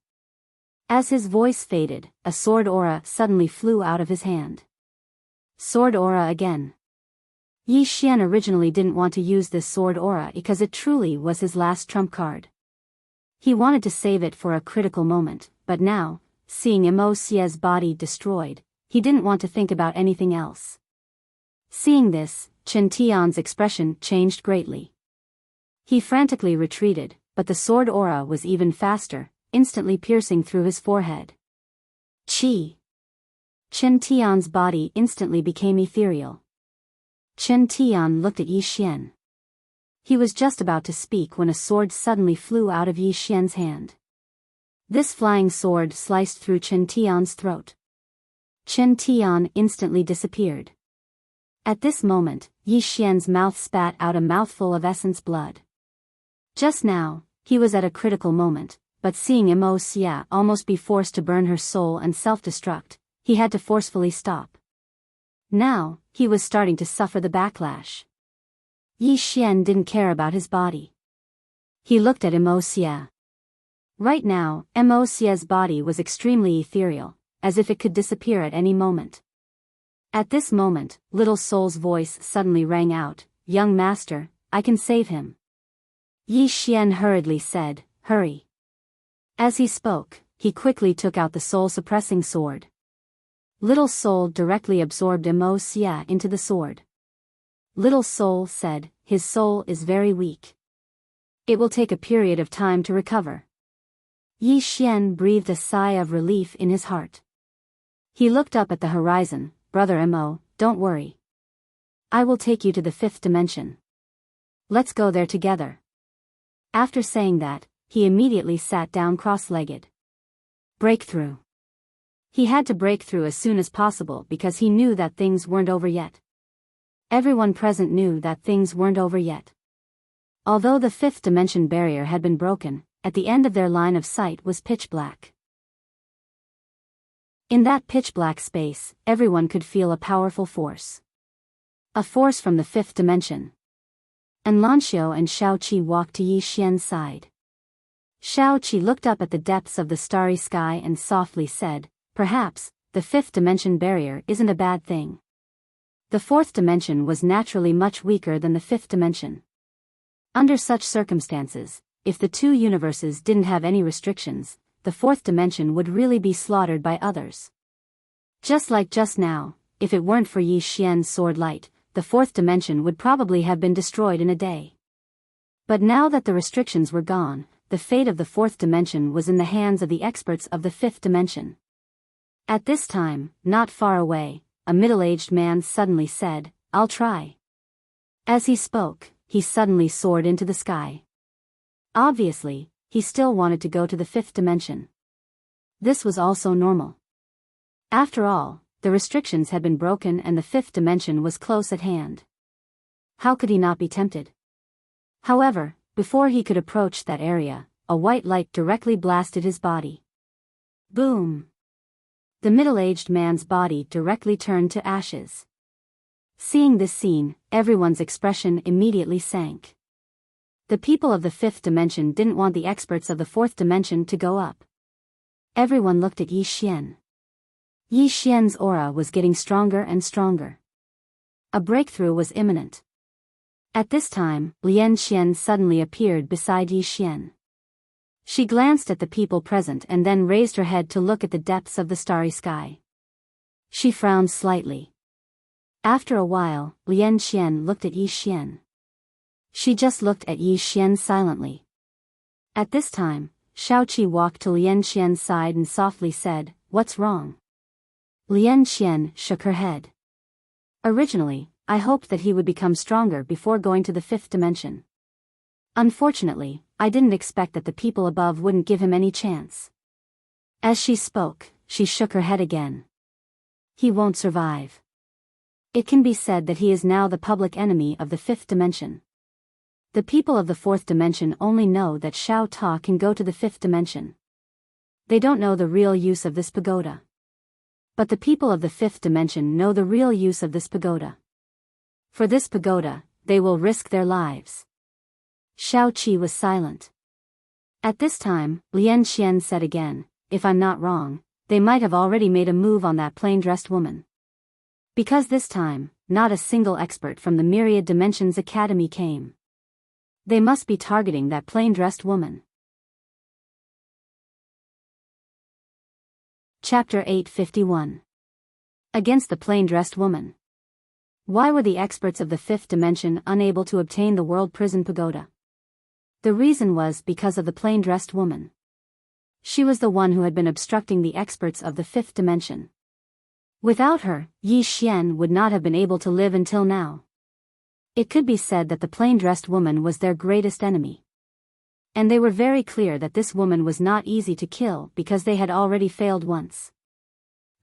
As his voice faded, a sword aura suddenly flew out of his hand. Sword aura again. Yi Xian originally didn't want to use this sword aura because it truly was his last trump card. He wanted to save it for a critical moment, but now, seeing Immerse's body destroyed, he didn't want to think about anything else. Seeing this, Chen Tian's expression changed greatly. He frantically retreated, but the sword aura was even faster, instantly piercing through his forehead. Chi! Chen Tian's body instantly became ethereal. Chen Tian looked at Yi Xian. He was just about to speak when a sword suddenly flew out of Yi Xian's hand. This flying sword sliced through Chen Tian's throat. Chen Tian instantly disappeared. At this moment, Yi Xian's mouth spat out a mouthful of essence blood. Just now, he was at a critical moment, but seeing Immerse almost be forced to burn her soul and self-destruct, he had to forcefully stop. Now, he was starting to suffer the backlash. Yi Xian didn't care about his body. He looked at Immerse. Right now, Immerse's body was extremely ethereal, as if it could disappear at any moment. At this moment, Little Soul's voice suddenly rang out, young master, I can save him. Yi Xian hurriedly said, hurry. As he spoke, he quickly took out the soul-suppressing sword. Little Soul directly absorbed Immerse into the sword. Little Soul said, his soul is very weak. It will take a period of time to recover. Yi Xian breathed a sigh of relief in his heart. He looked up at the horizon, Brother Mo, don't worry. I will take you to the 5th dimension. Let's go there together. After saying that, he immediately sat down cross-legged. Breakthrough. He had to break through as soon as possible because he knew that things weren't over yet. Everyone present knew that things weren't over yet. Although the fifth dimension barrier had been broken, at the end of their line of sight was pitch black. In that pitch black space, everyone could feel a powerful force. A force from the fifth dimension. And Lanxiu and Shao-Chi walked to Yi Xian's side. Shao-Chi looked up at the depths of the starry sky and softly said, "Perhaps, the fifth dimension barrier isn't a bad thing." The fourth dimension was naturally much weaker than the fifth dimension. Under such circumstances, if the two universes didn't have any restrictions, the fourth dimension would really be slaughtered by others. Just like just now, if it weren't for Yi Xian's sword light, the fourth dimension would probably have been destroyed in a day. But now that the restrictions were gone, the fate of the fourth dimension was in the hands of the experts of the fifth dimension. At this time, not far away, a middle-aged man suddenly said, "I'll try." As he spoke, he suddenly soared into the sky. Obviously, he still wanted to go to the fifth dimension. This was also normal. After all, the restrictions had been broken and the fifth dimension was close at hand. How could he not be tempted? However, before he could approach that area, a white light directly blasted his body. Boom! The middle-aged man's body directly turned to ashes. Seeing this scene, everyone's expression immediately sank. The people of the fifth dimension didn't want the experts of the fourth dimension to go up. Everyone looked at Yi Xian. Yi Xian's aura was getting stronger and stronger. A breakthrough was imminent. At this time, Lian Xian suddenly appeared beside Yi Xian. She glanced at the people present and then raised her head to look at the depths of the starry sky. She frowned slightly. After a while, Lian Xian looked at Yi Xian. She just looked at Yi Xian silently. At this time, Shao-Chi walked to Lian Xian's side and softly said, "What's wrong?" Lian Xian shook her head. Originally, I hoped that he would become stronger before going to the fifth dimension. Unfortunately, I didn't expect that the people above wouldn't give him any chance. As she spoke, she shook her head again. He won't survive. It can be said that he is now the public enemy of the fifth dimension. The people of the fourth dimension only know that Xiao Ta can go to the fifth dimension. They don't know the real use of this pagoda. But the people of the fifth dimension know the real use of this pagoda. For this pagoda, they will risk their lives. Shao-Chi was silent. At this time, Lian Xian said again, "If I'm not wrong, they might have already made a move on that plain-dressed woman. Because this time, not a single expert from the Myriad Dimensions Academy came. They must be targeting that plain-dressed woman." Chapter 851. Against the plain-dressed woman. Why were the experts of the fifth dimension unable to obtain the World Prison Pagoda? The reason was because of the plain-dressed woman. She was the one who had been obstructing the experts of the fifth dimension. Without her, Yi Xian would not have been able to live until now. It could be said that the plain-dressed woman was their greatest enemy. And they were very clear that this woman was not easy to kill because they had already failed once.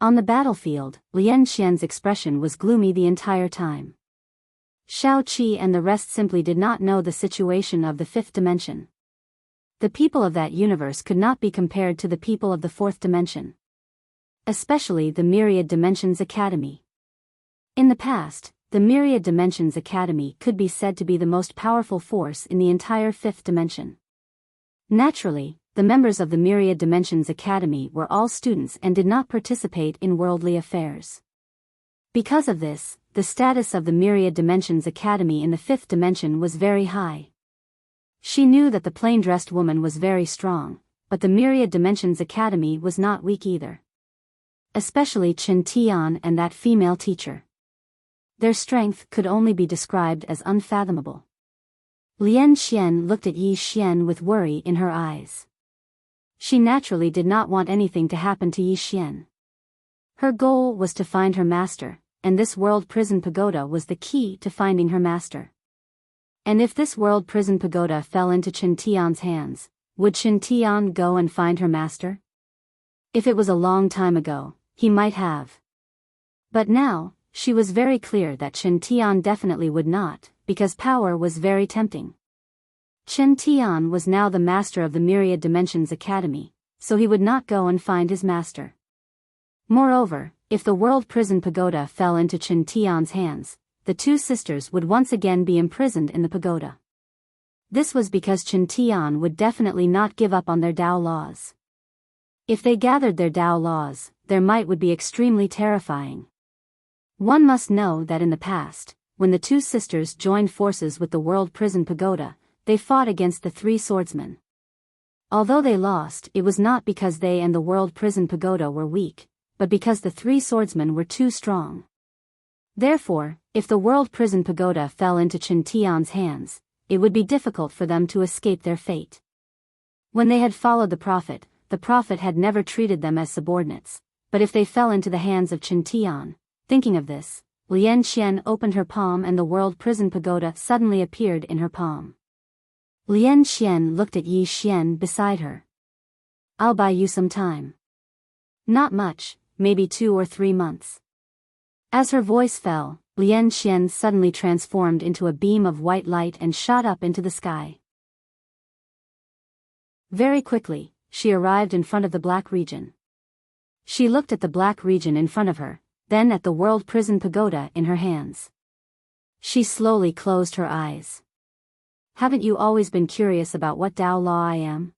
On the battlefield, Lian Xian's expression was gloomy the entire time. Shao-Chi and the rest simply did not know the situation of the fifth dimension. The people of that universe could not be compared to the people of the fourth dimension. Especially the Myriad Dimensions Academy. In the past, the Myriad Dimensions Academy could be said to be the most powerful force in the entire fifth dimension. Naturally, the members of the Myriad Dimensions Academy were all students and did not participate in worldly affairs. Because of this, the status of the Myriad Dimensions Academy in the fifth dimension was very high. She knew that the plain-dressed woman was very strong, but the Myriad Dimensions Academy was not weak either. Especially Chen Tian and that female teacher. Their strength could only be described as unfathomable. Lian Xian looked at Yi Xian with worry in her eyes. She naturally did not want anything to happen to Yi Xian. Her goal was to find her master, and this world prison pagoda was the key to finding her master. And if this world prison pagoda fell into Chen Tian's hands, would Chen Tian go and find her master? If it was a long time ago, he might have. But now, she was very clear that Chen Tian definitely would not, because power was very tempting. Chen Tian was now the master of the Myriad Dimensions Academy, so he would not go and find his master. Moreover, if the world prison pagoda fell into Chen Tian's hands, the two sisters would once again be imprisoned in the pagoda. This was because Chen Tian would definitely not give up on their Tao laws. If they gathered their Tao laws, their might would be extremely terrifying. One must know that in the past, when the two sisters joined forces with the world prison pagoda, they fought against the three swordsmen. Although they lost, it was not because they and the world prison pagoda were weak, but because the three swordsmen were too strong. Therefore, if the world prison pagoda fell into Chen Tian's hands, it would be difficult for them to escape their fate. When they had followed the prophet had never treated them as subordinates, but if they fell into the hands of Chen Tian, thinking of this, Lian Xian opened her palm and the world prison pagoda suddenly appeared in her palm. Lian Xian looked at Yi Xian beside her. I'll buy you some time. Not much, maybe 2 or 3 months. As her voice fell, Lian Xian suddenly transformed into a beam of white light and shot up into the sky. Very quickly, she arrived in front of the black region. She looked at the black region in front of her, then at the world prison pagoda in her hands. She slowly closed her eyes. Haven't you always been curious about what Tao law I am?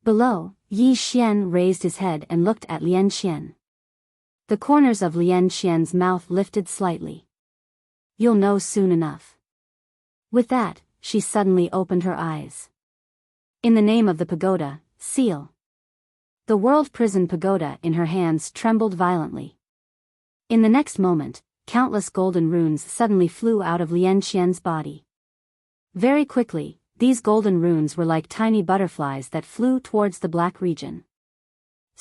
Below, Yi Xian raised his head and looked at Lian Xian. The corners of Lian Xian's mouth lifted slightly. You'll know soon enough. With that, she suddenly opened her eyes. In the name of the pagoda, seal. The world prison pagoda in her hands trembled violently. In the next moment, countless golden runes suddenly flew out of Lian Xian's body. Very quickly, these golden runes were like tiny butterflies that flew towards the black region.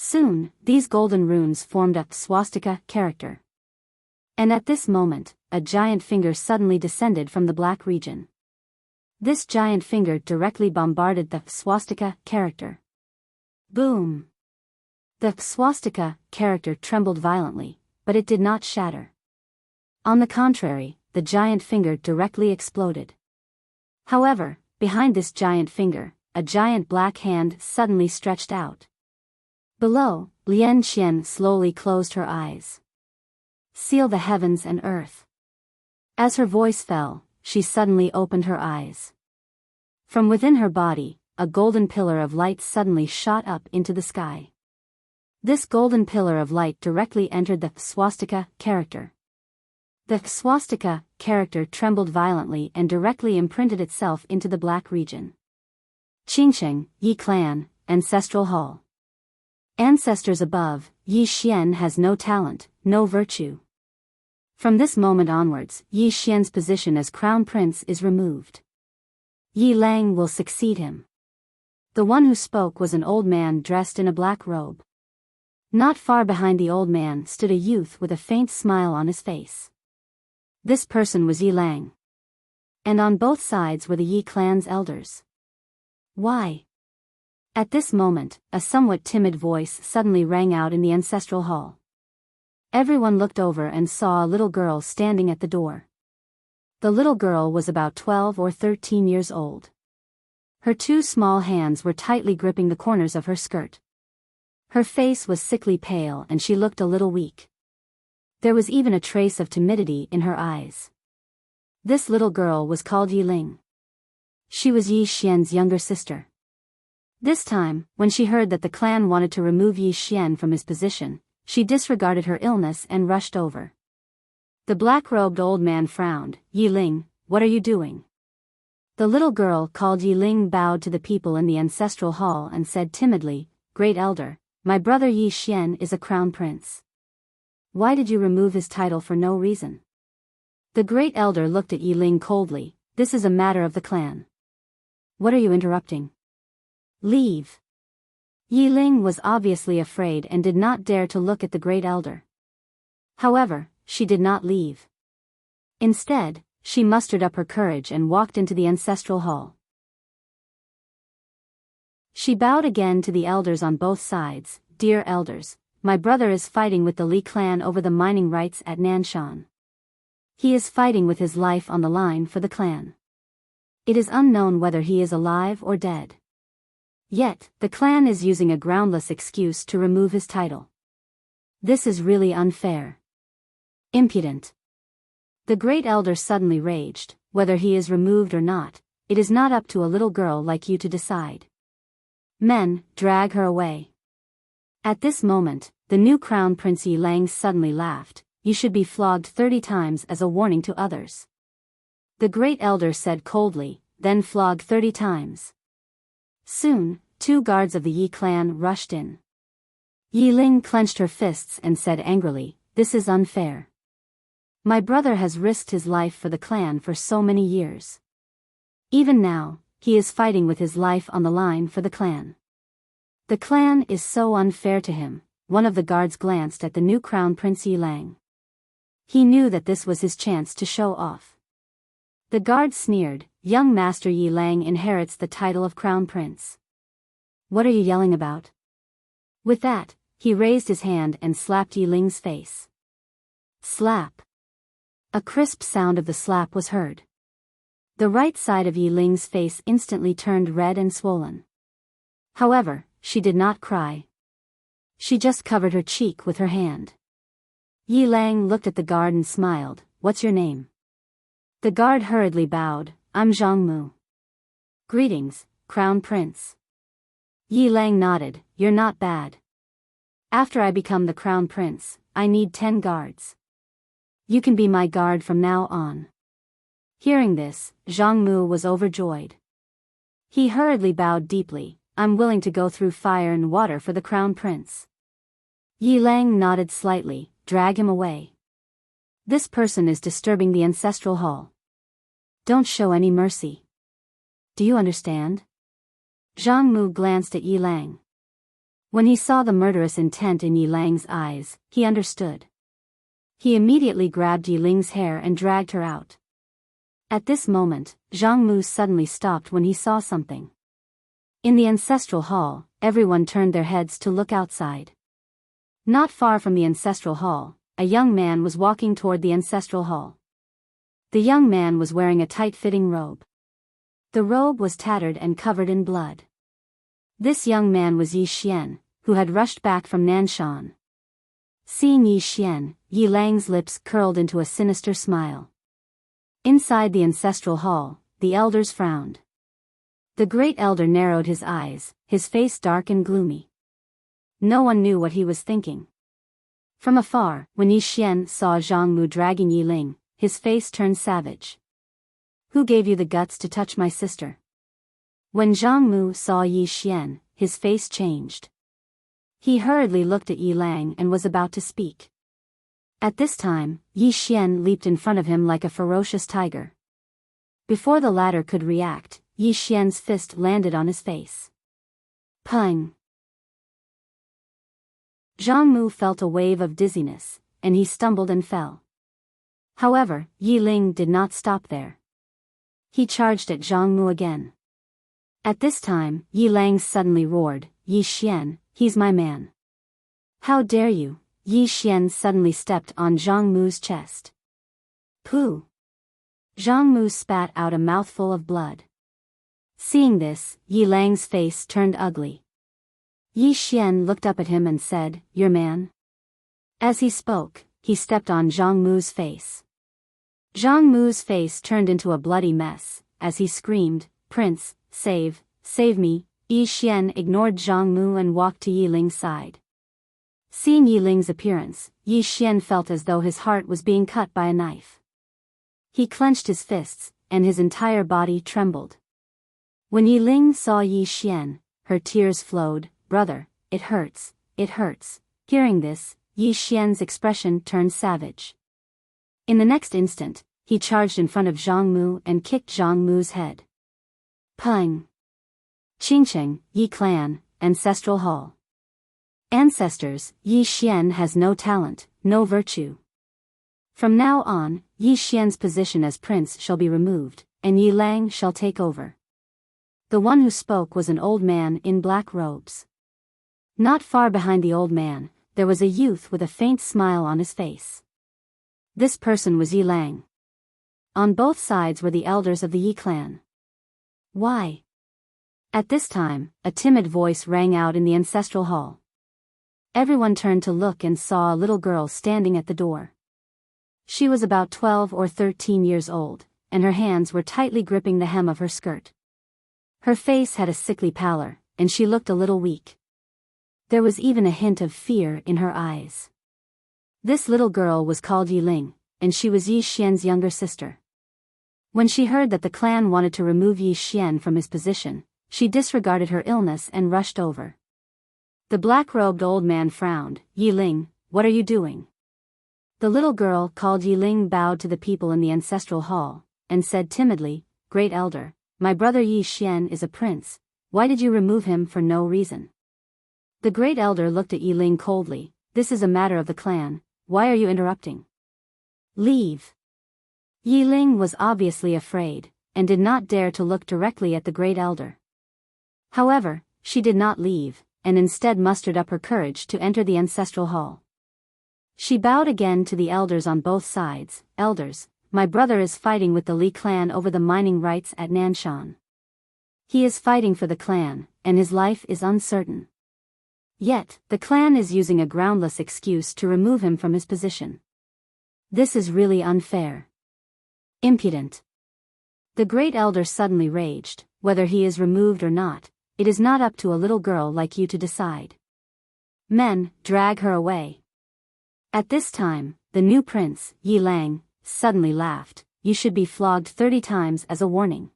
Soon, these golden runes formed a swastika character. And at this moment, a giant finger suddenly descended from the black region. This giant finger directly bombarded the swastika character. Boom! The swastika character trembled violently, but it did not shatter. On the contrary, the giant finger directly exploded. However, behind this giant finger, a giant black hand suddenly stretched out. Below, Lian Xian slowly closed her eyes. Seal the heavens and earth. As her voice fell, she suddenly opened her eyes. From within her body, a golden pillar of light suddenly shot up into the sky. This golden pillar of light directly entered the swastika character. The swastika character trembled violently and directly imprinted itself into the black region. Qingsheng, Yi Clan, Ancestral Hall. Ancestors above, Yi Xian has no talent, no virtue. From this moment onwards, Yi Xian's position as crown prince is removed. Yi Lang will succeed him. The one who spoke was an old man dressed in a black robe. Not far behind the old man stood a youth with a faint smile on his face. This person was Yi Lang. And on both sides were the Yi clan's elders. Why? At this moment, a somewhat timid voice suddenly rang out in the ancestral hall. Everyone looked over and saw a little girl standing at the door. The little girl was about 12 or 13 years old. Her 2 small hands were tightly gripping the corners of her skirt. Her face was sickly pale and she looked a little weak. There was even a trace of timidity in her eyes. This little girl was called Yi Ling. She was Yi Xian's younger sister. This time, when she heard that the clan wanted to remove Yi Xian from his position, she disregarded her illness and rushed over. The black-robed old man frowned. Yi Ling, what are you doing? The little girl called Yi Ling bowed to the people in the ancestral hall and said timidly, Great Elder, my brother Yi Xian is a crown prince. Why did you remove his title for no reason? The great elder looked at Yi Ling coldly. This is a matter of the clan. What are you interrupting? Leave. Yi Ling was obviously afraid and did not dare to look at the great elder. However, she did not leave. Instead, she mustered up her courage and walked into the ancestral hall. She bowed again to the elders on both sides. Dear elders, my brother is fighting with the Li clan over the mining rights at Nanshan. He is fighting with his life on the line for the clan. It is unknown whether he is alive or dead. Yet, the clan is using a groundless excuse to remove his title. This is really unfair. Impudent. The great elder suddenly raged. Whether he is removed or not, it is not up to a little girl like you to decide. Men, drag her away. At this moment, the new crown prince Yi Lang suddenly laughed. You should be flogged 30 times as a warning to others. The great elder said coldly, then flog 30 times. Soon, 2 guards of the Yi clan rushed in. Yi Ling clenched her fists and said angrily, this is unfair. My brother has risked his life for the clan for so many years. Even now, he is fighting with his life on the line for the clan. The clan is so unfair to him. One of the guards glanced at the new crown prince Yi Lang. He knew that this was his chance to show off. The guard sneered, young master Yi Lang inherits the title of crown prince. What are you yelling about? With that, he raised his hand and slapped Yi Ling's face. Slap. A crisp sound of the slap was heard. The right side of Yi Ling's face instantly turned red and swollen. However, she did not cry. She just covered her cheek with her hand. Yi Lang looked at the guard and smiled, what's your name? The guard hurriedly bowed, I'm Zhang Mu. Greetings, Crown Prince. Yi Lang nodded, you're not bad. After I become the Crown Prince, I need 10 guards. You can be my guard from now on. Hearing this, Zhang Mu was overjoyed. He hurriedly bowed deeply, I'm willing to go through fire and water for the Crown Prince. Yi Lang nodded slightly, drag him away. This person is disturbing the ancestral hall. Don't show any mercy. Do you understand? Zhang Mu glanced at Yi Lang. When he saw the murderous intent in Yi Lang's eyes, he understood. He immediately grabbed Yi Ling's hair and dragged her out. At this moment, Zhang Mu suddenly stopped when he saw something. In the ancestral hall, everyone turned their heads to look outside. Not far from the ancestral hall, a young man was walking toward the ancestral hall. The young man was wearing a tight-fitting robe. The robe was tattered and covered in blood. This young man was Yi Xian, who had rushed back from Nanshan. Seeing Yi Xian, Yi Lang's lips curled into a sinister smile. Inside the ancestral hall, the elders frowned. The great elder narrowed his eyes, his face dark and gloomy. No one knew what he was thinking. From afar, when Yi Xian saw Zhang Mu dragging Yi Ling, his face turned savage. Who gave you the guts to touch my sister? When Zhang Mu saw Yi Xian, his face changed. He hurriedly looked at Yi Lang and was about to speak. At this time, Yi Xian leaped in front of him like a ferocious tiger. Before the latter could react, Yi Xian's fist landed on his face. Pang! Zhang Mu felt a wave of dizziness, and he stumbled and fell. However, Yi Ling did not stop there. He charged at Zhang Mu again. At this time, Yi Lang suddenly roared, Yi Xian, he's my man. How dare you? Yi Xian suddenly stepped on Zhang Mu's chest. Pooh! Zhang Mu spat out a mouthful of blood. Seeing this, Yi Lang's face turned ugly. Yi Xian looked up at him and said, your man? As he spoke, he stepped on Zhang Mu's face. Zhang Mu's face turned into a bloody mess, as he screamed, Prince, save me. Yi Xian ignored Zhang Mu and walked to Yi Ling's side. Seeing Yi Ling's appearance, Yi Xian felt as though his heart was being cut by a knife. He clenched his fists, and his entire body trembled. When Yi Ling saw Yi Xian, her tears flowed, brother, it hurts, it hurts. Hearing this, Yi Xian's expression turned savage. In the next instant, he charged in front of Zhang Mu and kicked Zhang Mu's head. Pang! Qingcheng, Yi Clan, Ancestral Hall. Ancestors, Yi Xian has no talent, no virtue. From now on, Yi Xian's position as prince shall be removed, and Yi Lang shall take over. The one who spoke was an old man in black robes. Not far behind the old man, there was a youth with a faint smile on his face. This person was Yi Lang. On both sides were the elders of the Yi clan. Why? At this time, a timid voice rang out in the ancestral hall. Everyone turned to look and saw a little girl standing at the door. She was about 12 or 13 years old, and her hands were tightly gripping the hem of her skirt. Her face had a sickly pallor, and she looked a little weak. There was even a hint of fear in her eyes. This little girl was called Yi Ling, and she was Yi Xian's younger sister. When she heard that the clan wanted to remove Yi Xian from his position, she disregarded her illness and rushed over. The black-robed old man frowned. Yi Ling, what are you doing? The little girl called Yi Ling bowed to the people in the ancestral hall, and said timidly, Great Elder, my brother Yi Xian is a prince, why did you remove him for no reason? The Great Elder looked at Yi Ling coldly, this is a matter of the clan, why are you interrupting? Leave. Yi Ling was obviously afraid, and did not dare to look directly at the Great Elder. However, she did not leave, and instead mustered up her courage to enter the ancestral hall. She bowed again to the elders on both sides. Elders, my brother is fighting with the Li clan over the mining rights at Nanshan. He is fighting for the clan, and his life is uncertain. Yet, the clan is using a groundless excuse to remove him from his position. This is really unfair. Impudent. The Great Elder suddenly raged, whether he is removed or not, it is not up to a little girl like you to decide. Men, drag her away. At this time, the new prince, Yi Lang, suddenly laughed, you should be flogged 30 times as a warning.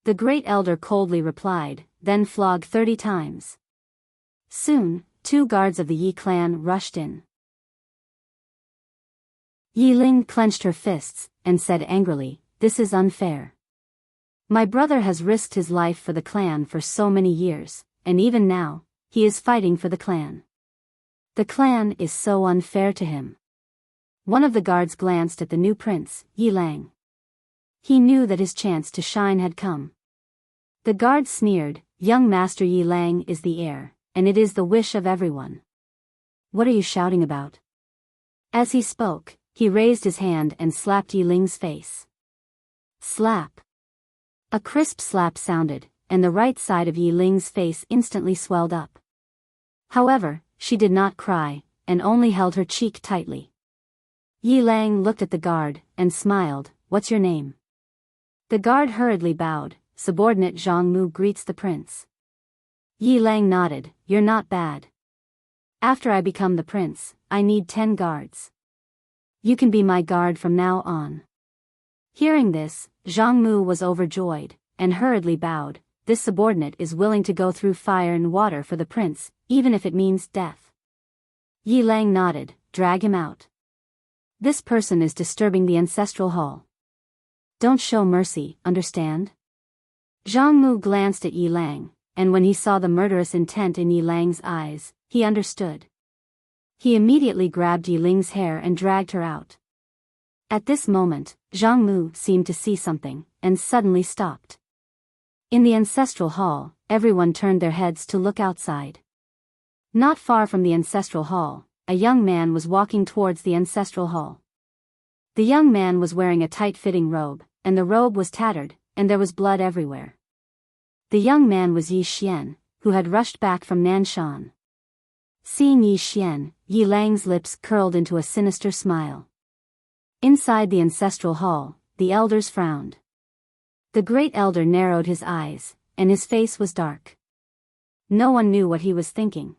The Great Elder coldly replied, then flog 30 times. Soon, 2 guards of the Yi clan rushed in. Yi Ling clenched her fists, and said angrily, this is unfair. My brother has risked his life for the clan for so many years, and even now, he is fighting for the clan. The clan is so unfair to him. One of the guards glanced at the new prince, Yi Lang. He knew that his chance to shine had come. The guard sneered, young master Yi Lang is the heir, and it is the wish of everyone. What are you shouting about? As he spoke, he raised his hand and slapped Yi Ling's face. Slap. A crisp slap sounded, and the right side of Yi Ling's face instantly swelled up. However, she did not cry, and only held her cheek tightly. Yi Lang looked at the guard, and smiled, what's your name? The guard hurriedly bowed, subordinate Zhang Mu greets the prince. Yi Lang nodded, you're not bad. After I become the prince, I need 10 guards. You can be my guard from now on. Hearing this, Zhang Mu was overjoyed, and hurriedly bowed, this subordinate is willing to go through fire and water for the prince, even if it means death. Yi Lang nodded, drag him out. This person is disturbing the ancestral hall. Don't show mercy, understand? Zhang Mu glanced at Yi Lang, and when he saw the murderous intent in Yi Lang's eyes, he understood. He immediately grabbed Yi Ling's hair and dragged her out. At this moment, Zhang Mu seemed to see something, and suddenly stopped. In the ancestral hall, everyone turned their heads to look outside. Not far from the ancestral hall, a young man was walking towards the ancestral hall. The young man was wearing a tight-fitting robe, and the robe was tattered, and there was blood everywhere. The young man was Yi Xian, who had rushed back from Nanshan. Seeing Yi Xian, Yi Lang's lips curled into a sinister smile. Inside the ancestral hall, the elders frowned. The Great Elder narrowed his eyes, and his face was dark. No one knew what he was thinking.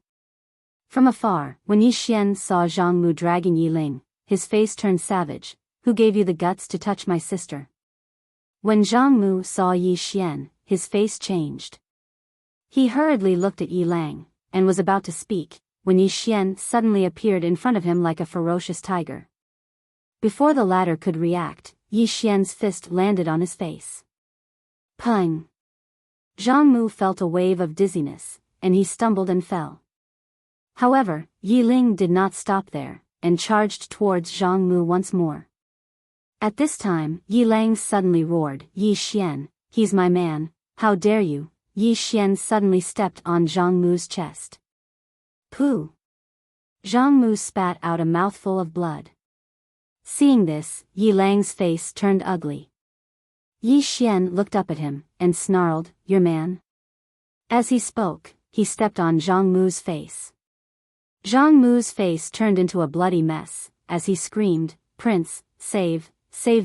From afar, when Yi Xian saw Zhang Mu dragging Yi Ling, his face turned savage. Who gave you the guts to touch my sister? When Zhang Mu saw Yi Xian, his face changed. He hurriedly looked at Yi Lang, and was about to speak, when Yi Xian suddenly appeared in front of him like a ferocious tiger. Before the latter could react, Yi Xian's fist landed on his face. Pung! Zhang Mu felt a wave of dizziness, and he stumbled and fell. However, Yi Ling did not stop there, and charged towards Zhang Mu once more. At this time, Yi Lang suddenly roared, Yi Xian, he's my man, how dare you? Yi Xian suddenly stepped on Zhang Mu's chest. Pooh! Zhang Mu spat out a mouthful of blood. Seeing this, Yi Lang's face turned ugly. Yi Xian looked up at him, and snarled, your man? As he spoke, he stepped on Zhang Mu's face. Zhang Mu's face turned into a bloody mess, as he screamed, Prince, save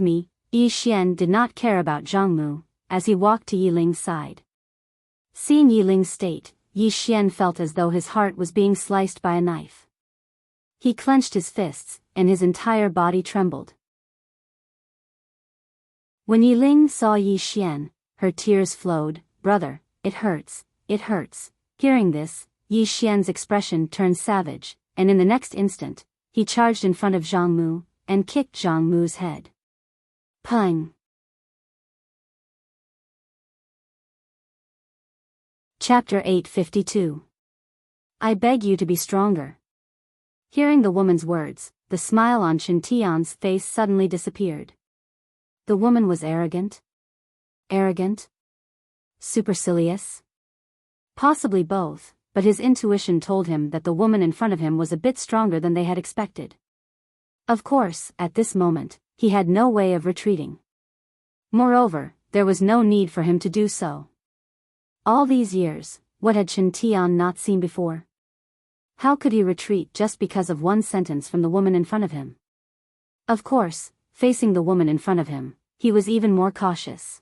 me. Yi Xian did not care about Zhang Mu, as he walked to Yi Ling's side. Seeing Yi Ling's state, Yi Xian felt as though his heart was being sliced by a knife. He clenched his fists, and his entire body trembled. When Yi Ling saw Yi Xian, her tears flowed, brother, it hurts, it hurts. Hearing this, Yi Xian's expression turned savage, and in the next instant, he charged in front of Zhang Mu, and kicked Zhang Mu's head. Pung! Chapter 852. I beg you to be stronger. Hearing the woman's words, the smile on Chen Tian's face suddenly disappeared. The woman was arrogant? Arrogant? Supercilious? Possibly both, but his intuition told him that the woman in front of him was a bit stronger than they had expected. Of course, at this moment, he had no way of retreating. Moreover, there was no need for him to do so. All these years, what had Chen Tian not seen before? How could he retreat just because of one sentence from the woman in front of him? Of course, facing the woman in front of him, he was even more cautious.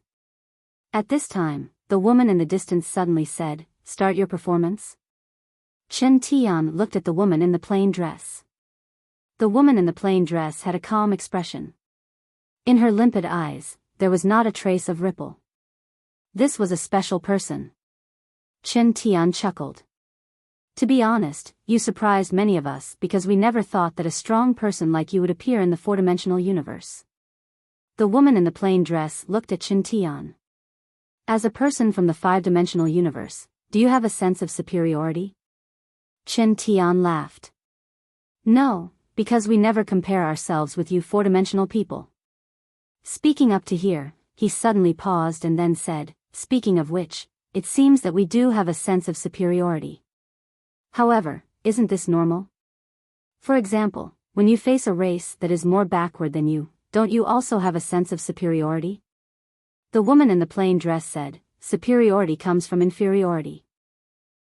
At this time, the woman in the distance suddenly said, Start your performance? Chen Tian looked at the woman in the plain dress. The woman in the plain dress had a calm expression. In her limpid eyes, there was not a trace of ripple. This was a special person. Chen Tian chuckled. To be honest, you surprised many of us because we never thought that a strong person like you would appear in the four-dimensional universe. The woman in the plain dress looked at Chen Tian. As a person from the five-dimensional universe, do you have a sense of superiority? Chen Tian laughed. No, because we never compare ourselves with you four-dimensional people. Speaking up to here, he suddenly paused and then said, Speaking of which, it seems that we do have a sense of superiority. However, isn't this normal? For example, when you face a race that is more backward than you, don't you also have a sense of superiority? The woman in the plain dress said, Superiority comes from inferiority.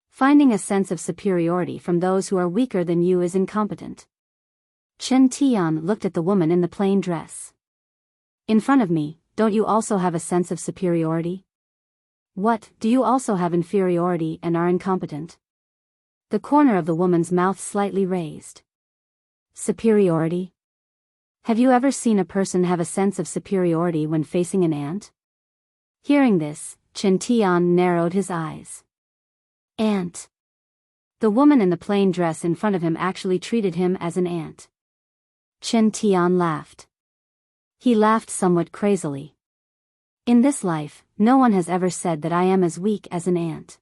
Finding a sense of superiority from those who are weaker than you is incompetent. Chen Tian looked at the woman in the plain dress. In front of me, don't you also have a sense of superiority? What, do you also have inferiority and are incompetent? The corner of the woman's mouth slightly raised. Superiority? Have you ever seen a person have a sense of superiority when facing an ant? Hearing this, Chen Tian narrowed his eyes. Ant. The woman in the plain dress in front of him actually treated him as an ant. Chen Tian laughed. He laughed somewhat crazily. In this life, no one has ever said that I am as weak as an ant.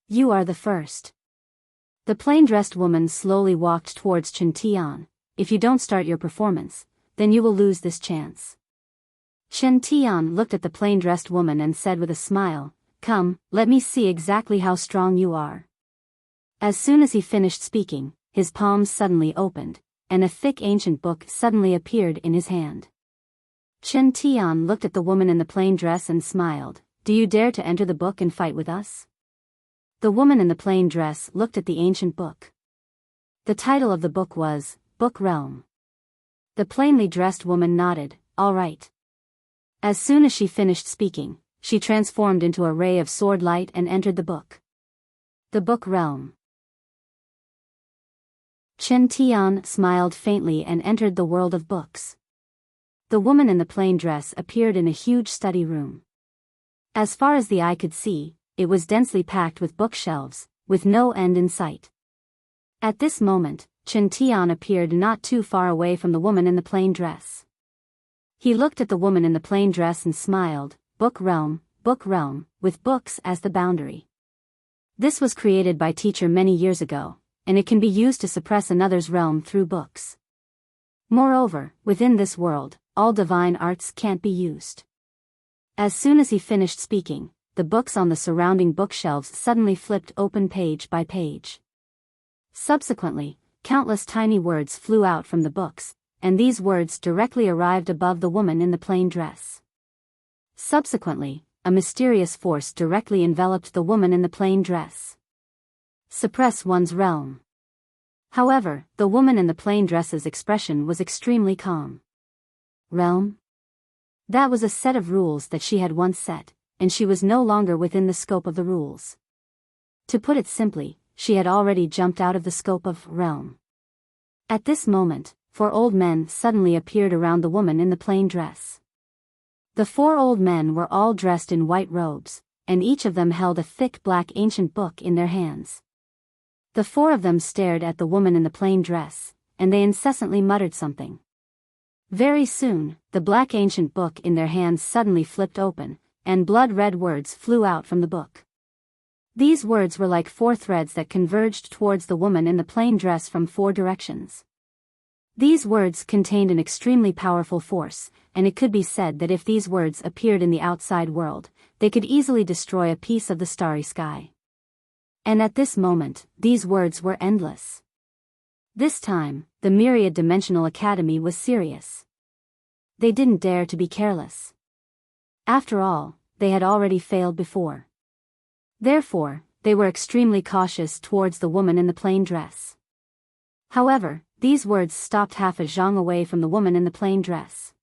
You are the first. The plain-dressed woman slowly walked towards Chen Tian. If you don't start your performance, then you will lose this chance. Chen Tian looked at the plain-dressed woman and said with a smile, Come, let me see exactly how strong you are. As soon as he finished speaking, his palms suddenly opened, and a thick ancient book suddenly appeared in his hand. Chen Tian looked at the woman in the plain dress and smiled, Do you dare to enter the book and fight with us? The woman in the plain dress looked at the ancient book. The title of the book was, Book Realm. The plainly dressed woman nodded, All right. As soon as she finished speaking, she transformed into a ray of sword light and entered the book. The Book Realm. Chen Tian smiled faintly and entered the world of books. The woman in the plain dress appeared in a huge study room. As far as the eye could see, it was densely packed with bookshelves, with no end in sight. At this moment, Chen Tian appeared not too far away from the woman in the plain dress. He looked at the woman in the plain dress and smiled, Book Realm, with books as the boundary. This was created by teacher many years ago, and it can be used to suppress another's realm through books. Moreover, within this world, all divine arts can't be used. As soon as he finished speaking, the books on the surrounding bookshelves suddenly flipped open page by page. Subsequently, countless tiny words flew out from the books, and these words directly arrived above the woman in the plain dress. Subsequently, a mysterious force directly enveloped the woman in the plain dress. Suppress one's realm. However, the woman in the plain dress's expression was extremely calm. Realm? That was a set of rules that she had once set, and she was no longer within the scope of the rules. To put it simply, she had already jumped out of the scope of realm. At this moment, 4 old men suddenly appeared around the woman in the plain dress. The 4 old men were all dressed in white robes, and each of them held a thick black ancient book in their hands. The 4 of them stared at the woman in the plain dress, and they incessantly muttered something. Very soon, the black ancient book in their hands suddenly flipped open, and blood-red words flew out from the book. These words were like 4 threads that converged towards the woman in the plain dress from 4 directions. These words contained an extremely powerful force, and it could be said that if these words appeared in the outside world, they could easily destroy a piece of the starry sky. And at this moment, these words were endless. This time, the myriad-dimensional academy was serious. They didn't dare to be careless. After all, they had already failed before. Therefore, they were extremely cautious towards the woman in the plain dress. However, these words stopped half a zhang away from the woman in the plain dress.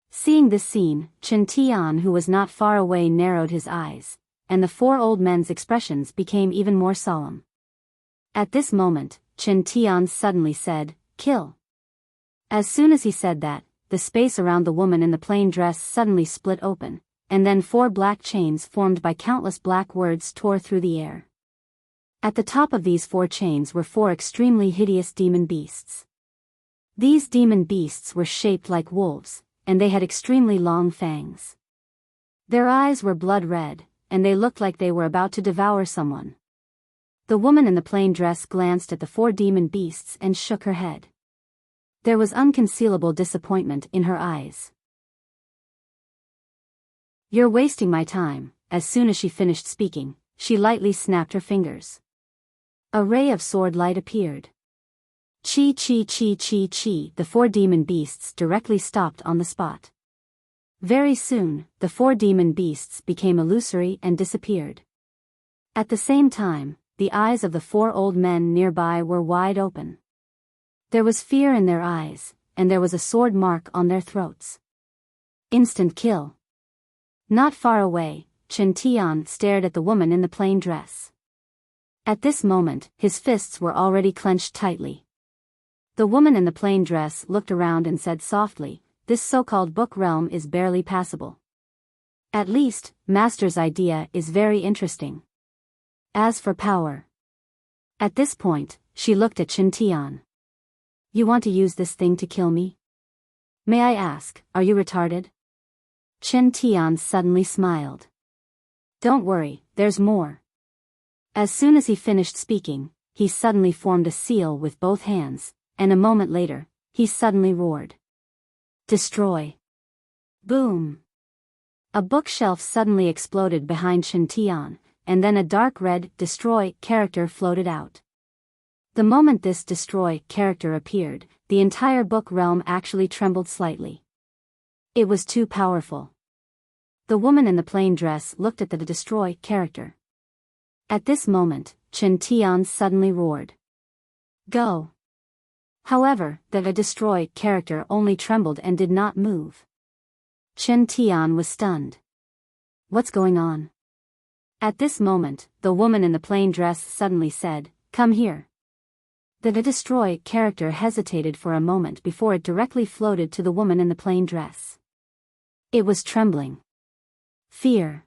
Seeing this scene, Chen Tian, who was not far away, narrowed his eyes, and the 4 old men's expressions became even more solemn. At this moment, Chen Tian suddenly said, "Kill." As soon as he said that, the space around the woman in the plain dress suddenly split open, and then 4 black chains formed by countless black words tore through the air. At the top of these 4 chains were 4 extremely hideous demon beasts. These demon beasts were shaped like wolves, and they had extremely long fangs. Their eyes were blood red, and they looked like they were about to devour someone. The woman in the plain dress glanced at the 4 demon beasts and shook her head. There was unconcealable disappointment in her eyes. "You're wasting my time." As soon as she finished speaking, she lightly snapped her fingers. A ray of sword light appeared. Chi chi chi chi chi. The 4 demon beasts directly stopped on the spot. Very soon, the 4 demon beasts became illusory and disappeared. At the same time, the eyes of the 4 old men nearby were wide open. There was fear in their eyes, and there was a sword mark on their throats. Instant kill. Not far away, Chen Tian stared at the woman in the plain dress. At this moment, his fists were already clenched tightly. The woman in the plain dress looked around and said softly, "This so-called book realm is barely passable. At least, Master's idea is very interesting. As for power..." At this point, she looked at Chen Tian. "You want to use this thing to kill me? May I ask, are you retarded?" Chen Tian suddenly smiled. "Don't worry, there's more." As soon as he finished speaking, he suddenly formed a seal with both hands, and a moment later, he suddenly roared. "Destroy!" Boom! A bookshelf suddenly exploded behind Chen Tian, and then a dark red "Destroy" character floated out. The moment this "Destroy" character appeared, the entire book realm actually trembled slightly. It was too powerful. The woman in the plain dress looked at the "Destroy" character. At this moment, Chen Tian suddenly roared. "Go!" However, the "Destroy" character only trembled and did not move. Chen Tian was stunned. What's going on? At this moment, the woman in the plain dress suddenly said, "Come here." The "Destroy" character hesitated for a moment before it directly floated to the woman in the plain dress. It was trembling. Fear.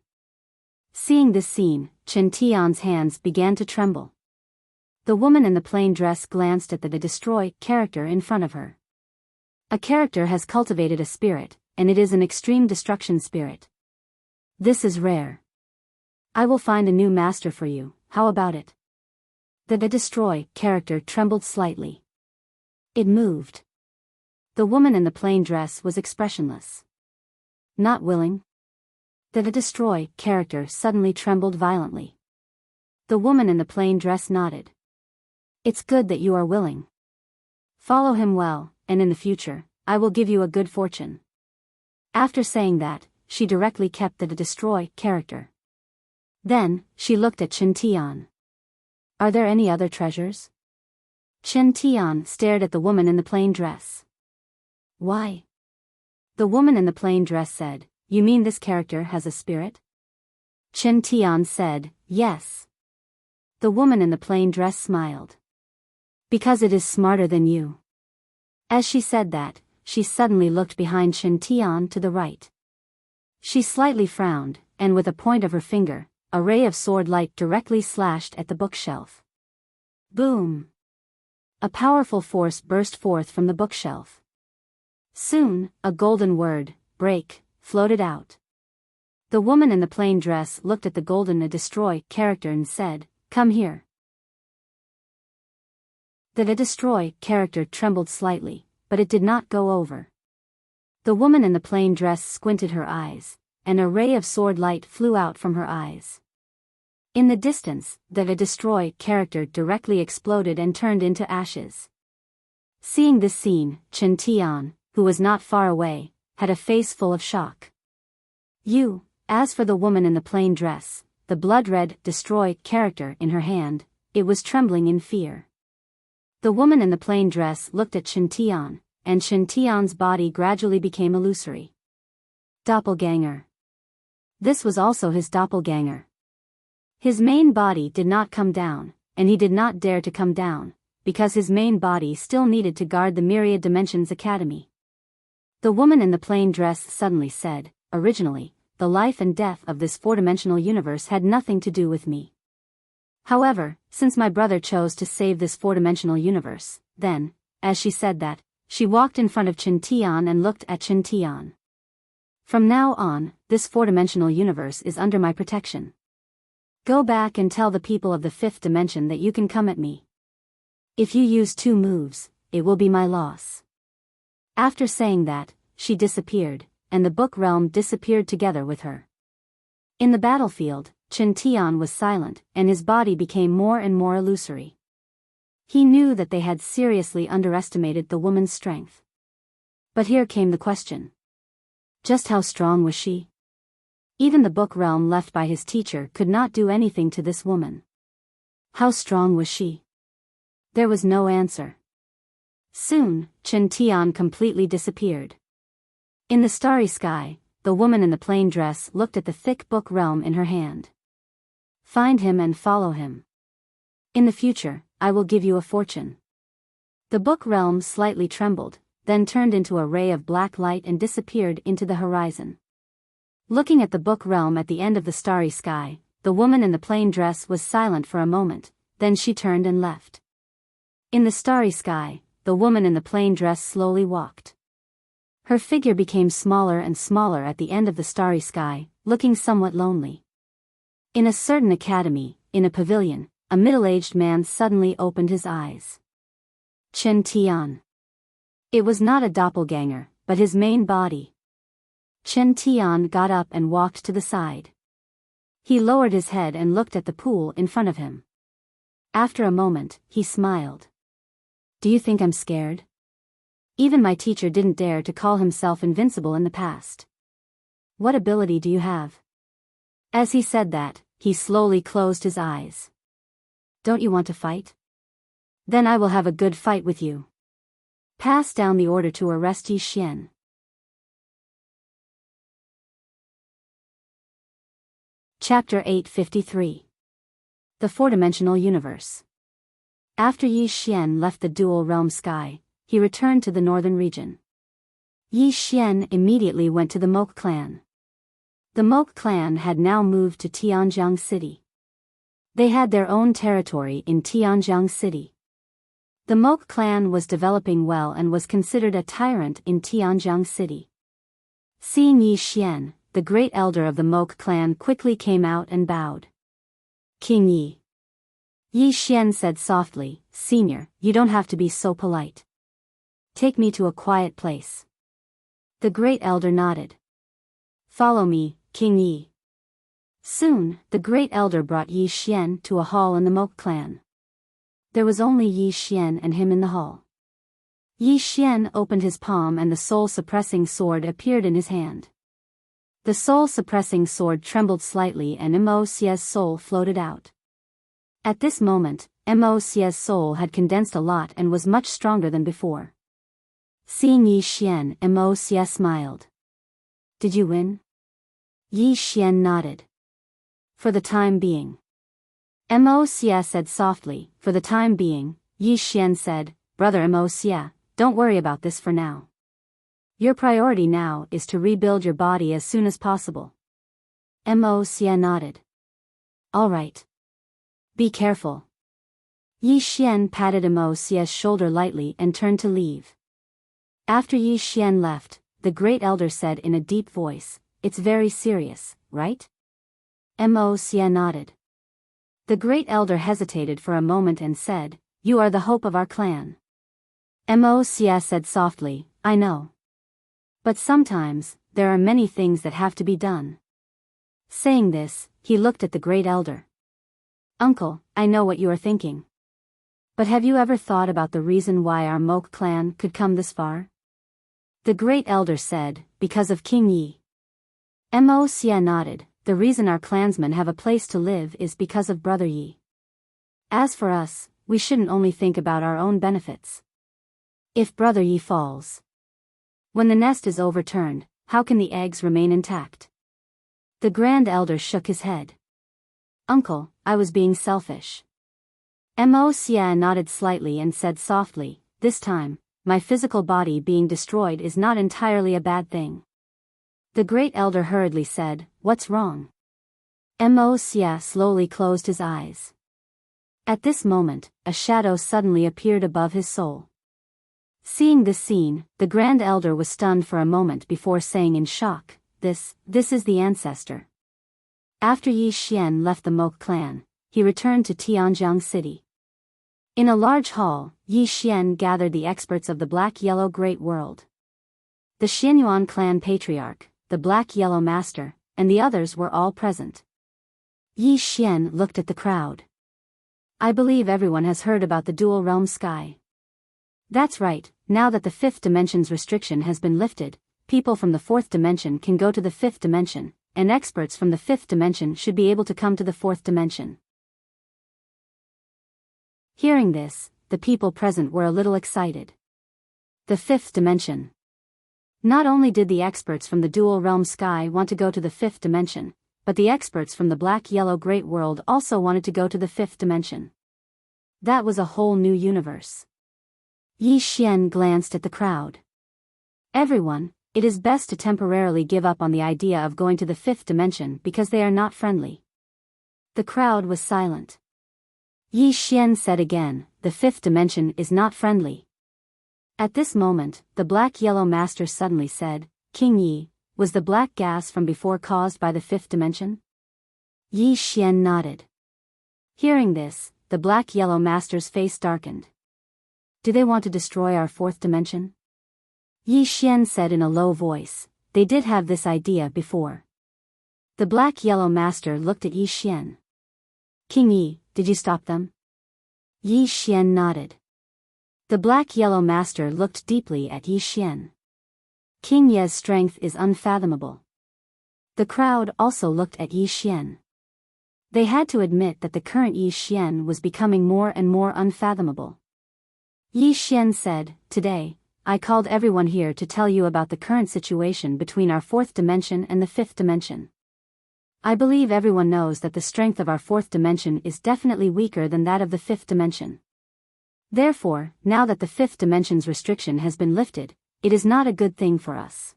Seeing this scene, Chen Tian's hands began to tremble. The woman in the plain dress glanced at the "Destroy" character in front of her. A character has cultivated a spirit, and it is an extreme destruction spirit. This is rare. I will find a new master for you, how about it? The "Destroy" character trembled slightly. It moved. The woman in the plain dress was expressionless. Not willing? The destroy character suddenly trembled violently. The woman in the plain dress nodded. It's good that you are willing. Follow him well, and in the future, I will give you a good fortune. After saying that, she directly kept the destroy character. Then, she looked at Chen Tian. Are there any other treasures? Chen Tian stared at the woman in the plain dress. Why? The woman in the plain dress said, You mean this character has a spirit? Chen Tian said, Yes. The woman in the plain dress smiled. Because it is smarter than you. As she said that, she suddenly looked behind Chen Tian to the right. She slightly frowned, and with a point of her finger, a ray of sword light directly slashed at the bookshelf. Boom! A powerful force burst forth from the bookshelf. Soon, a golden word, break, floated out. The woman in the plain dress looked at the golden destroy character and said, Come here. The destroy character trembled slightly, but it did not go over. The woman in the plain dress squinted her eyes, and a ray of sword light flew out from her eyes. In the distance, the destroy character directly exploded and turned into ashes. Seeing this scene, Chen Tian, who was not far away, had a face full of shock. As for the woman in the plain dress, the blood-red destroy character in her hand, it was trembling in fear. The woman in the plain dress looked at Chen Tian, and Chen Tian's body gradually became illusory. Doppelganger. This was also his doppelganger. His main body did not come down, and he did not dare to come down, because his main body still needed to guard the Myriad Dimensions Academy. The woman in the plain dress suddenly said, Originally, the life and death of this four-dimensional universe had nothing to do with me. However, since my brother chose to save this four-dimensional universe, then, as she said that, she walked in front of Chen Tian and looked at Chen Tian. From now on, this four-dimensional universe is under my protection. Go back and tell the people of the fifth dimension that you can come at me. If you use 2 moves, it will be my loss. After saying that, she disappeared, and the book realm disappeared together with her. In the battlefield, Chen Tian was silent, and his body became more and more illusory. He knew that they had seriously underestimated the woman's strength. But here came the question. Just how strong was she? Even the book realm left by his teacher could not do anything to this woman. How strong was she? There was no answer. Soon, Chen Tian completely disappeared. In the starry sky, the woman in the plain dress looked at the thick book realm in her hand. Find him and follow him. In the future, I will give you a fortune. The book realm slightly trembled, then turned into a ray of black light and disappeared into the horizon. Looking at the book realm at the end of the starry sky, the woman in the plain dress was silent for a moment, then she turned and left. In the starry sky, the woman in the plain dress slowly walked. Her figure became smaller and smaller at the end of the starry sky, looking somewhat lonely. In a certain academy, in a pavilion, a middle-aged man suddenly opened his eyes. Chen Tian. It was not a doppelganger, but his main body. Chen Tian got up and walked to the side. He lowered his head and looked at the pool in front of him. After a moment, he smiled. Do you think I'm scared? Even my teacher didn't dare to call himself invincible in the past. What ability do you have? As he said that, he slowly closed his eyes. Don't you want to fight? Then I will have a good fight with you. Pass down the order to arrest Yi Xian. Chapter 853. The Four-Dimensional Universe. After Yi Xian left the dual realm sky, he returned to the northern region. Yi Xian immediately went to the Moke clan. The Moke clan had now moved to Tianjiang City. They had their own territory in Tianjiang City. The Moke clan was developing well and was considered a tyrant in Tianjiang City. Seeing Yi Xian, the great elder of the Moke clan quickly came out and bowed. King Yi. Yi Xian said softly, Senior, you don't have to be so polite. Take me to a quiet place. The great elder nodded. Follow me, King Yi. Soon, the great elder brought Yi Xian to a hall in the Moke clan. There was only Yi Xian and him in the hall. Yi Xian opened his palm and the soul-suppressing sword appeared in his hand. The soul-suppressing sword trembled slightly and Immerse's soul floated out. At this moment, Immerse's soul had condensed a lot and was much stronger than before. Seeing Yi Xian, Immerse smiled. Did you win? Yi Xian nodded. For the time being. Immerse said softly. For the time being, Yi Xian said, Brother Immerse, don't worry about this for now. Your priority now is to rebuild your body as soon as possible. Immerse nodded. All right. Be careful. Yi Xian patted Immerse's shoulder lightly and turned to leave. After Yi Xian left, the great elder said in a deep voice, It's very serious, right? Immerse nodded. The great elder hesitated for a moment and said, You are the hope of our clan. Immerse said softly, I know. But sometimes, there are many things that have to be done. Saying this, he looked at the great elder. Uncle, I know what you are thinking. But have you ever thought about the reason why our Moke clan could come this far? The great elder said, Because of King Yi. Immerse nodded. The reason our clansmen have a place to live is because of Brother Yi. As for us, we shouldn't only think about our own benefits. If Brother Yi falls, when the nest is overturned, how can the eggs remain intact? The grand elder shook his head. Uncle, I was being selfish. Immerse nodded slightly and said softly, This time, my physical body being destroyed is not entirely a bad thing. The great elder hurriedly said, What's wrong? Immerse slowly closed his eyes. At this moment, a shadow suddenly appeared above his soul. Seeing this scene, the grand elder was stunned for a moment before saying in shock, This is the ancestor. After Yi Xian left the Moke clan, he returned to Tianjiang City. In a large hall, Yi Xian gathered the experts of the Black-Yellow Great World. The Xianyuan clan patriarch, the Black-Yellow master, and the others were all present. Yi Xian looked at the crowd. I believe everyone has heard about the dual realm sky. That's right, now that the 5th dimension's restriction has been lifted, people from the 4th dimension can go to the 5th dimension, and experts from the 5th dimension should be able to come to the 4th dimension. Hearing this, the people present were a little excited. The 5th dimension. Not only did the experts from the dual realm sky want to go to the 5th dimension, but the experts from the Black-Yellow Great World also wanted to go to the 5th dimension. That was a whole new universe. Yi Xian glanced at the crowd. Everyone, it is best to temporarily give up on the idea of going to the 5th dimension because they are not friendly. The crowd was silent. Yi Xian said again, The 5th dimension is not friendly. At this moment, the Black-Yellow Master suddenly said, King Yi, was the black gas from before caused by the 5th dimension? Yi Xian nodded. Hearing this, the Black-Yellow Master's face darkened. Do they want to destroy our 4th dimension? Yi Xian said in a low voice, They did have this idea before. The Black-Yellow Master looked at Yi Xian. King Yi, did you stop them? Yi Xian nodded. The Black-Yellow Master looked deeply at Yi Xian. King Ye's strength is unfathomable. The crowd also looked at Yi Xian. They had to admit that the current Yi Xian was becoming more and more unfathomable. Yi Xian said, Today, I called everyone here to tell you about the current situation between our 4th dimension and the 5th dimension. I believe everyone knows that the strength of our 4th dimension is definitely weaker than that of the 5th dimension. Therefore, now that the 5th dimension's restriction has been lifted, it is not a good thing for us.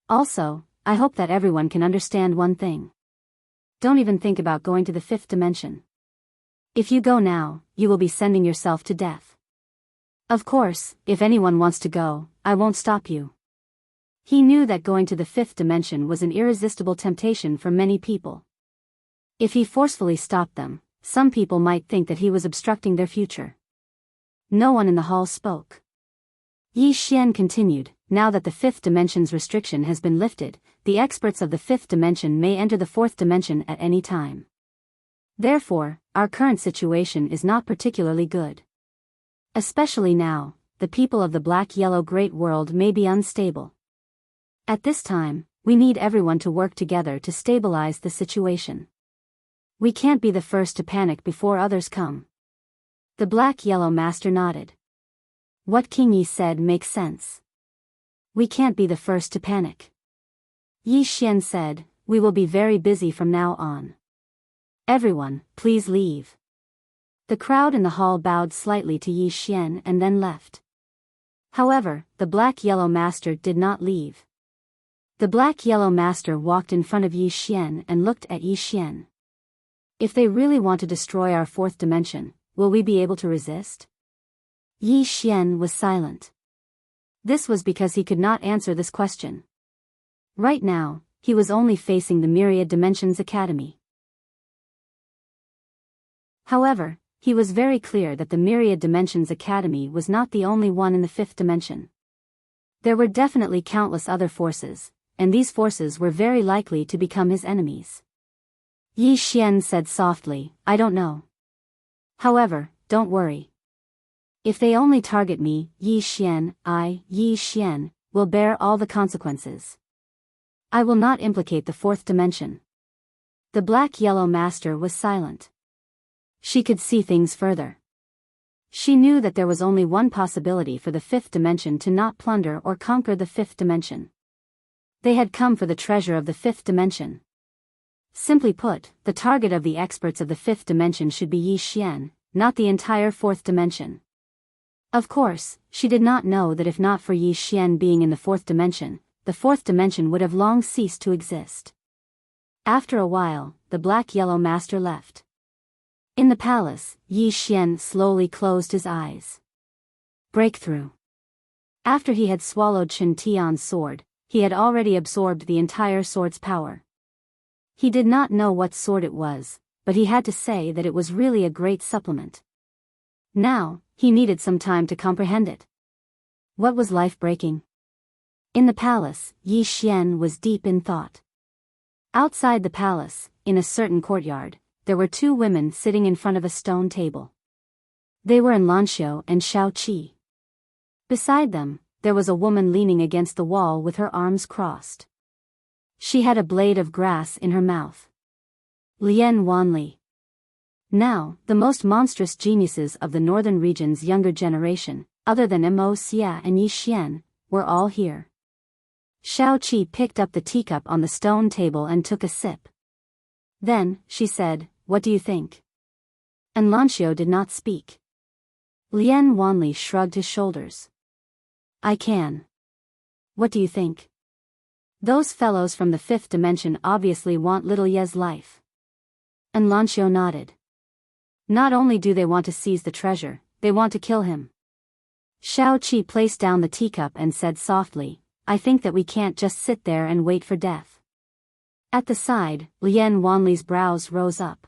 Also, I hope that everyone can understand one thing. Don't even think about going to the 5th dimension. If you go now, you will be sending yourself to death. Of course, if anyone wants to go, I won't stop you. He knew that going to the 5th dimension was an irresistible temptation for many people. If he forcefully stopped them, some people might think that he was obstructing their future. No one in the hall spoke. Yi Xian continued, now that the fifth dimension's restriction has been lifted, the experts of the fifth dimension may enter the fourth dimension at any time. Therefore, our current situation is not particularly good. Especially now, the people of the black-yellow great world may be unstable. At this time, we need everyone to work together to stabilize the situation. We can't be the first to panic before others come. The black-yellow master nodded. What King Yi said makes sense. We can't be the first to panic. Yi Xian said, we will be very busy from now on. Everyone, please leave. The crowd in the hall bowed slightly to Yi Xian and then left. However, the black-yellow master did not leave. The black-yellow master walked in front of Yi Xian and looked at Yi Xian. If they really want to destroy our fourth dimension, will we be able to resist? Yi Xian was silent. This was because he could not answer this question. Right now, he was only facing the Myriad Dimensions Academy. However, he was very clear that the Myriad Dimensions Academy was not the only one in the fifth dimension. There were definitely countless other forces, and these forces were very likely to become his enemies. Yi Xian said softly, I don't know. However, don't worry. If they only target me, Yi Xian, Yi Xian, will bear all the consequences. I will not implicate the fourth dimension. The black-yellow master was silent. She could see things further. She knew that there was only one possibility for the fifth dimension to not plunder or conquer the fifth dimension. They had come for the treasure of the fifth dimension. Simply put, the target of the experts of the fifth dimension should be Yi Xian, not the entire fourth dimension. Of course, she did not know that if not for Yi Xian being in the fourth dimension would have long ceased to exist. After a while, the black-yellow master left. In the palace, Yi Xian slowly closed his eyes. Breakthrough. After he had swallowed Chen Tian's sword, he had already absorbed the entire sword's power. He did not know what sword it was, but he had to say that it was really a great supplement. Now, he needed some time to comprehend it. What was life-breaking? In the palace, Yi Xian was deep in thought. Outside the palace, in a certain courtyard, there were two women sitting in front of a stone table. They were Enlanxiu and Shao Qi. Beside them, there was a woman leaning against the wall with her arms crossed. She had a blade of grass in her mouth. Lian Wanli. Now, the most monstrous geniuses of the northern region's younger generation, other than Mo Xia and Yi Xian, were all here. Shao Qi picked up the teacup on the stone table and took a sip. Then, she said, what do you think? Enlanxiu did not speak. Lian Wanli shrugged his shoulders. I can. What do you think? Those fellows from the fifth dimension obviously want little Ye's life. Enlanxiu nodded. Not only do they want to seize the treasure, they want to kill him. Shao Qi placed down the teacup and said softly, I think that we can't just sit there and wait for death. At the side, Lian Wanli's brows rose up.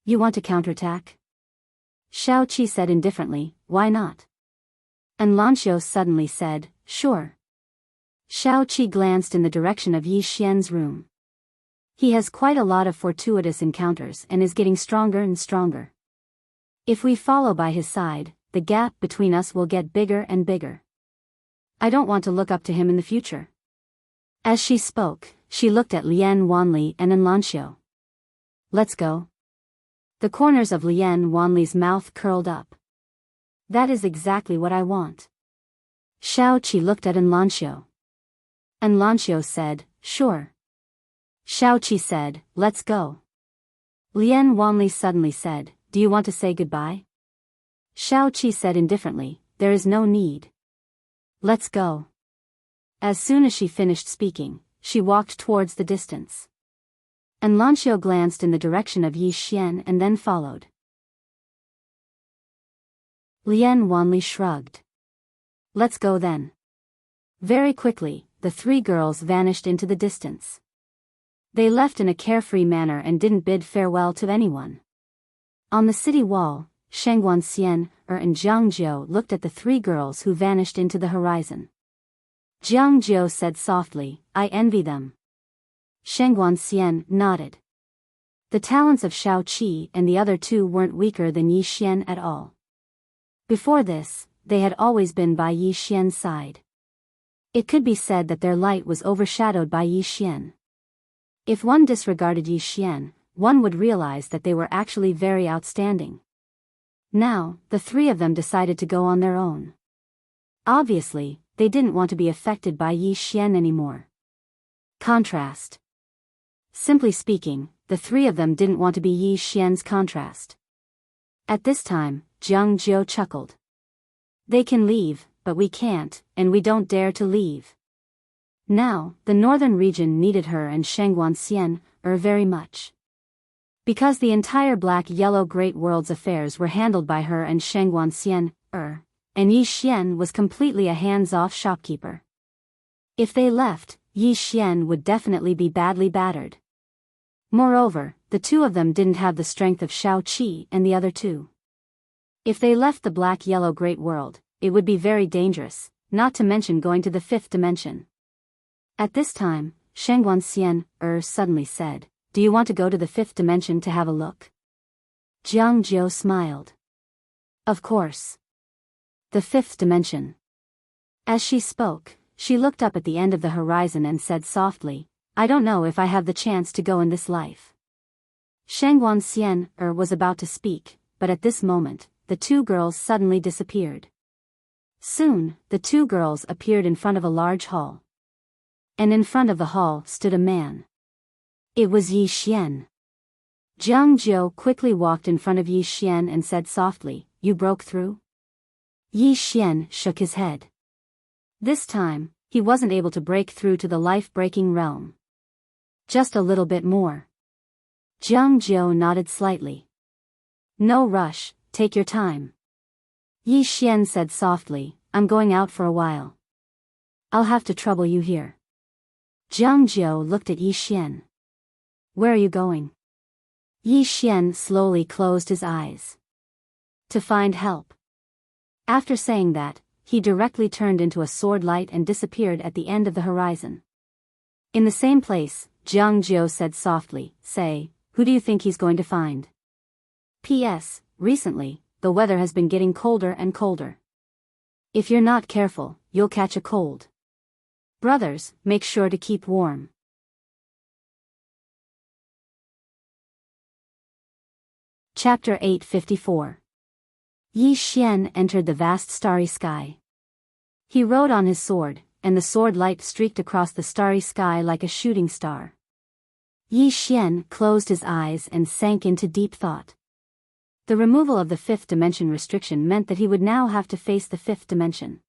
You want to counterattack? Shao Qi said indifferently, why not? Enlanxiu suddenly said, sure. Shao Qi glanced in the direction of Yi Xian's room. He has quite a lot of fortuitous encounters and is getting stronger and stronger. If we follow by his side, the gap between us will get bigger and bigger. I don't want to look up to him in the future. As she spoke, she looked at Lian Wanli and Enlanxiu. Let's go. The corners of Lian Wanli's mouth curled up. That is exactly what I want. Shao Qi looked at Enlanxiu. Enlanxiu said, sure. Shao Qi said, let's go. Lian Wanli suddenly said, do you want to say goodbye? Shao Qi said indifferently, there is no need. Let's go. As soon as she finished speaking, she walked towards the distance. Enlanxiu glanced in the direction of Yi Xian and then followed. Lian Wanli shrugged. Let's go then. Very quickly, the three girls vanished into the distance. They left in a carefree manner and didn't bid farewell to anyone. On the city wall, Shengguan Xian, and Jiang Jiu looked at the three girls who vanished into the horizon. Jiang Jiu said softly, "I envy them." Shengguan Xian nodded. The talents of Shao Qi and the other two weren't weaker than Yi Xian at all. Before this, they had always been by Yi Xian's side. It could be said that their light was overshadowed by Yi Xian. If one disregarded Yi Xian, one would realize that they were actually very outstanding. Now, the three of them decided to go on their own. Obviously, they didn't want to be affected by Yi Xian anymore. Contrast. Simply speaking, the three of them didn't want to be Yi Xian's contrast. At this time, Jiang Jiu chuckled. They can leave, but we can't, and we don't dare to leave. Now, the northern region needed her and Shengguan Xian very much. Because the entire black-yellow Great World's affairs were handled by her and Shengguan Xian and Yi Xian was completely a hands-off shopkeeper. If they left, Yi Xian would definitely be badly battered. Moreover, the two of them didn't have the strength of Shao Qi and the other two. If they left the black-yellow Great World, it would be very dangerous, not to mention going to the fifth dimension. At this time, Shengguan Xian suddenly said, "Do you want to go to the fifth dimension to have a look?" Jiang Jiu smiled. Of course. The fifth dimension. As she spoke, she looked up at the end of the horizon and said softly, "I don't know if I have the chance to go in this life." Shengguan Xian was about to speak, but at this moment, the two girls suddenly disappeared. Soon, the two girls appeared in front of a large hall. And in front of the hall stood a man. It was Yi Xian. Jiang Jiu quickly walked in front of Yi Xian and said softly, "You broke through?" Yi Xian shook his head. This time, he wasn't able to break through to the life-breaking realm. Just a little bit more. Jiang Jiu nodded slightly. "No rush, take your time." Yi Xian said softly, "I'm going out for a while. I'll have to trouble you here." Jiang Jiu looked at Yi Xian. "Where are you going?" Yi Xian slowly closed his eyes. "To find help." After saying that, he directly turned into a sword light and disappeared at the end of the horizon. In the same place, Jiang Jiu said softly, "Say, who do you think he's going to find?" P.S. Recently, the weather has been getting colder and colder. If you're not careful, you'll catch a cold. Brothers, make sure to keep warm. Chapter 854. Yi Xian entered the vast starry sky. He rode on his sword, and the sword light streaked across the starry sky like a shooting star. Yi Xian closed his eyes and sank into deep thought. The removal of the fifth dimension restriction meant that he would now have to face the fifth dimension.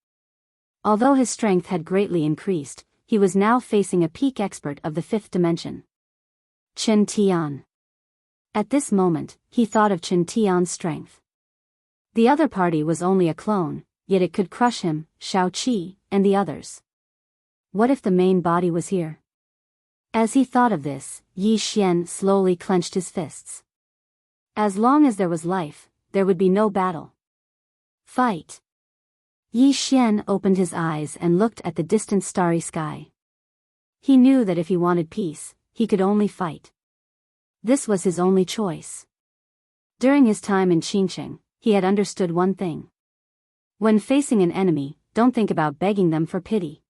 Although his strength had greatly increased, he was now facing a peak expert of the fifth dimension. Chen Tian. At this moment, he thought of Chen Tian's strength. The other party was only a clone, yet it could crush him, Shao Qi, and the others. What if the main body was here? As he thought of this, Yi Xian slowly clenched his fists. As long as there was life, there would be no battle. Fight. Yi Xian opened his eyes and looked at the distant starry sky. He knew that if he wanted peace, he could only fight. This was his only choice. During his time in Qingqing, he had understood one thing. When facing an enemy, don't think about begging them for pity.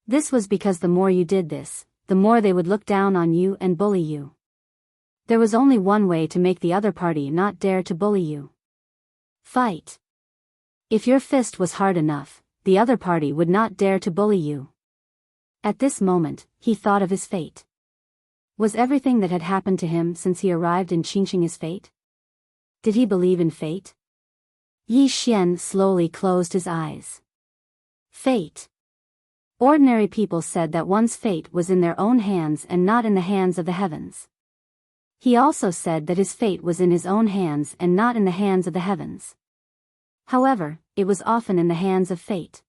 This was because the more you did this, the more they would look down on you and bully you. There was only one way to make the other party not dare to bully you. Fight. If your fist was hard enough, the other party would not dare to bully you. At this moment, he thought of his fate. Was everything that had happened to him since he arrived in Qingqing his fate? Did he believe in fate? Yi Xian slowly closed his eyes. Fate. Ordinary people said that one's fate was in their own hands and not in the hands of the heavens. He also said that his fate was in his own hands and not in the hands of the heavens. However, it was often in the hands of fate.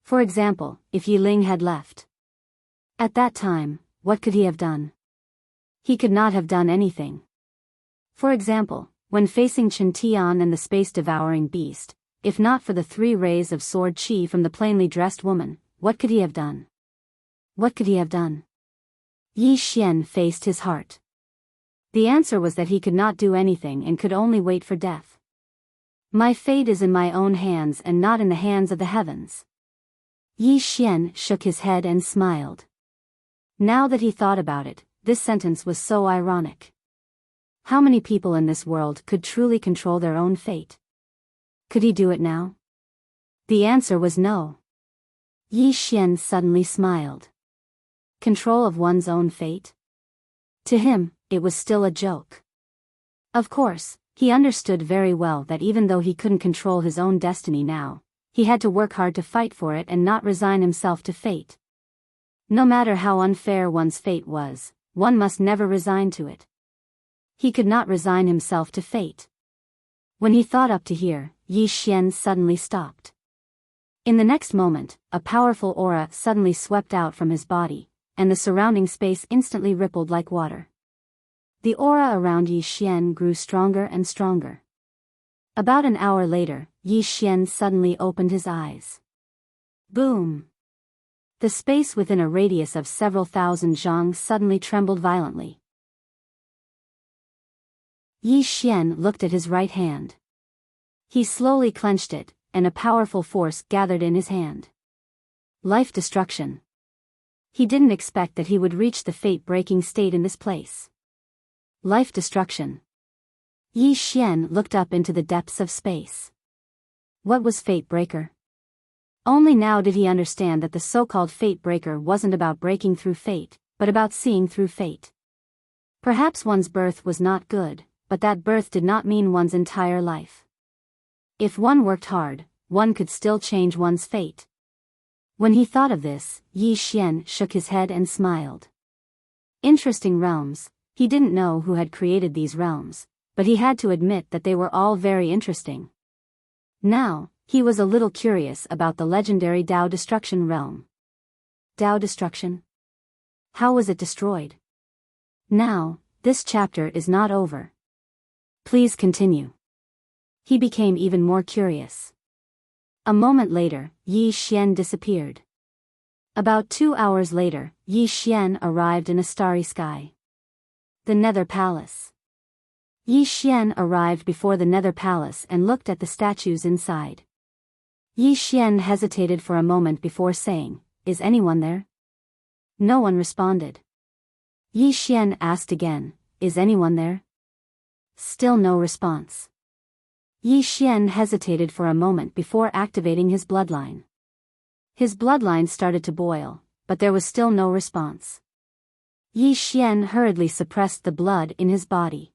For example, if Yi Ling had left. At that time, what could he have done? He could not have done anything. For example, when facing Chen Tian and the space-devouring beast, if not for the 3 rays of sword chi from the plainly dressed woman, what could he have done? What could he have done? Yi Xian faced his heart. The answer was that he could not do anything and could only wait for death. My fate is in my own hands and not in the hands of the heavens. Yi Xian shook his head and smiled. Now that he thought about it, this sentence was so ironic. How many people in this world could truly control their own fate? Could he do it now? The answer was no. Yi Xian suddenly smiled. Control of one's own fate? To him, it was still a joke. Of course, he understood very well that even though he couldn't control his own destiny now, he had to work hard to fight for it and not resign himself to fate. No matter how unfair one's fate was, one must never resign to it. He could not resign himself to fate. When he thought up to here, Yi Xian suddenly stopped. In the next moment, a powerful aura suddenly swept out from his body, and the surrounding space instantly rippled like water. The aura around Yi Xian grew stronger and stronger. About an hour later, Yi Xian suddenly opened his eyes. Boom! The space within a radius of several thousand zhang suddenly trembled violently. Yi Xian looked at his right hand. He slowly clenched it, and a powerful force gathered in his hand. Life destruction. He didn't expect that he would reach the fate-breaking state in this place. Life destruction. Yi Xian looked up into the depths of space. What was Fate Breaker? Only now did he understand that the so-called Fate Breaker wasn't about breaking through fate, but about seeing through fate. Perhaps one's birth was not good, but that birth did not mean one's entire life. If one worked hard, one could still change one's fate. When he thought of this, Yi Xian shook his head and smiled. Interesting realms. He didn't know who had created these realms, but he had to admit that they were all very interesting. Now, he was a little curious about the legendary Dao Destruction realm. Dao Destruction? How was it destroyed? Now, this chapter is not over. Please continue. He became even more curious. A moment later, Yi Xian disappeared. About 2 hours later, Yi Xian arrived in a starry sky. The Nether Palace. Yi Xian arrived before the Nether Palace and looked at the statues inside. Yi Xian hesitated for a moment before saying, "Is anyone there?" No one responded. Yi Xian asked again, "Is anyone there?" Still no response. Yi Xian hesitated for a moment before activating his bloodline. His bloodline started to boil, but there was still no response. Yi Xian hurriedly suppressed the blood in his body.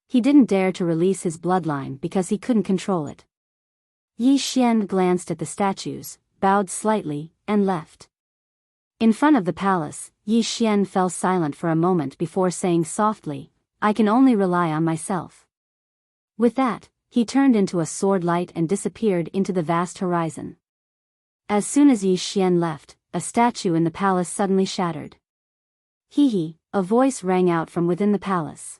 He didn't dare to release his bloodline because he couldn't control it. Yi Xian glanced at the statues, bowed slightly, and left. In front of the palace, Yi Xian fell silent for a moment before saying softly, "I can only rely on myself." With that, he turned into a sword light and disappeared into the vast horizon. As soon as Yi Xian left, a statue in the palace suddenly shattered. Hee, a voice rang out from within the palace.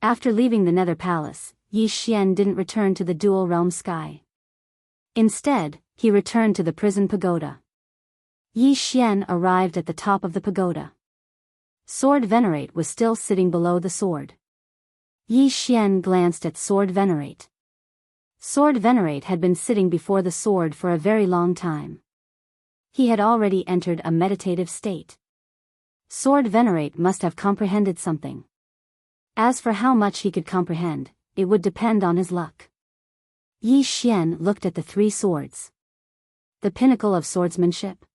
After leaving the Nether Palace, Yi Xian didn't return to the dual realm sky. Instead, he returned to the prison pagoda. Yi Xian arrived at the top of the pagoda. Sword Venerate was still sitting below the sword. Yi Xian glanced at Sword Venerate. Sword Venerate had been sitting before the sword for a very long time. He had already entered a meditative state. Sword Venerate must have comprehended something. As for how much he could comprehend, it would depend on his luck. Yi Xian looked at the 3 swords. The pinnacle of swordsmanship?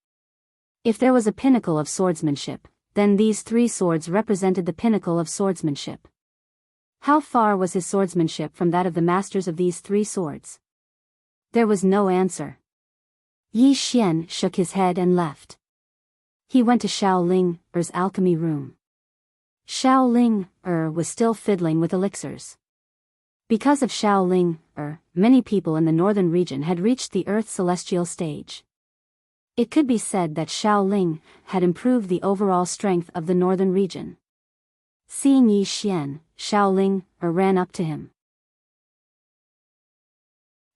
If there was a pinnacle of swordsmanship, then these 3 swords represented the pinnacle of swordsmanship. How far was his swordsmanship from that of the masters of these 3 swords? There was no answer. Yi Xian shook his head and left. He went to Xiaoling's alchemy room. Xiaoling was still fiddling with elixirs. Because of Xiaoling many people in the northern region had reached the Earth's celestial stage. It could be said that Xiaoling had improved the overall strength of the northern region. Seeing Yi Xian, Xiaoling ran up to him.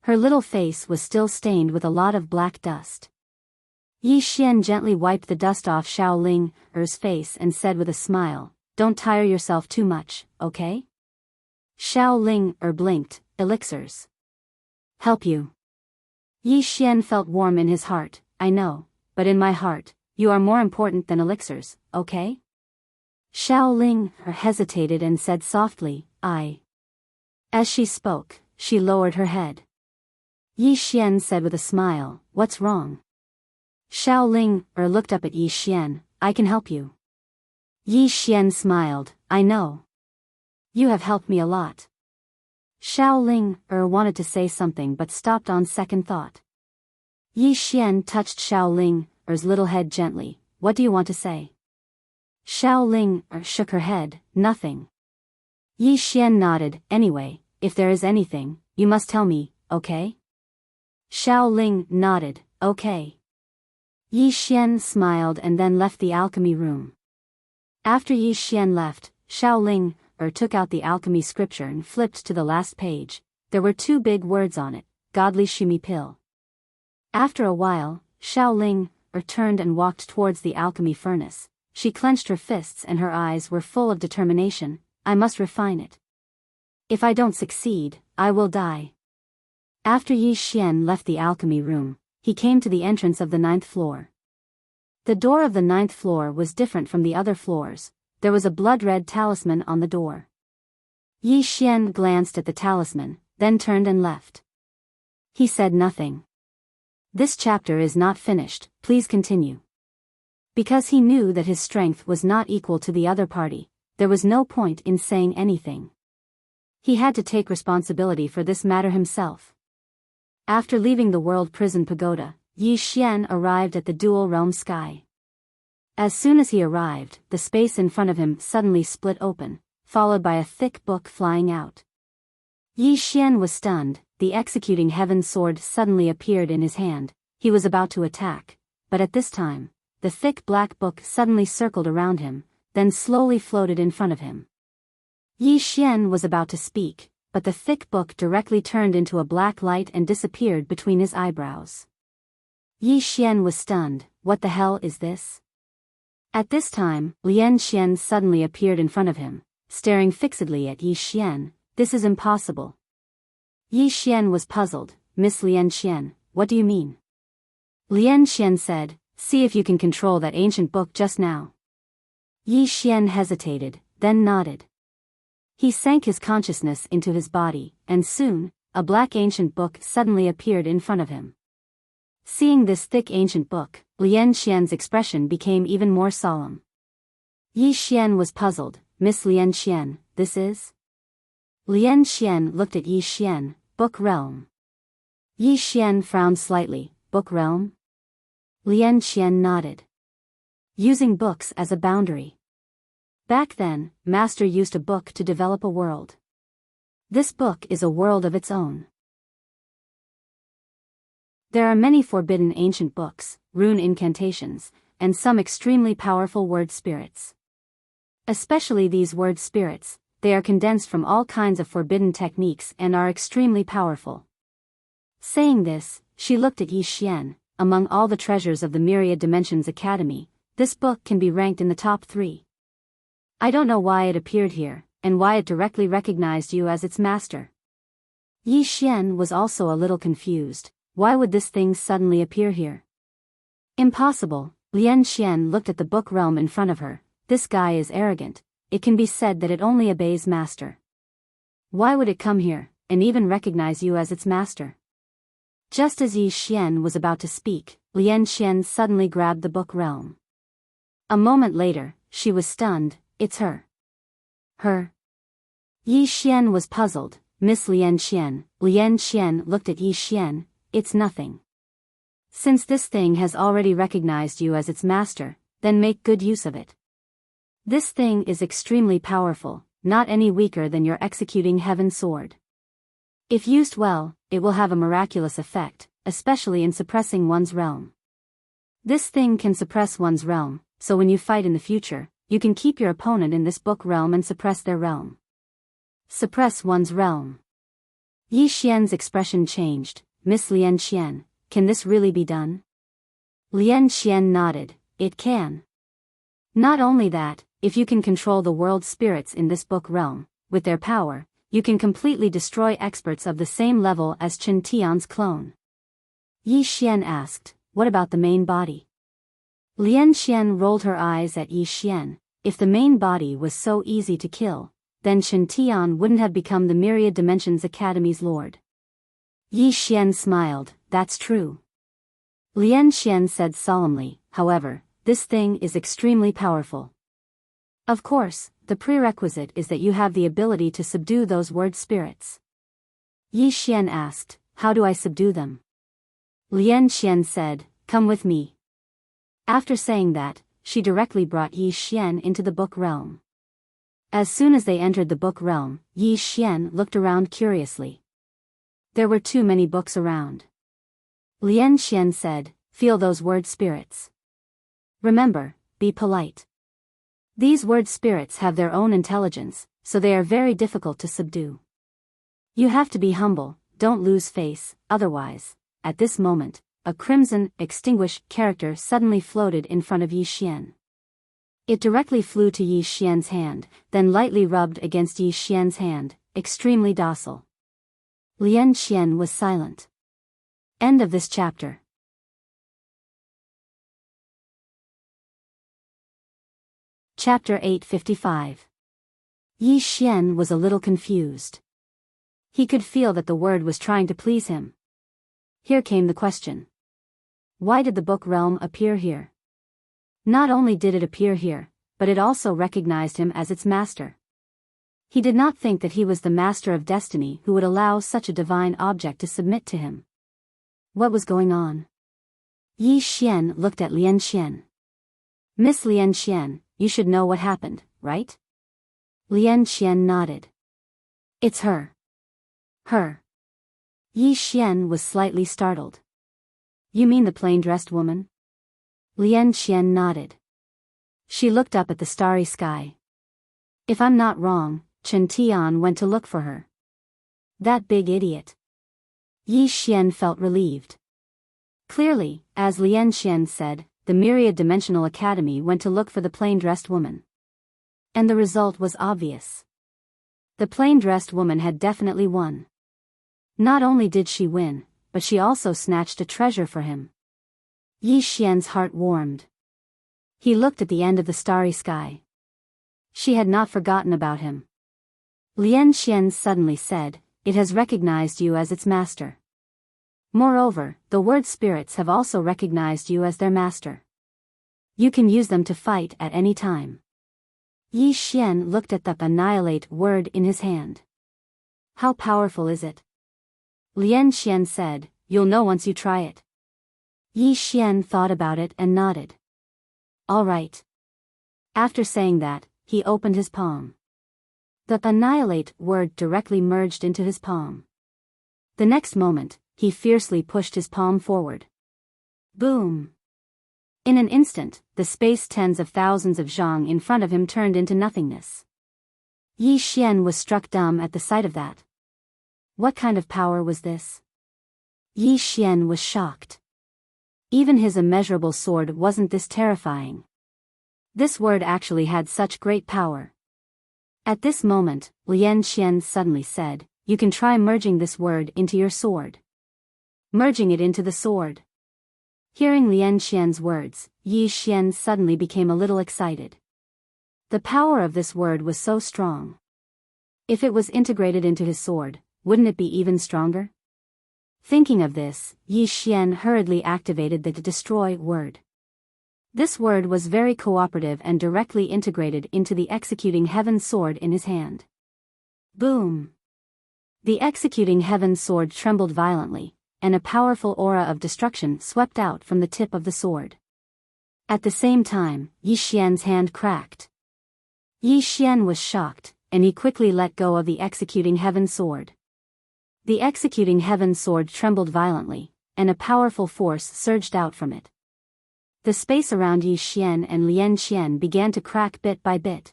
Her little face was still stained with a lot of black dust. Yi Xian gently wiped the dust off Xiaoling's face and said with a smile, "Don't tire yourself too much, okay?" Xiaoling blinked. "Elixirs help you?" Yi Xian felt warm in his heart. "I know, but in my heart, you are more important than elixirs, okay?" Xiaoling hesitated and said softly, "I." As she spoke, she lowered her head. Yi Xian said with a smile, "What's wrong?" Xiaoling looked up at Yi Xian. "I can help you." Yi Xian smiled, "I know. You have helped me a lot." Xiaoling wanted to say something but stopped on second thought. Yi Xian touched Xiaoling's little head gently. "What do you want to say?" Xiaoling shook her head. "Nothing." Yi Xian nodded. "Anyway, if there is anything, you must tell me, okay?" Xiaoling nodded. "Okay." Yi Xian smiled and then left the alchemy room. After Yi Xian left, Xiaoling took out the alchemy scripture and flipped to the last page. There were 2 big words on it, "Godly Shimi Pill." After a while, Xiaoling turned and walked towards the alchemy furnace. She clenched her fists and her eyes were full of determination. "I must refine it. If I don't succeed, I will die." After Yi Xian left the alchemy room, he came to the entrance of the 9th floor. The door of the 9th floor was different from the other floors. There was a blood-red talisman on the door. Yi Xian glanced at the talisman, then turned and left. He said nothing. "This chapter is not finished, please continue." Because he knew that his strength was not equal to the other party, there was no point in saying anything. He had to take responsibility for this matter himself. After leaving the World Prison Pagoda, Yi Xian arrived at the Dual Realm Sky. As soon as he arrived, the space in front of him suddenly split open, followed by a thick book flying out. Yi Xian was stunned. The executing heaven sword suddenly appeared in his hand. He was about to attack, but at this time, the thick black book suddenly circled around him, then slowly floated in front of him. Yi Xian was about to speak, but the thick book directly turned into a black light and disappeared between his eyebrows. Yi Xian was stunned. "What the hell is this?" At this time, Lian Xian suddenly appeared in front of him, staring fixedly at Yi Xian. "This is impossible." Yi Xian was puzzled. "Miss Lian Xian, what do you mean?" Lian Xian said, "See if you can control that ancient book just now." Yi Xian hesitated, then nodded. He sank his consciousness into his body, and soon, a black ancient book suddenly appeared in front of him. Seeing this thick ancient book, Lian Xian's expression became even more solemn. Yi Xian was puzzled. "Miss Lian Xian, this is?" Lian Xian looked at Yi Xian. "Book realm." Yi Xian frowned slightly. "Book realm?" Lian Xian nodded. Using books as a boundary. Back then, Master used a book to develop a world. This book is a world of its own. There are many forbidden ancient books, rune incantations, and some extremely powerful word spirits. Especially these word spirits, they are condensed from all kinds of forbidden techniques and are extremely powerful. Saying this, she looked at Yi Xian. "Among all the treasures of the Myriad Dimensions Academy, this book can be ranked in the top 3. I don't know why it appeared here, and why it directly recognized you as its master." Yi Xian was also a little confused. Why would this thing suddenly appear here? Impossible. Lian Xian looked at the book realm in front of her. "This guy is arrogant. It can be said that it only obeys master. Why would it come here, and even recognize you as its master?" Just as Yi Xian was about to speak, Lian Xian suddenly grabbed the book realm. A moment later, she was stunned. "It's her." "Her?" Yi Xian was puzzled. "Miss Lian Xian." Lian Xian looked at Yi Xian. "It's nothing. Since this thing has already recognized you as its master, then make good use of it. This thing is extremely powerful, not any weaker than your executing heaven sword. If used well, it will have a miraculous effect, especially in suppressing one's realm. This thing can suppress one's realm, so when you fight in the future, you can keep your opponent in this book realm and suppress their realm. Suppress one's realm. Yi Xian's expression changed. Miss Lian Qian, can this really be done? Lian Qian nodded. It can. Not only that, if you can control the world spirits in this book realm, with their power, you can completely destroy experts of the same level as Chen Tian's clone. Yi Xian asked, what about the main body? Lian Qian rolled her eyes at Yi Xian. If the main body was so easy to kill, then Chen Tian wouldn't have become the Myriad Dimensions Academy's lord. Yi Xian smiled, that's true. Lian Qian said solemnly, however, this thing is extremely powerful. Of course, the prerequisite is that you have the ability to subdue those word spirits. Yi Xian asked, how do I subdue them? Lian Qian said, come with me. After saying that, she directly brought Yi Xian into the book realm. As soon as they entered the book realm, Yi Xian looked around curiously. There were too many books around. Lian Qian said, feel those word spirits. Remember, be polite. These word spirits have their own intelligence, so they are very difficult to subdue. You have to be humble, don't lose face, otherwise. At this moment, a crimson, extinguished character suddenly floated in front of Yi Xian. It directly flew to Yi Xian's hand, then lightly rubbed against Yi Xian's hand, extremely docile. Lian Qian was silent. End of this chapter. Chapter 855. Yi Xian was a little confused. He could feel that the word was trying to please him. Here came the question. Why did the book realm appear here? Not only did it appear here, but it also recognized him as its master. He did not think that he was the master of destiny who would allow such a divine object to submit to him. What was going on? Yi Xian looked at Lian Qian. Miss Lian Qian, you should know what happened, right? Lian Qian nodded. It's her. Her. Yi Xian was slightly startled. You mean the plain-dressed woman? Lian Qian nodded. She looked up at the starry sky. If I'm not wrong, Chen Tian went to look for her. That big idiot. Yi Xian felt relieved. Clearly, as Lian Qian said, the Myriad Dimensional Academy went to look for the plain-dressed woman. And the result was obvious. The plain-dressed woman had definitely won. Not only did she win, but she also snatched a treasure for him. Yi Xian's heart warmed. He looked at the end of the starry sky. She had not forgotten about him. Lian Qian suddenly said, it has recognized you as its master. Moreover, the word spirits have also recognized you as their master. You can use them to fight at any time. Yi Xian looked at the annihilate word in his hand. How powerful is it? Lian Qian said, you'll know once you try it. Yi Xian thought about it and nodded. All right. After saying that, he opened his palm. The annihilate word directly merged into his palm. The next moment, he fiercely pushed his palm forward. Boom! In an instant, the space tens of thousands of zhang in front of him turned into nothingness. Yi Xian was struck dumb at the sight of that. What kind of power was this? Yi Xian was shocked. Even his immeasurable sword wasn't this terrifying. This word actually had such great power. At this moment, Lian Qian suddenly said, you can try merging this word into your sword. Merging it into the sword. Hearing Lian Qian's words, Yi Xian suddenly became a little excited. The power of this word was so strong. If it was integrated into his sword, wouldn't it be even stronger? Thinking of this, Yi Xian hurriedly activated the destroy word. This word was very cooperative and directly integrated into the executing heaven sword in his hand. Boom! The executing heaven sword trembled violently, and a powerful aura of destruction swept out from the tip of the sword. At the same time, Yi Xian's hand cracked. Yi Xian was shocked, and he quickly let go of the executing heaven sword. The executing heaven sword trembled violently, and a powerful force surged out from it. The space around Yi Xian and Lian Qian began to crack bit by bit.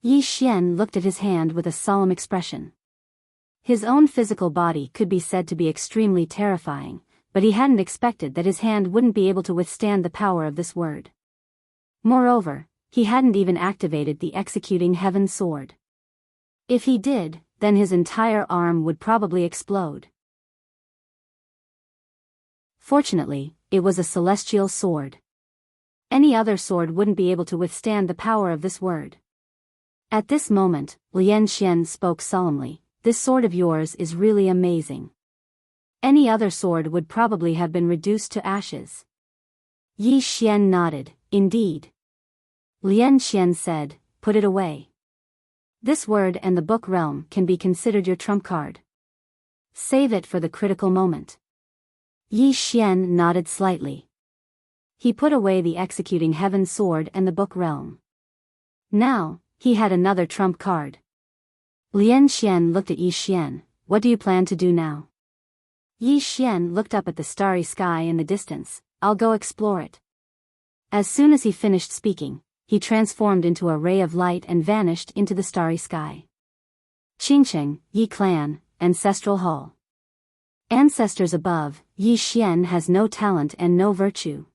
Yi Xian looked at his hand with a solemn expression. His own physical body could be said to be extremely terrifying, but he hadn't expected that his hand wouldn't be able to withstand the power of this word. Moreover, he hadn't even activated the executing heaven sword. If he did, then his entire arm would probably explode. Fortunately, it was a celestial sword. Any other sword wouldn't be able to withstand the power of this word. At this moment, Lian Qian spoke solemnly, "This sword of yours is really amazing. Any other sword would probably have been reduced to ashes." Yi Xian nodded, "Indeed." Lian Qian said, "Put it away. This word and the book realm can be considered your trump card. Save it for the critical moment." Yi Xian nodded slightly. He put away the executing heaven sword and the book realm. Now, he had another trump card. Lian Qian looked at Yi Xian, "What do you plan to do now?" Yi Xian looked up at the starry sky in the distance, "I'll go explore it." As soon as he finished speaking, he transformed into a ray of light and vanished into the starry sky. Qingcheng, Yi Clan, Ancestral Hall. Ancestors above, Yi Xian has no talent and no virtue.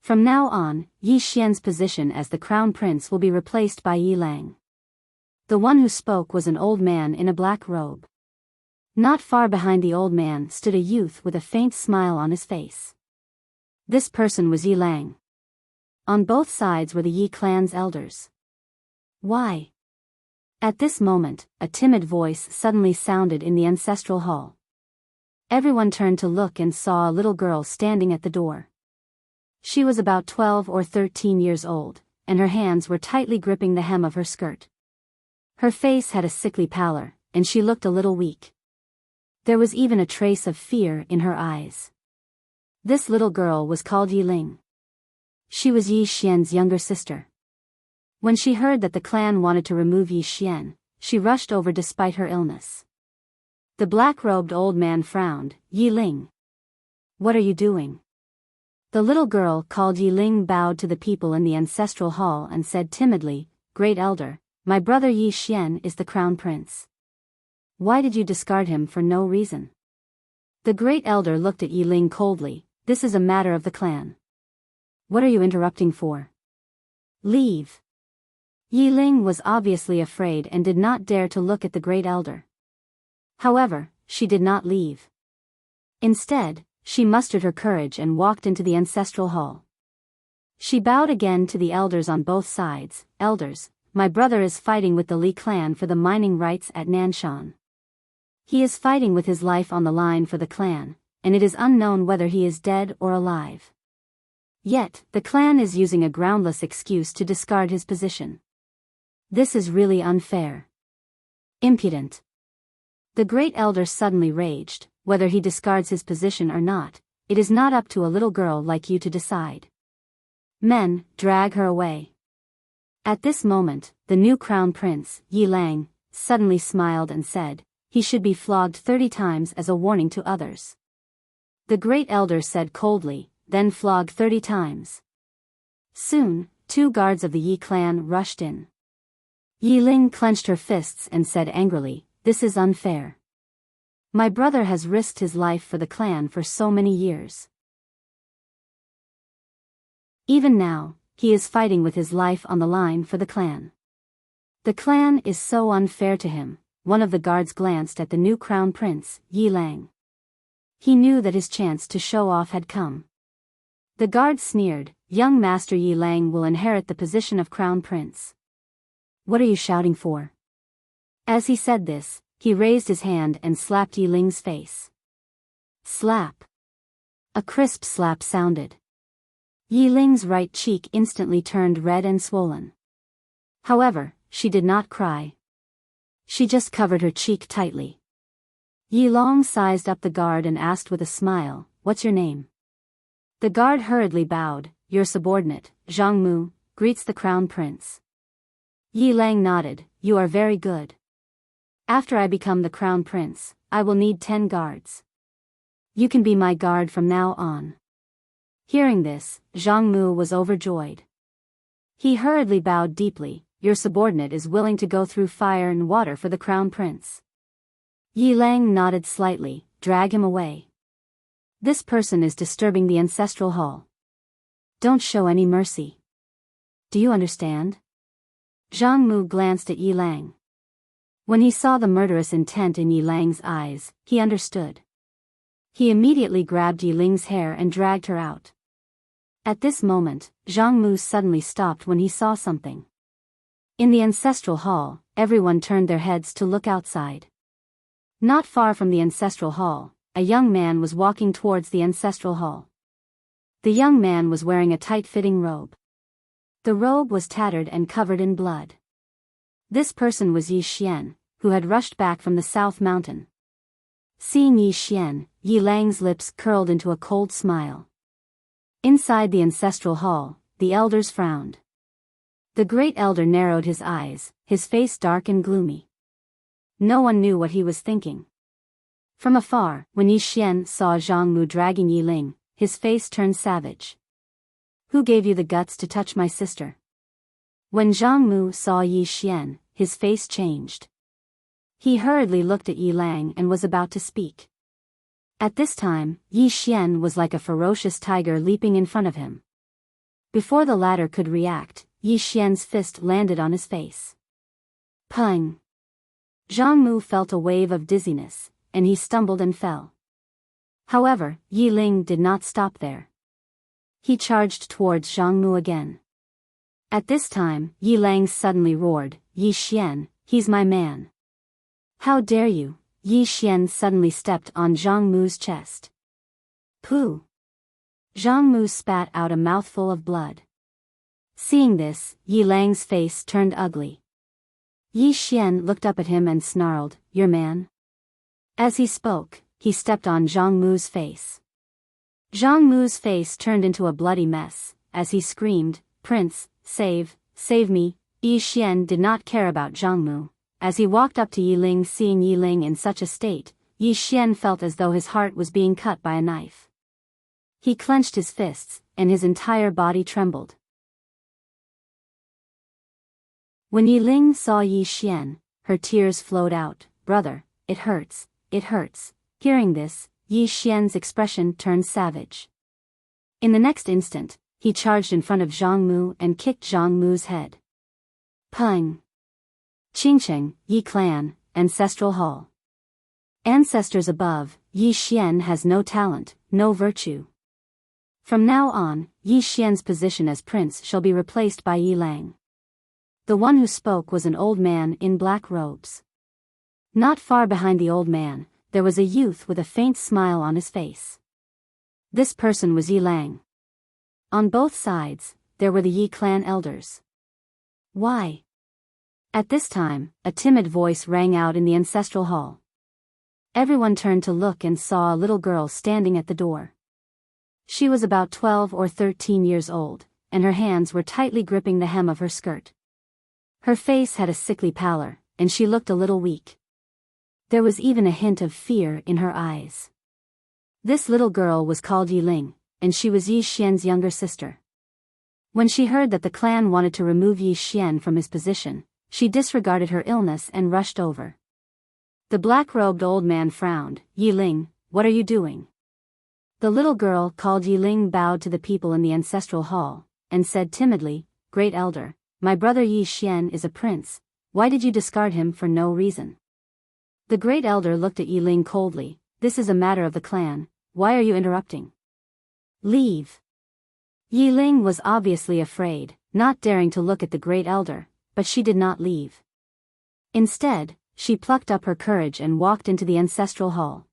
From now on, Yi Xian's position as the crown prince will be replaced by Yi Lang. The one who spoke was an old man in a black robe. Not far behind the old man stood a youth with a faint smile on his face. This person was Yi Lang. On both sides were the Yi clan's elders. "Why?" At this moment, a timid voice suddenly sounded in the ancestral hall. Everyone turned to look and saw a little girl standing at the door. She was about 12 or 13 years old, and her hands were tightly gripping the hem of her skirt. Her face had a sickly pallor, and she looked a little weak. There was even a trace of fear in her eyes. This little girl was called Yi Ling. She was Yi Xian's younger sister. When she heard that the clan wanted to remove Yi Xian, she rushed over despite her illness. The black-robed old man frowned, "Yi Ling. What are you doing?" The little girl called Yi Ling bowed to the people in the ancestral hall and said timidly, "Great elder, my brother Yi Xian is the crown prince. Why did you discard him for no reason?" The great elder looked at Yi Ling coldly, "This is a matter of the clan. What are you interrupting for? Leave." Yi Ling was obviously afraid and did not dare to look at the great elder. However, she did not leave. Instead, she mustered her courage and walked into the ancestral hall. She bowed again to the elders on both sides. "Elders, my brother is fighting with the Li clan for the mining rights at Nanshan. He is fighting with his life on the line for the clan, and it is unknown whether he is dead or alive. Yet, the clan is using a groundless excuse to discard his position. This is really unfair. Impudent." The great elder suddenly raged, "Whether he discards his position or not, it is not up to a little girl like you to decide. Men, drag her away." At this moment, the new crown prince, Yi Lang, suddenly smiled and said, "He should be flogged 30 times as a warning to others." The great elder said coldly, "Then flog 30 times." Soon, 2 guards of the Yi clan rushed in. Yi Ling clenched her fists and said angrily, "This is unfair. My brother has risked his life for the clan for so many years. Even now, he is fighting with his life on the line for the clan. The clan is so unfair to him." One of the guards glanced at the new crown prince, Yi Lang. He knew that his chance to show off had come. The guard sneered, "Young Master Yi Lang will inherit the position of crown prince. What are you shouting for?" As he said this, he raised his hand and slapped Yi Ling's face. Slap. A crisp slap sounded. Yi Ling's right cheek instantly turned red and swollen. However, she did not cry. She just covered her cheek tightly. Yi Long sized up the guard and asked with a smile, "What's your name?" The guard hurriedly bowed, "Your subordinate, Zhang Mu, greets the crown prince." Yi Lang nodded, "You are very good. After I become the crown prince, I will need 10 guards. You can be my guard from now on." Hearing this, Zhang Mu was overjoyed. He hurriedly bowed deeply. Your subordinate is willing to go through fire and water for the crown prince. Yi Lang nodded slightly. Drag him away. This person is disturbing the ancestral hall. Don't show any mercy. Do you understand? Zhang Mu glanced at Yi Lang. When he saw the murderous intent in Yi Lang's eyes, he understood. He immediately grabbed Yi Ling's hair and dragged her out. At this moment, Zhang Mu suddenly stopped when he saw something. In the ancestral hall, everyone turned their heads to look outside. Not far from the ancestral hall, a young man was walking towards the ancestral hall. The young man was wearing a tight-fitting robe. The robe was tattered and covered in blood. This person was Yi Xian, who had rushed back from the South Mountain. Seeing Yi Xian, Yi Lang's lips curled into a cold smile. Inside the ancestral hall, the elders frowned. The great elder narrowed his eyes, his face dark and gloomy. No one knew what he was thinking. From afar, when Yi Xian saw Zhang Mu dragging Yi Ling, his face turned savage. Who gave you the guts to touch my sister? When Zhang Mu saw Yi Xian, his face changed. He hurriedly looked at Yi Lang and was about to speak. At this time, Yi Xian was like a ferocious tiger leaping in front of him. Before the latter could react, Yi Xian's fist landed on his face. Pung! Zhang Mu felt a wave of dizziness, and he stumbled and fell. However, Yi Ling did not stop there. He charged towards Zhang Mu again. At this time, Yi Lang suddenly roared, Yi Xian, he's my man. How dare you? Yi Xian suddenly stepped on Zhang Mu's chest. Pooh! Zhang Mu spat out a mouthful of blood. Seeing this, Yi Lang's face turned ugly. Yi Xian looked up at him and snarled, your man? As he spoke, he stepped on Zhang Mu's face. Zhang Mu's face turned into a bloody mess, as he screamed, Prince, save me. Yi Xian did not care about Zhang Mu. As he walked up to Yi Ling, seeing Yi Ling in such a state, Yi Xian felt as though his heart was being cut by a knife. He clenched his fists, and his entire body trembled. When Yi Ling saw Yi Xian, her tears flowed out. Brother, it hurts, it hurts. Hearing this, Yi Xian's expression turned savage. In the next instant, he charged in front of Zhang Mu and kicked Zhang Mu's head. Pung! Qingcheng, Yi Clan, Ancestral Hall. Ancestors above, Yi Xian has no talent, no virtue. From now on, Yi Xian's position as prince shall be replaced by Yi Lang. The one who spoke was an old man in black robes. Not far behind the old man, there was a youth with a faint smile on his face. This person was Yi Lang. On both sides, there were the Yi clan elders. Why? At this time, a timid voice rang out in the ancestral hall. Everyone turned to look and saw a little girl standing at the door. She was about 12 or 13 years old, and her hands were tightly gripping the hem of her skirt. Her face had a sickly pallor, and she looked a little weak. There was even a hint of fear in her eyes. This little girl was called Yi Ling, and she was Yi Xian's younger sister. When she heard that the clan wanted to remove Yi Xian from his position, she disregarded her illness and rushed over. The black-robed old man frowned. Yi Ling, what are you doing? The little girl called Yi Ling bowed to the people in the ancestral hall, and said timidly, Great Elder, my brother Yi Xian is a prince, why did you discard him for no reason? The great elder looked at Yi Ling coldly, this is a matter of the clan, why are you interrupting? Leave. Yi Ling was obviously afraid, not daring to look at the great elder, but she did not leave. Instead, she plucked up her courage and walked into the ancestral hall.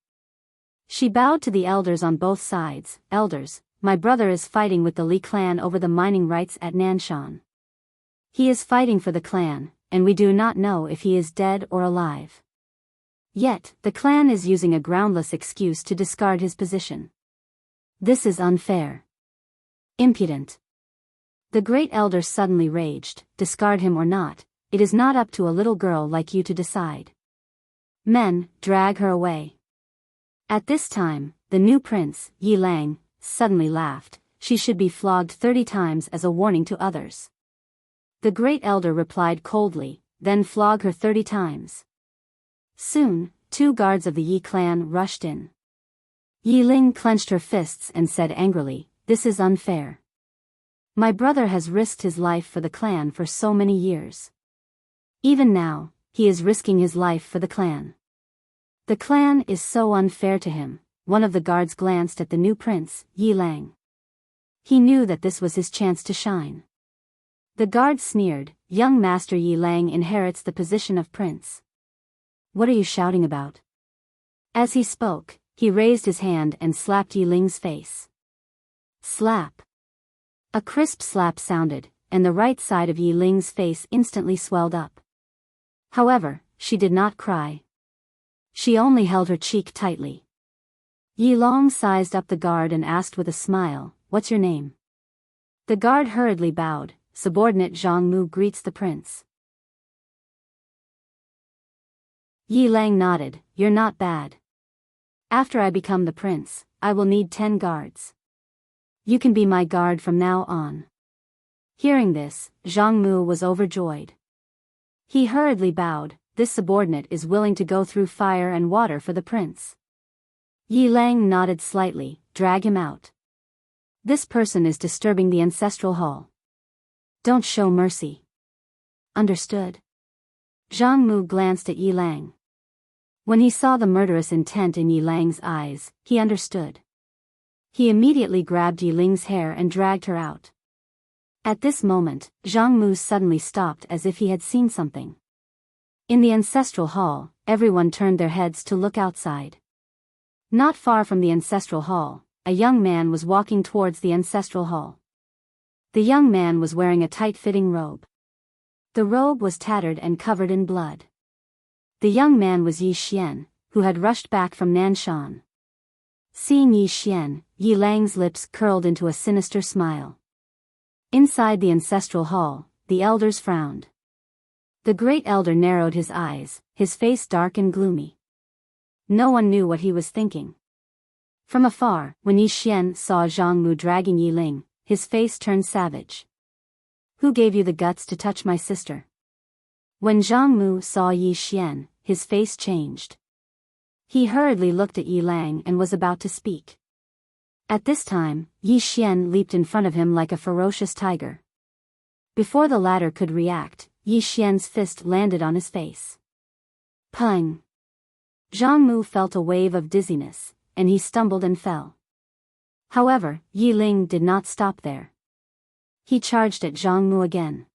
She bowed to the elders on both sides. Elders, my brother is fighting with the Li clan over the mining rights at Nanshan. He is fighting for the clan, and we do not know if he is dead or alive. Yet, the clan is using a groundless excuse to discard his position. This is unfair. Impudent. The great elder suddenly raged, discard him or not, it is not up to a little girl like you to decide. Men, drag her away. At this time, the new prince, Yi Lang, suddenly laughed. she should be flogged 30 times as a warning to others. The great elder replied coldly, then flog her 30 times. Soon, 2 guards of the Yi clan rushed in. Yi Ling clenched her fists and said angrily, "This is unfair. My brother has risked his life for the clan for so many years. Even now, he is risking his life for the clan. The clan is so unfair to him." One of the guards glanced at the new prince, Yi Lang. He knew that this was his chance to shine. The guard sneered, "Young Master Yi Lang inherits the position of prince. What are you shouting about?" As he spoke, he raised his hand and slapped Yi Ling's face. Slap. A crisp slap sounded, and the right side of Yi Ling's face instantly swelled up. However, she did not cry. She only held her cheek tightly. Yi Long sized up the guard and asked with a smile, "What's your name?" The guard hurriedly bowed. "Subordinate Zhang Mu greets the prince." Yi Lang nodded, "You're not bad. After I become the prince, I will need 10 guards. You can be my guard from now on." Hearing this, Zhang Mu was overjoyed. He hurriedly bowed. This subordinate is willing to go through fire and water for the prince. Yi Lang nodded slightly. "Drag him out. This person is disturbing the ancestral hall. Don't show mercy." "Understood." Zhang Mu glanced at Yi Lang. When he saw the murderous intent in Yi Lang's eyes, he understood. He immediately grabbed Yi Ling's hair and dragged her out. At this moment, Zhang Mu suddenly stopped as if he had seen something. In the ancestral hall, everyone turned their heads to look outside. Not far from the ancestral hall, a young man was walking towards the ancestral hall. The young man was wearing a tight-fitting robe. The robe was tattered and covered in blood. The young man was Yi Xian, who had rushed back from Nanshan. Seeing Yi Xian, Yi Lang's lips curled into a sinister smile. Inside the ancestral hall, the elders frowned. The great elder narrowed his eyes, his face dark and gloomy. No one knew what he was thinking. From afar, when Yi Xian saw Zhang Mu dragging Yi Ling, his face turned savage. "Who gave you the guts to touch my sister?" When Zhang Mu saw Yi Xian, his face changed. He hurriedly looked at Yi Lang and was about to speak. At this time, Yi Xian leaped in front of him like a ferocious tiger. Before the latter could react, Yi Xian's fist landed on his face. Pang! Zhang Mu felt a wave of dizziness, and he stumbled and fell. However, Yi Ling did not stop there. He charged at Zhang Mu again.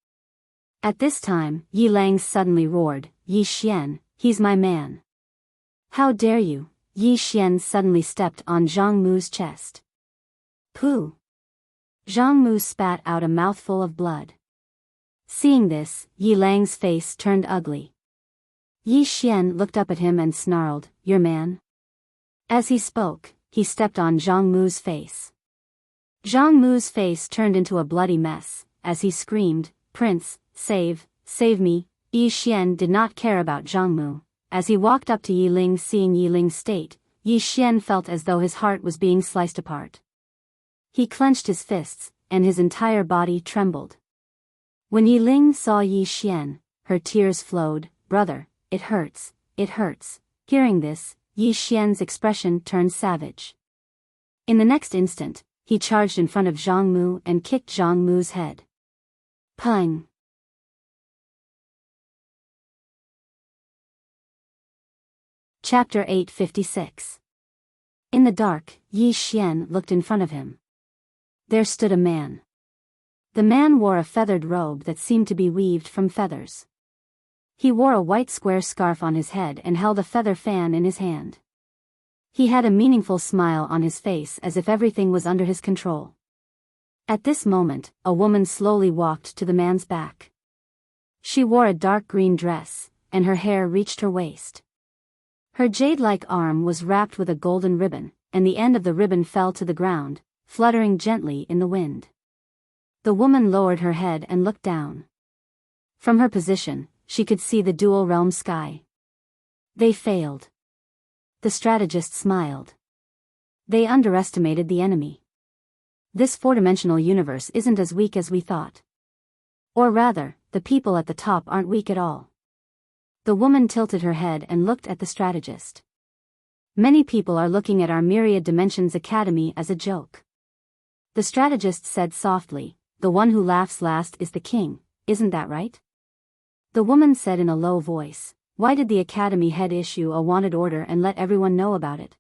At this time, Yi Lang suddenly roared, "Yi Xian, he's my man. How dare you!" Yi Xian suddenly stepped on Zhang Mu's chest. Pooh! Zhang Mu spat out a mouthful of blood. Seeing this, Yi Lang's face turned ugly. Yi Xian looked up at him and snarled, "Your man?" As he spoke, he stepped on Zhang Mu's face. Zhang Mu's face turned into a bloody mess, as he screamed, "Prince, save me!" Yi Xian did not care about Zhang Mu. As he walked up to Yi Ling, seeing Yi Ling's state, Yi Xian felt as though his heart was being sliced apart. He clenched his fists, and his entire body trembled. When Yi Ling saw Yi Xian, her tears flowed. "Brother, it hurts, it hurts." Hearing this, Yi Xian's expression turned savage. In the next instant, he charged in front of Zhang Mu and kicked Zhang Mu's head. Pang! Chapter 856. In the dark, Yi Xian looked in front of him. There stood a man. The man wore a feathered robe that seemed to be weaved from feathers. He wore a white square scarf on his head and held a feather fan in his hand. He had a meaningful smile on his face as if everything was under his control. At this moment, a woman slowly walked to the man's back. She wore a dark green dress, and her hair reached her waist. Her jade-like arm was wrapped with a golden ribbon, and the end of the ribbon fell to the ground, fluttering gently in the wind. The woman lowered her head and looked down. From her position, she could see the dual-realm sky. They failed. The strategist smiled. They underestimated the enemy. This four-dimensional universe isn't as weak as we thought. Or rather, the people at the top aren't weak at all. The woman tilted her head and looked at the strategist. Many people are looking at our Myriad Dimensions Academy as a joke. The strategist said softly, the one who laughs last is the king, isn't that right? The woman said in a low voice, why did the academy head issue a wanted order and let everyone know about it?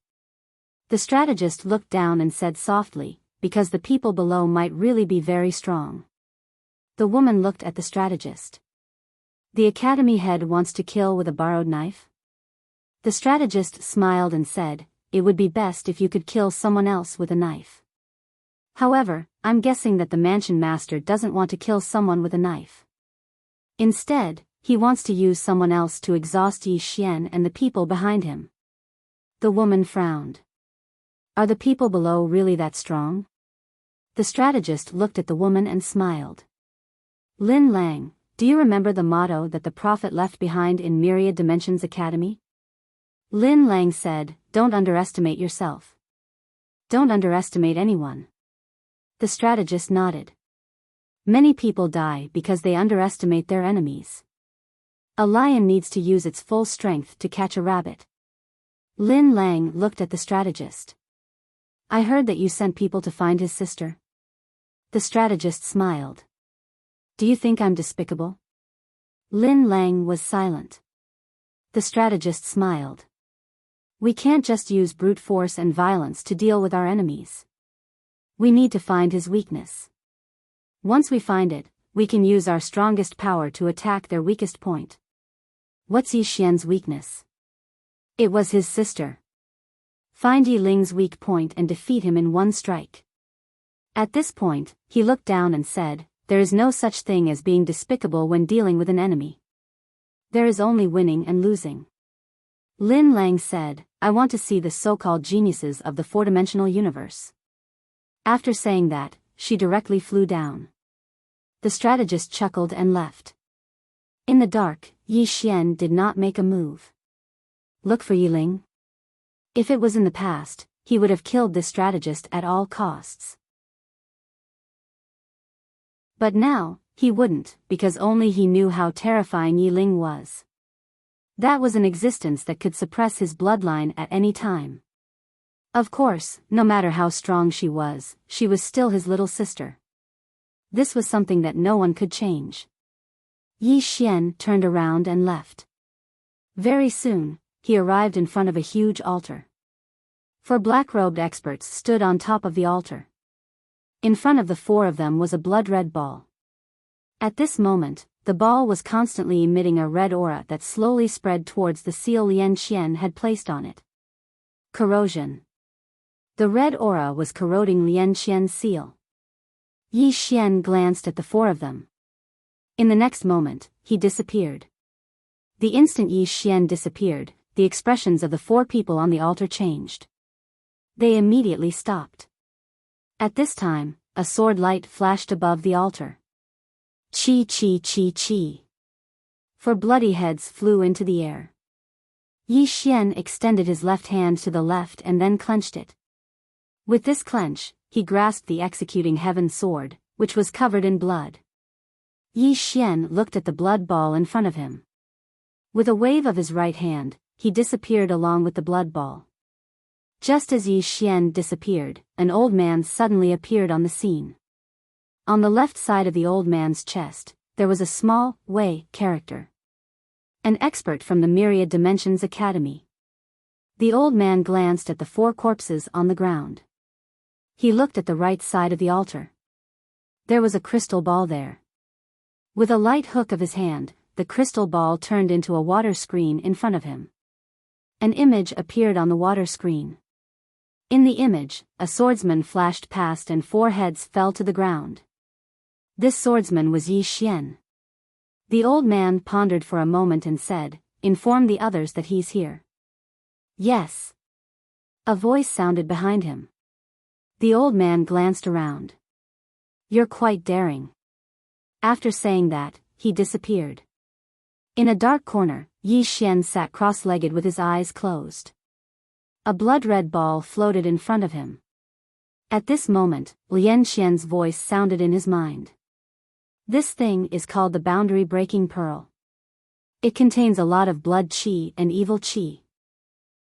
The strategist looked down and said softly, because the people below might really be very strong. The woman looked at the strategist. The academy head wants to kill with a borrowed knife? The strategist smiled and said, it would be best if you could kill someone else with a knife. However, I'm guessing that the mansion master doesn't want to kill someone with a knife. Instead, he wants to use someone else to exhaust Yi Xian and the people behind him. The woman frowned. Are the people below really that strong? The strategist looked at the woman and smiled. Lin Lang, do you remember the motto that the prophet left behind in Myriad Dimensions Academy? Lin Lang said, don't underestimate yourself. Don't underestimate anyone. The strategist nodded. Many people die because they underestimate their enemies. A lion needs to use its full strength to catch a rabbit. Lin Lang looked at the strategist. I heard that you sent people to find his sister. The strategist smiled. Do you think I'm despicable? Lin Lang was silent. The strategist smiled. We can't just use brute force and violence to deal with our enemies. We need to find his weakness. Once we find it, we can use our strongest power to attack their weakest point. What's Yi Xian's weakness? It was his sister. Find Yi Ling's weak point and defeat him in one strike. At this point, he looked down and said, there is no such thing as being despicable when dealing with an enemy. There is only winning and losing. Lin Lang said, I want to see the so-called geniuses of the four-dimensional universe. After saying that, she directly flew down. The strategist chuckled and left. In the dark, Yi Xian did not make a move. Look for Yi Ling. If it was in the past, he would have killed this strategist at all costs. But now, he wouldn't, because only he knew how terrifying Yi Ling was. That was an existence that could suppress his bloodline at any time. Of course, no matter how strong she was still his little sister. This was something that no one could change. Yi Xian turned around and left. Very soon, he arrived in front of a huge altar. Four black-robed experts stood on top of the altar. In front of the four of them was a blood-red ball. At this moment, the ball was constantly emitting a red aura that slowly spread towards the seal Lian Qian had placed on it. Corrosion. The red aura was corroding Lian Qian's seal. Yi Xian glanced at the four of them. In the next moment, he disappeared. The instant Yi Xian disappeared, the expressions of the four people on the altar changed. They immediately stopped. At this time, a sword light flashed above the altar. Chi chi chi chi. Four bloody heads flew into the air. Yi Xian extended his left hand to the left and then clenched it. With this clench, he grasped the executing heaven sword, which was covered in blood. Yi Xian looked at the blood ball in front of him. With a wave of his right hand, he disappeared along with the blood ball. Just as Yi Xian disappeared, an old man suddenly appeared on the scene. On the left side of the old man's chest, there was a small, Wei character. An expert from the Myriad Dimensions Academy. The old man glanced at the four corpses on the ground. He looked at the right side of the altar. There was a crystal ball there. With a light hook of his hand, the crystal ball turned into a water screen in front of him. An image appeared on the water screen. In the image, a swordsman flashed past and four heads fell to the ground. This swordsman was Yi Xian. The old man pondered for a moment and said, "Inform the others that he's here." "Yes." A voice sounded behind him. The old man glanced around. "You're quite daring." After saying that, he disappeared. In a dark corner, Yi Xian sat cross-legged with his eyes closed. A blood-red ball floated in front of him. At this moment, Lian Xian's voice sounded in his mind. This thing is called the boundary-breaking pearl. It contains a lot of blood qi and evil qi.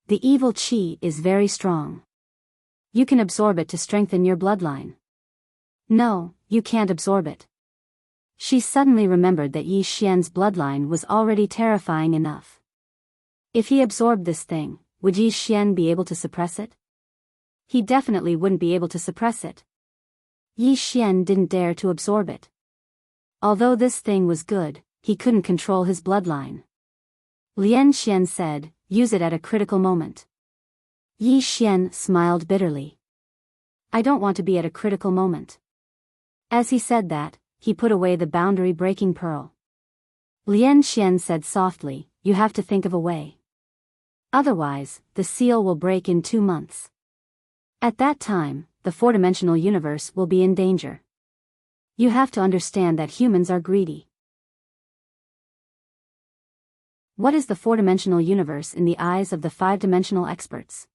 The evil qi is very strong. You can absorb it to strengthen your bloodline. No, you can't absorb it. She suddenly remembered that Yi Xian's bloodline was already terrifying enough. If he absorbed this thing, would Yi Xian be able to suppress it? He definitely wouldn't be able to suppress it. Yi Xian didn't dare to absorb it. Although this thing was good, he couldn't control his bloodline. Lian Xian said, use it at a critical moment. Yi Xian smiled bitterly. I don't want to be at a critical moment. As he said that, he put away the boundary-breaking pearl. Lian Xian said softly, you have to think of a way. Otherwise, the seal will break in 2 months. At that time, the four-dimensional universe will be in danger. You have to understand that humans are greedy. What is the four-dimensional universe in the eyes of the five-dimensional experts?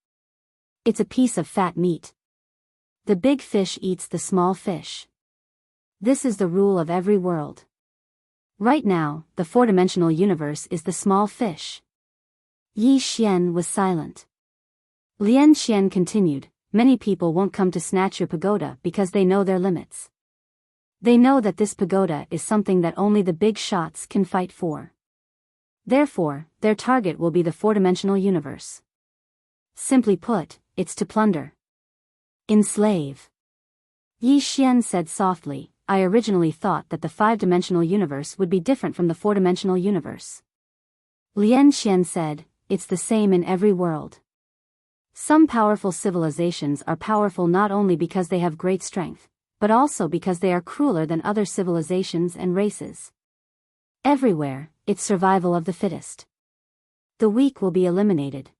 It's a piece of fat meat. The big fish eats the small fish. This is the rule of every world. Right now, the four-dimensional universe is the small fish. Yi Xian was silent. Lian Xian continued, many people won't come to snatch your pagoda because they know their limits. They know that this pagoda is something that only the big shots can fight for. Therefore, their target will be the four-dimensional universe. Simply put, it's to plunder. Enslave. Yi Xian said softly, I originally thought that the five-dimensional universe would be different from the four-dimensional universe. Lian Xian said, it's the same in every world. Some powerful civilizations are powerful not only because they have great strength, but also because they are crueler than other civilizations and races. Everywhere, it's survival of the fittest. The weak will be eliminated.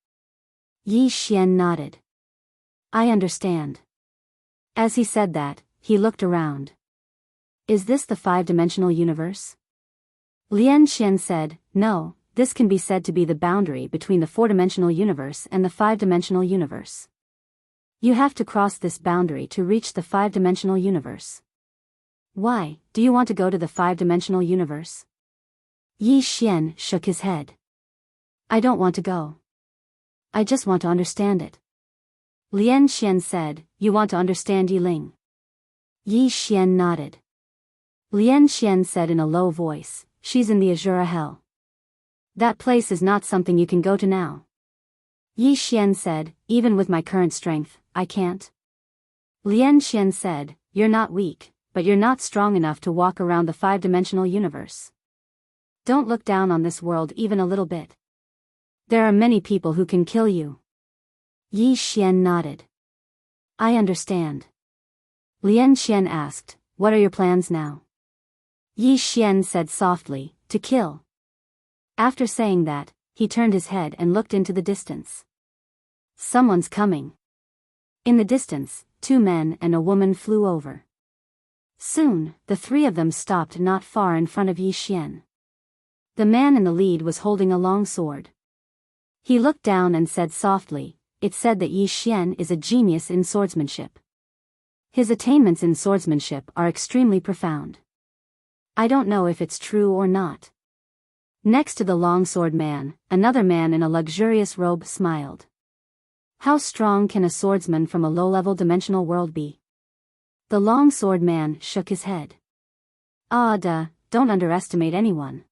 Yi Xian nodded. I understand. As he said that, he looked around. Is this the five-dimensional universe? Lian Xian said, no, this can be said to be the boundary between the four-dimensional universe and the five-dimensional universe. You have to cross this boundary to reach the five-dimensional universe. Why, do you want to go to the five-dimensional universe? Yi Xian shook his head. I don't want to go. I just want to understand it. Lian Xian said, you want to understand Yiling? Yi Xian nodded. Lian Xian said in a low voice, she's in the Azura Hell. That place is not something you can go to now. Yi Xian said, even with my current strength, I can't. Lian Xian said, you're not weak, but you're not strong enough to walk around the five-dimensional universe. Don't look down on this world even a little bit. There are many people who can kill you. Yi Xian nodded. I understand. Lian Xian asked, what are your plans now? Yi Xian said softly, to kill. After saying that, he turned his head and looked into the distance. Someone's coming. In the distance, 2 men and a woman flew over. Soon, the 3 of them stopped not far in front of Yi Xian. The man in the lead was holding a long sword. He looked down and said softly, it said that Yi Xian is a genius in swordsmanship. His attainments in swordsmanship are extremely profound. I don't know if it's true or not. Next to the longsword man, another man in a luxurious robe smiled. How strong can a swordsman from a low-level dimensional world be? The longsword man shook his head. Ada, don't underestimate anyone.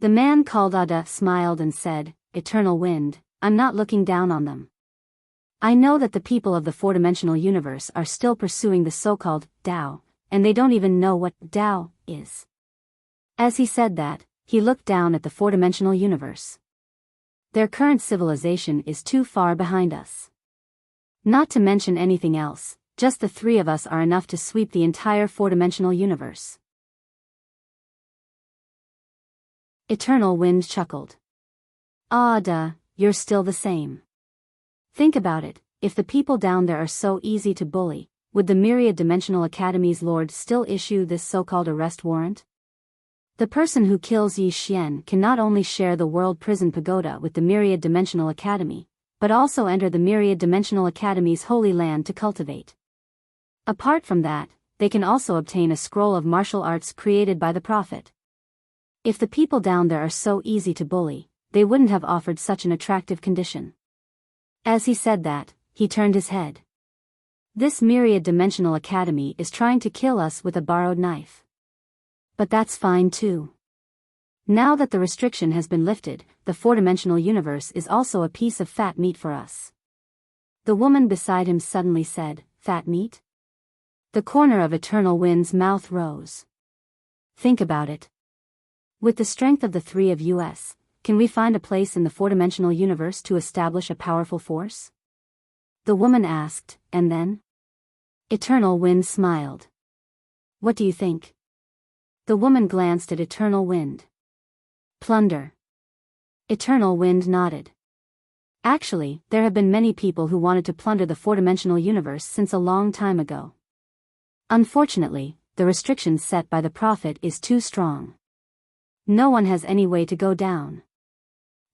The man called Ada smiled and said, Eternal Wind, I'm not looking down on them. I know that the people of the four-dimensional universe are still pursuing the so-called Tao, and they don't even know what Tao is. As he said that, he looked down at the four-dimensional universe. Their current civilization is too far behind us. Not to mention anything else, just the 3 of us are enough to sweep the entire four-dimensional universe. Eternal Wind chuckled. Ada, you're still the same. Think about it, if the people down there are so easy to bully, would the Myriad Dimensional Academy's Lord still issue this so-called arrest warrant? The person who kills Yi Xian can not only share the World Prison Pagoda with the Myriad Dimensional Academy, but also enter the Myriad Dimensional Academy's Holy Land to cultivate. Apart from that, they can also obtain a scroll of martial arts created by the prophet. If the people down there are so easy to bully, they wouldn't have offered such an attractive condition. As he said that, he turned his head. This myriad-dimensional academy is trying to kill us with a borrowed knife. But that's fine too. Now that the restriction has been lifted, the four-dimensional universe is also a piece of fat meat for us. The woman beside him suddenly said, "Fat meat?" The corner of Eternal Wind's mouth rose. Think about it. With the strength of the three of us, can we find a place in the four-dimensional universe to establish a powerful force? The woman asked, and then? Eternal Wind smiled. What do you think? The woman glanced at Eternal Wind. Plunder. Eternal Wind nodded. Actually, there have been many people who wanted to plunder the four-dimensional universe since a long time ago. Unfortunately, the restrictions set by the prophet is too strong. No one has any way to go down.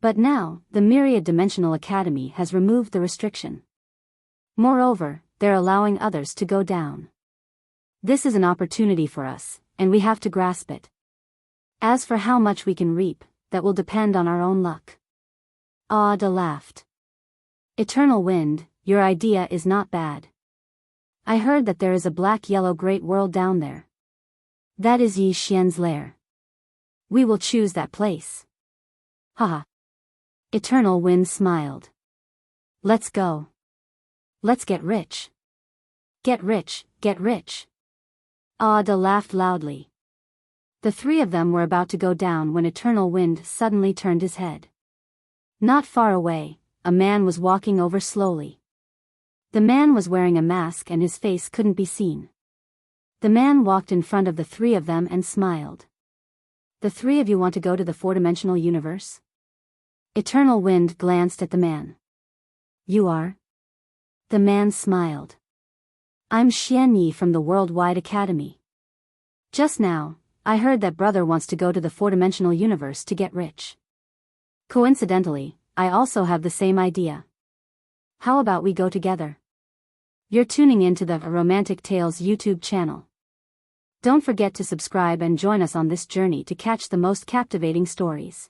But now, the Myriad-Dimensional Academy has removed the restriction. Moreover, they're allowing others to go down. This is an opportunity for us, and we have to grasp it. As for how much we can reap, that will depend on our own luck. Ada laughed. Eternal Wind, your idea is not bad. I heard that there is a black-yellow great world down there. That is Yi Xian's lair. We will choose that place. Haha. Eternal Wind smiled. Let's go. Let's get rich. Get rich, get rich. Ada laughed loudly. The three of them were about to go down when Eternal Wind suddenly turned his head. Not far away, a man was walking over slowly. The man was wearing a mask and his face couldn't be seen. The man walked in front of the three of them and smiled. The three of you want to go to the four-dimensional universe? Eternal Wind glanced at the man. You are? The man smiled. I'm Xian Yi from the Worldwide Academy. Just now, I heard that brother wants to go to the four-dimensional universe to get rich. Coincidentally, I also have the same idea. How about we go together? You're tuning into the Romantic Tales YouTube channel. Don't forget to subscribe and join us on this journey to catch the most captivating stories.